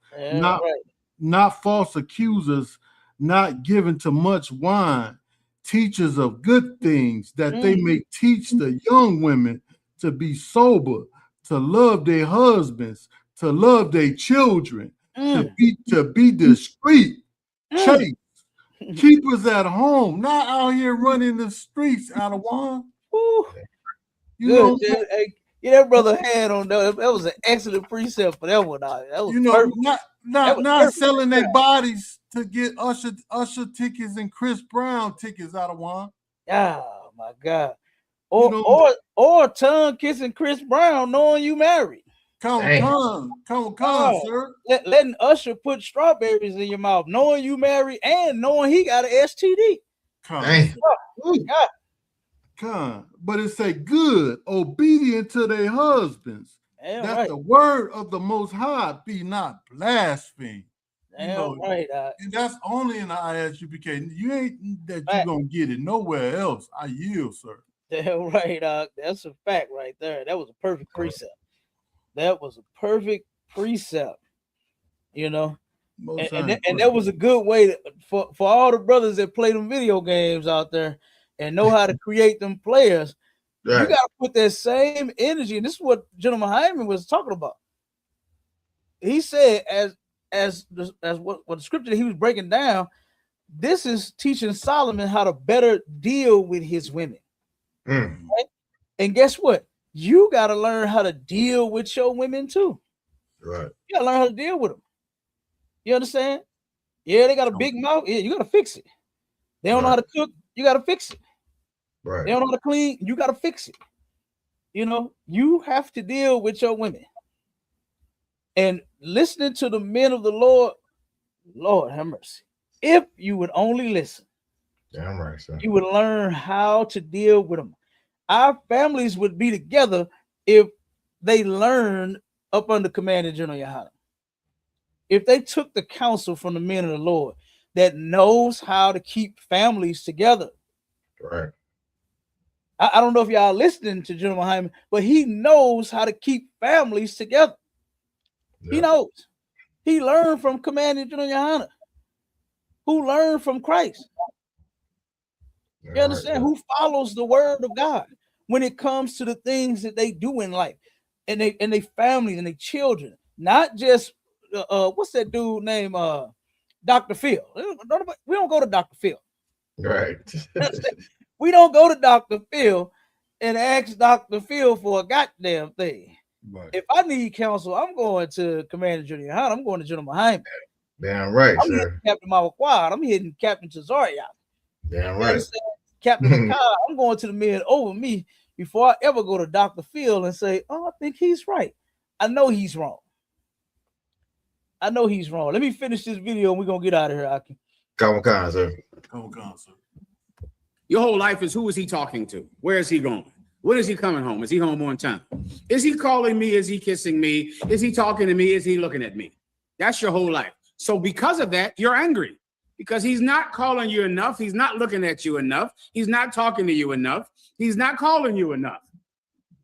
not false accusers, not given to much wine, teachers of good things, that they may teach the young women to be sober, to love their husbands, to love their children, to be discreet, chaste, keepers at home, not out here running the streets out of one. Hey, that brother had on that. That was an excellent precept for that one. That was not selling their bodies to get Usher tickets and Chris Brown tickets out of one. Oh my God. Or tongue kissing Chris Brown knowing you married. Come on, sir. Letting Usher put strawberries in your mouth, knowing you married and knowing he got an STD. But it say good, obedient to their husbands. That the word of the Most High be not blasphemed. And that's only in the ISUPK. You ain't that you gonna get it nowhere else. I yield, sir. Damn right, that's a fact right there. That was a perfect precept. That was a perfect precept. And that was a good way for all the brothers that play them video games out there and know how to create them players. You got to put that same energy, and this is what General Hyman was talking about. He said, as what the scripture he was breaking down, this is teaching Solomon how to better deal with his women. Right? And guess what? You got to learn how to deal with your women too. Right. You got to learn how to deal with them. You understand? Yeah, they got a big mouth. Yeah, you got to fix it. They don't know how to cook. You got to fix it. Right. They don't know how to clean. You got to fix it. You have to deal with your women. And listening to the men of the Lord, Lord have mercy. If you would only listen, damn right, sir, you would learn how to deal with them. Our families would be together if they learned up under command of General YAHANNA. If they took the counsel from the men of the Lord that knows how to keep families together. Right. I don't know if y'all listening to General Hyman, but he knows how to keep families together. He knows. He learned from Commanding General Yahanna, who learned from Christ. You understand? Who follows the word of God when it comes to the things that they do in life, and they families and their children, not just what's that dude named Dr. Phil. We don't go to Dr. Phil. Right. We don't go to Dr. Phil and ask Dr. Phil for a goddamn thing. Right. If I need counsel, I'm going to Commander Junior Yahanna. I'm going to General Hyman. Damn right, I'm sir. hitting Captain Mawaquad. I'm hitting Captain Tazaria. Damn right. Captain Akar. I'm going to the men over me before I ever go to Dr. Phil and say, oh, I think he's right. I know he's wrong. I know he's wrong. Let me finish this video and we're going to get out of here, Aki. Come on, sir. Your whole life is, who is he talking to? Where is he going? When is he coming home? Is he home on time? Is he calling me? Is he kissing me? Is he talking to me? Is he looking at me? That's your whole life. So because of that, you're angry because he's not calling you enough. He's not looking at you enough. He's not talking to you enough. He's not calling you enough.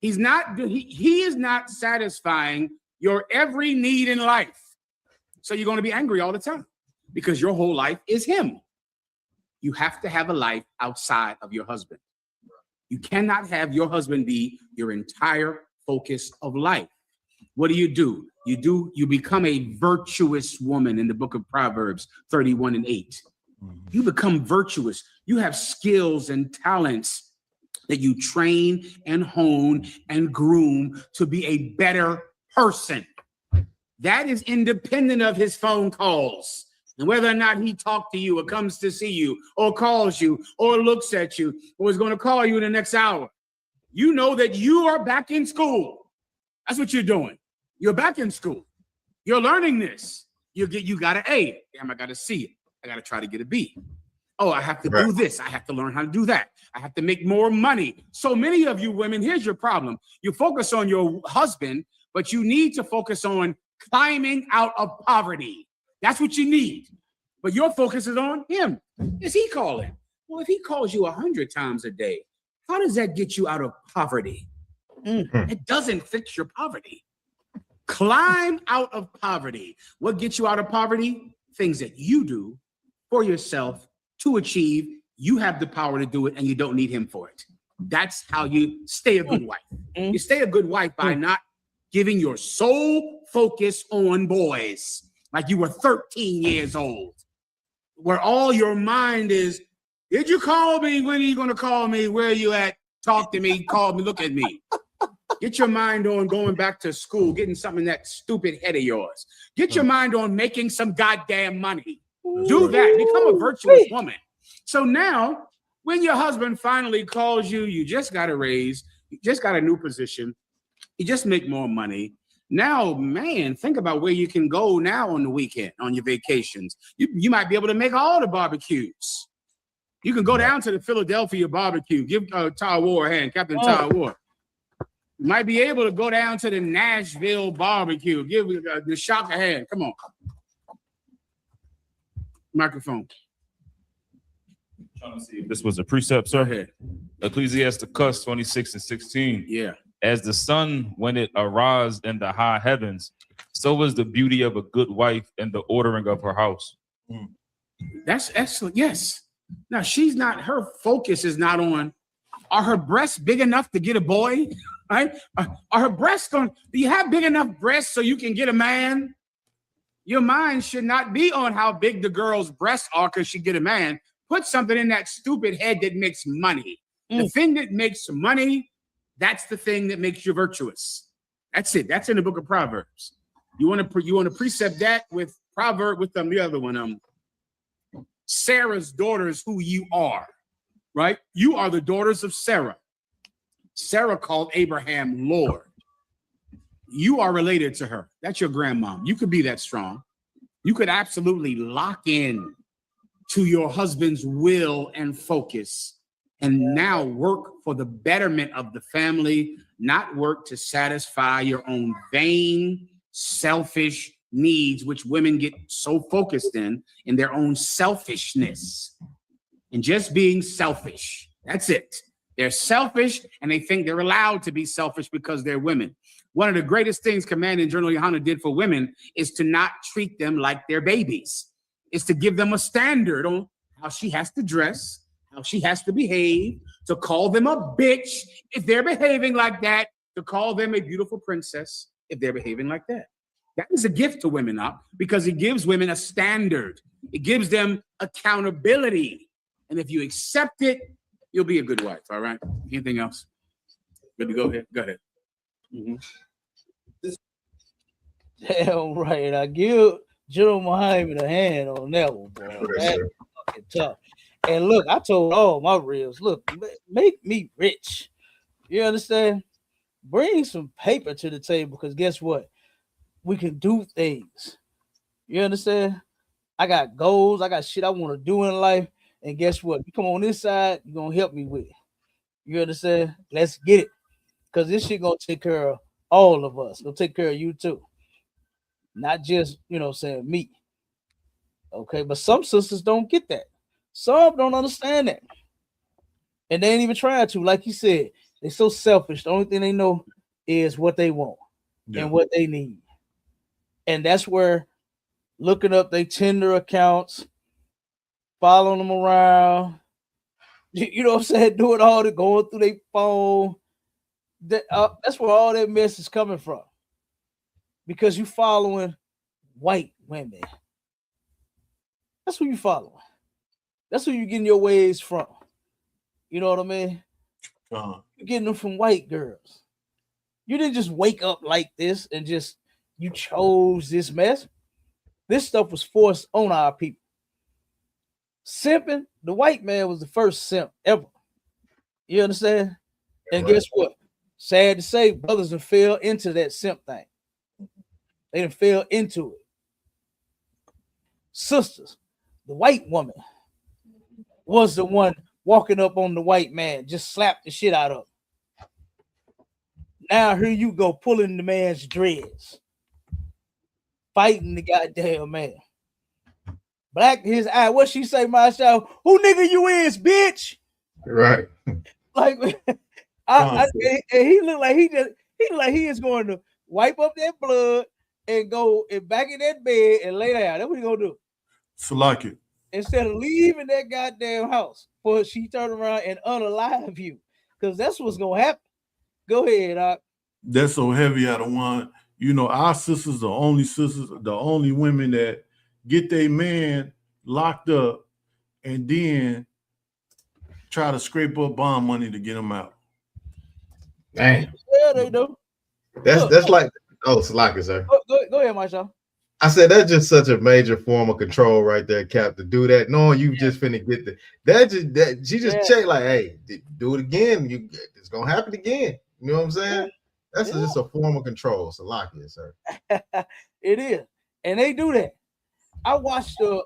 He is not satisfying your every need in life. So you're going to be angry all the time because your whole life is him. You have to have a life outside of your husband. You cannot have your husband be your entire focus of life. What do? You become a virtuous woman in the book of Proverbs 31:8. You become virtuous. You have skills and talents that you train and hone and groom to be a better person. That is independent of his phone calls. And whether or not he talked to you or comes to see you or calls you or looks at you or is going to call you in the next hour, you know that you are back in school. That's what you're doing. You're back in school. You're learning this. You got an A. Damn, I got to see it. I got to try to get a B. Oh, I have to do this. I have to learn how to do that. I have to make more money. So many of you women, here's your problem. You focus on your husband, but you need to focus on climbing out of poverty. That's what you need. But your focus is on him. Is he calling? Well, if he calls you 100 times a day, how does that get you out of poverty? It doesn't fix your poverty. Climb out of poverty. What gets you out of poverty? Things that you do for yourself to achieve. You have the power to do it and you don't need him for it. That's how you stay a good wife. You stay a good wife by not giving your sole focus on boys. Like you were 13 years old, where all your mind is, did you call me? When are you going to call me? Where are you at? Talk to me, call me, look at me. Get your mind on going back to school, getting something in that stupid head of yours. Get your mind on making some goddamn money. Do that. Become a virtuous woman. So now, when your husband finally calls you, you just got a raise, you just got a new position, you just make more money. Now, man, think about where you can go now on the weekend, on your vacations. You might be able to make all the barbecues. You can go down to the Philadelphia barbecue. Give Ty Ward a hand, Captain Ty Ward. You might be able to go down to the Nashville barbecue. Give the Shock a hand. Come on. Microphone. Trying to see if this was a precept, sir. Ecclesiasticus 26:16. Yeah. As the sun, when it arose in the high heavens, so was the beauty of a good wife and the ordering of her house. That's excellent. Yes. Now, her focus is not on, are her breasts big enough to get a boy? Right? Are her breasts do you have big enough breasts so you can get a man? Your mind should not be on how big the girl's breasts are because she get a man. Put something in that stupid head that makes money. The thing that makes money, that's the thing that makes you virtuous. That's it. That's in the book of Proverbs. You want to precept that with the other one. Sarah's daughters, who you are, right? You are the daughters of Sarah. Sarah called Abraham Lord. You are related to her. That's your grandmom. You could be that strong. You could absolutely lock in to your husband's will and focus and now work for the betterment of the family, not work to satisfy your own vain, selfish needs, which women get so focused in their own selfishness and just being selfish. That's it. They're selfish, and they think they're allowed to be selfish because they're women. One of the greatest things Commanding General Yohanna did for women is to not treat them like they're babies. It's to give them a standard on how she has to dress, how she has to behave, to call them a bitch if they're behaving like that, to call them a beautiful princess if they're behaving like that. That is a gift to women now because it gives women a standard. It gives them accountability. And if you accept it, you'll be a good wife, all right? Anything else? Good to go ahead. Go ahead. Damn right. I give General Muhammad a hand on that one, boy. That's fucking tough. And look, I told all my reels, look, make me rich. You understand? Bring some paper to the table because guess what? We can do things. You understand? I got goals. I got shit I want to do in life. And guess what? You come on this side, you're going to help me with it. You understand? Let's get it. Because this shit going to take care of all of us. It'll take care of you too. Not just, saying me. Okay, but some sisters don't get that. Some don't understand that. And they ain't even trying to. Like you said, they're so selfish. The only thing they know is what they want and what they need. And that's where looking up their Tinder accounts, following them around, you know what I'm saying, doing all the going through their phone. That's where all that mess is coming from. Because you following white women. That's who you following. That's who you getting your ways from. You know what I mean? You're getting them from white girls. You didn't just wake up like this and just you chose this mess. This stuff was forced on our people. Simping, the white man was the first simp ever. You understand? And guess what? Sad to say, brothers have fell into that simp thing. They done fell into it. Sisters, the white woman was the one walking up on the white man, just slapped the shit out of him. Now here you go, pulling the man's dreads, fighting the goddamn man. Black his eye. What she say, myself? Who nigga you is, bitch? Right. Like, and he looked like he is going to wipe up that blood and go back in that bed and lay down. That's what he gonna do. Salaki. Instead of leaving that goddamn house, for she turn around and unalive you, because that's what's gonna happen. Go ahead, Doc. That's so heavy. I don't want. Our sisters, the only women that get their man locked up and then try to scrape up bond money to get him out. Damn. Yeah, they do. That's like, Salaki, sir. Go ahead, Marshall. I said that's just such a major form of control right there, Cap, to do that, knowing you just finna get she just checked like, hey, do it again. It's gonna happen again. You know what I'm saying? That's just a form of control. Salaki, sir. It is, and they do that. I watched a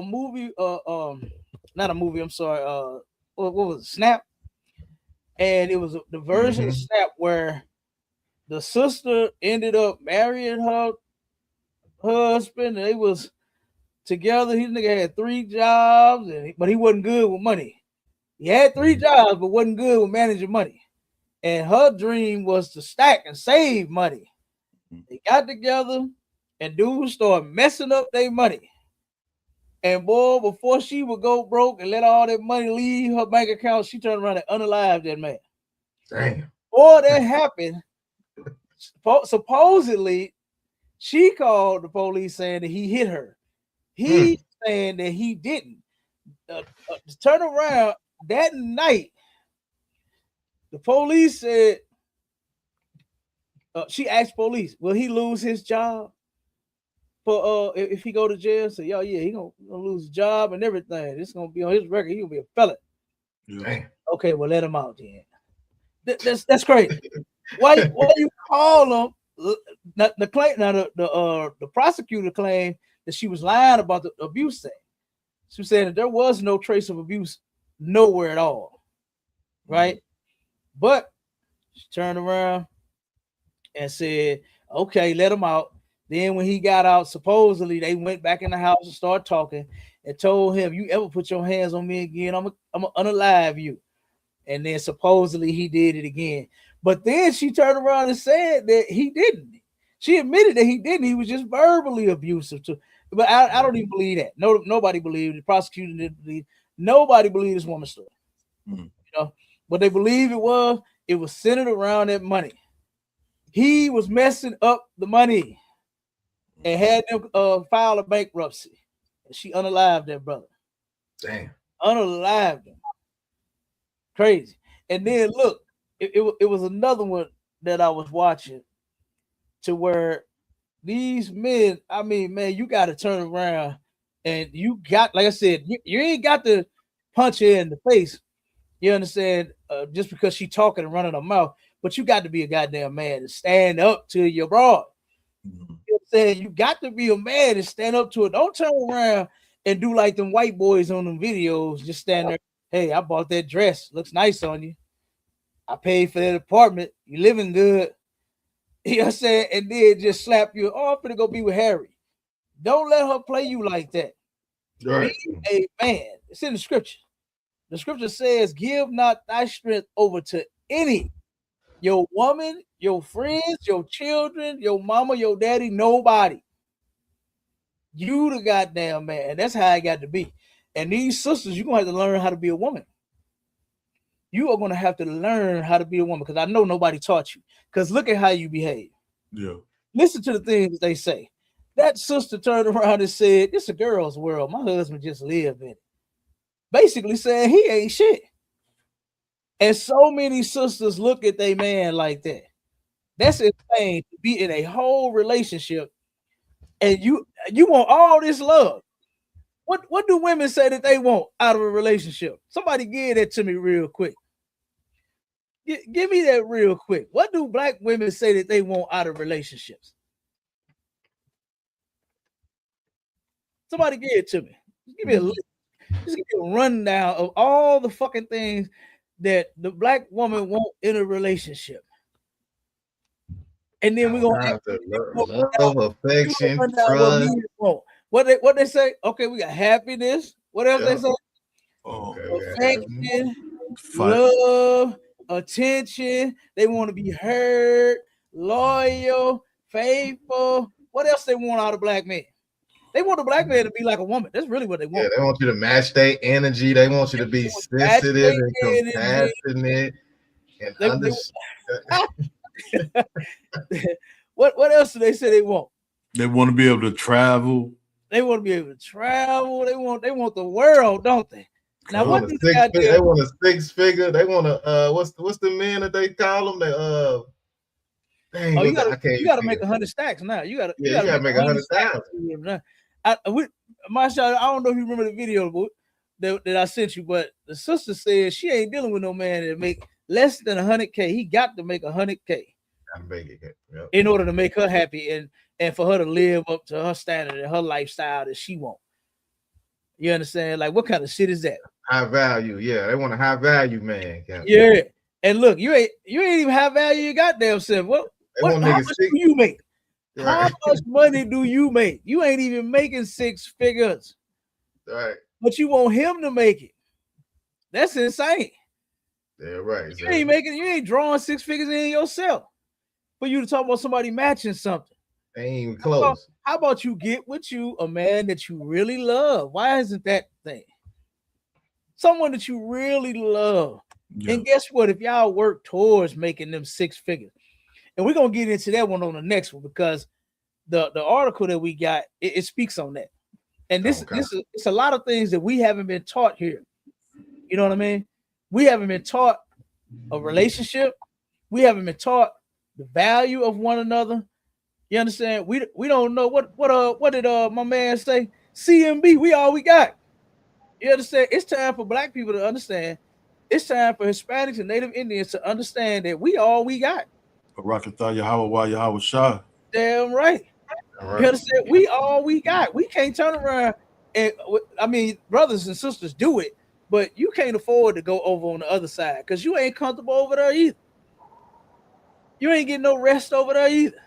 movie, not a movie. I'm sorry. What was it? Snap? And it was the version of Snap where the sister ended up marrying her husband, and they was together. His nigga had 3 jobs, but he wasn't good with money. He had 3 jobs, but wasn't good with managing money. And her dream was to stack and save money. They got together, and dudes started messing up their money. And boy, before she would go broke and let all that money leave her bank account, she turned around and unalived that man. Damn. Boy, that happened. Supposedly, she called the police saying that he hit her. He saying that he didn't. Turn around that night. The police said, she asked police, will he lose his job for if he go to jail? So yeah, he gonna lose his job and everything. It's gonna be on his record. He gonna be a felon. Yeah. Okay, well let him out then. That's crazy. Why you call him? The prosecutor claimed that she was lying about the abuse thing. She said that there was no trace of abuse nowhere at all, right? But she turned around and said, okay, let him out. Then when he got out, supposedly they went back in the house and started talking and told him, you ever put your hands on me again, I'm gonna unalive you. and then supposedly he did it again. But then she turned around and said that he didn't. She admitted that he didn't. He was just verbally abusive to. But I don't even believe that. No, nobody believed. The prosecutor didn't believe. Nobody believed this woman's story. You know, but they believe it was centered around that money. He was messing up the money and had them file a bankruptcy. And she unalived that brother. Damn. Unalived him. Crazy. And then look, it was another one that I was watching to where these men, I mean, man, you got to turn around and you got, like I said, you ain't got to punch her in the face. You understand? Just because she talking and running her mouth, but you got to be a goddamn man and stand up to your broad. You know what I'm saying? You got to be a man and stand up to it. Don't turn around and do like them white boys on them videos. Just stand there. Hey, I bought that dress. Looks nice on you. I paid for that apartment. You living good. You know what I'm saying? And then just slap you. Oh, I'm gonna go be with Harry. Don't let her play you like that. Right. Be a man. It's in the scripture. The scripture says, give not thy strength over to any. Your woman, your friends, your children, your mama, your daddy, nobody. You the goddamn man. That's how I got to be. And these sisters, you're going to have to learn how to be a woman. You are going to have to learn how to be a woman because I know nobody taught you. Because look at how you behave. Yeah. Listen to the things they say. That sister turned around and said, "It's a girl's world. My husband just live in it." Basically saying he ain't shit. And so many sisters look at their man like that. That's insane to be in a whole relationship and you want all this love. What do women say that they want out of a relationship? Somebody give that to me real quick. Give me that real quick. What do black women say that they want out of relationships? Somebody give it to me. Give me a list. Just give me a rundown of all the fucking things that the black woman want in a relationship. And then we're gonna have to love, affection, trust. What they say? Okay, we got happiness. What else they say? Affection, love, attention. They want to be heard, loyal, faithful. What else they want out of black men? They want a black man to be like a woman. That's really what they want. Yeah, they want you to match their energy. They want you to be sensitive and compassionate and understand. What else do they say they want? They want to be able to travel. They want to be able to travel. They want the world, don't they? Now they want a six figure. They want a what's the men that they call them? Dang, you gotta make 100 stacks now. You gotta make 100,000. Masha, I don't know if you remember the video that I sent you, but the sister said she ain't dealing with no man that make less than 100K. He got to make 100K in order to make her happy and for her to live up to her standard and her lifestyle that she wants. You understand? Like, what kind of shit is that? High value, yeah. They want a high value man. Yeah. And look, you ain't even high value your goddamn self. How much do you make? Right. How much money do you make? You ain't even making six figures. Right. But you want him to make it. That's insane. Yeah, right. You ain't making, you ain't drawing six figures in yourself. For you to talk about somebody matching something. They ain't even close. How about you get with you a man that you really love? Why isn't that thing? Someone that you really love. Yeah. And guess what? If y'all work towards making them six figures, and we're gonna get into that one on the next one because the article that we got it speaks on that. And this it's a lot of things that we haven't been taught here. You know what I mean? We haven't been taught a relationship. We haven't been taught the value of one another. You understand? We don't know what did my man say? CMB, we all we got. You understand? It's time for black people to understand. It's time for Hispanics and Native Indians to understand that we all we got. Barakatah Yahweh Yahweh Shah. Damn right. Right. You understand? We all we got. We can't turn around and I mean, brothers and sisters do it, but you can't afford to go over on the other side because you ain't comfortable over there either. You ain't getting no rest over there either.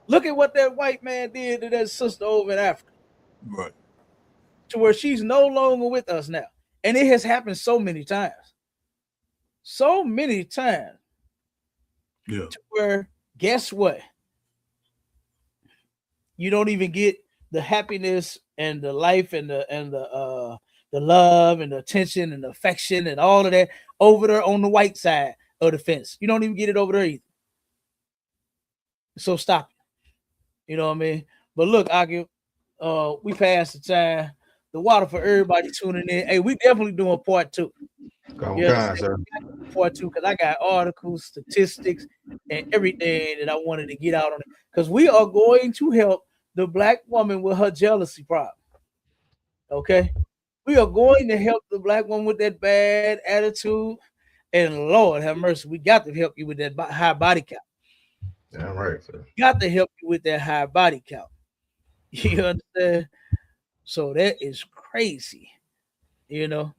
Look at what that white man did to that sister over in Africa. Right. To where she's no longer with us now. And it has happened so many times. so many times. Yeah. To where, guess what? You don't even get the happiness and the life and the love and the attention and the affection and all of that over there on the white side of the fence. You don't even get it over there either. So stop it. You know what I mean? But look, Aki, we passed the time. The water for everybody tuning in. Hey, we definitely doing part 2. Sir. Part 2, because I got articles, statistics, and everything that I wanted to get out on it. Because we are going to help the black woman with her jealousy problem. Okay? We are going to help the black woman with that bad attitude. And Lord have mercy, we got to help you with that high body count. Yeah, right, sir. Got to help you with that high body count. You understand? So that is crazy, you know.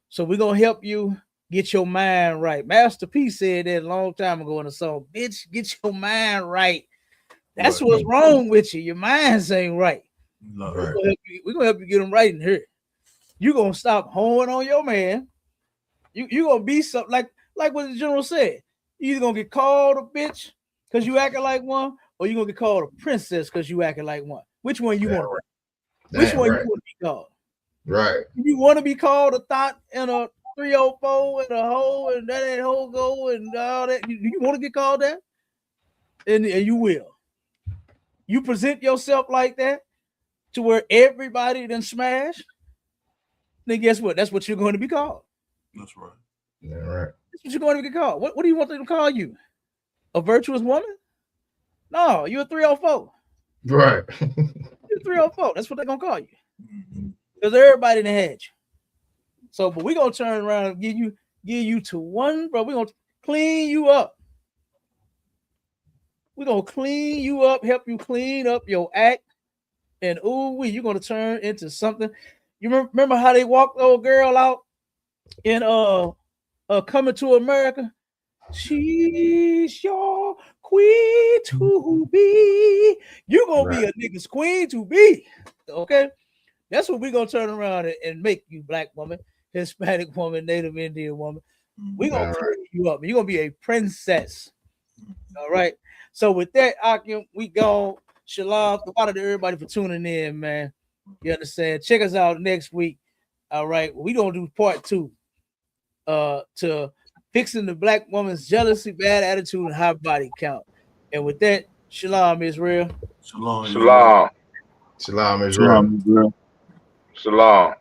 So we're gonna help you get your mind right. Master P said that a long time ago in the song, bitch, get your mind right. That's what's wrong with you. Your minds ain't right. No. We're gonna help you get them right in here. You're gonna stop hoeing on your man. You're gonna be something like what the general said. You either gonna get called a bitch because you acting like one, or you're gonna get called a princess because you acting like one. Which one you want? Which one you want to be called? Right. You want to be called a thought and a 304 and a hoe and that ain't hoe go and all that? You want to get called that? And you will. You present yourself like that to where everybody then smash, then guess what? That's what you're going to be called. That's right. Yeah, right. That's what you're going to get called. What do you want them to call you? A virtuous woman? No, you're a 304. Right. You're 304. That's what they're gonna call you. Because everybody in the hedge. So, but we're gonna turn around and give you to one, bro. We're gonna clean you up. We're gonna clean you up, help you clean up your act, and you're gonna turn into something. You remember how they walked the old girl out in Coming to America? She's your queen to be. You're gonna be a nigga's queen to be. Okay, that's what we're gonna turn around and make you, black woman, Hispanic woman, Native Indian woman. We're gonna clean you up. You're gonna be a princess. All right. So with that, Akim, we go. Shalom. Shout out to everybody for tuning in, man. You understand? Check us out next week. All right. We're gonna do part 2. To fixing the black woman's jealousy, bad attitude, and high body count. And with that, shalom, Israel. Shalom. Shalom. Shalom, Israel. Shalom.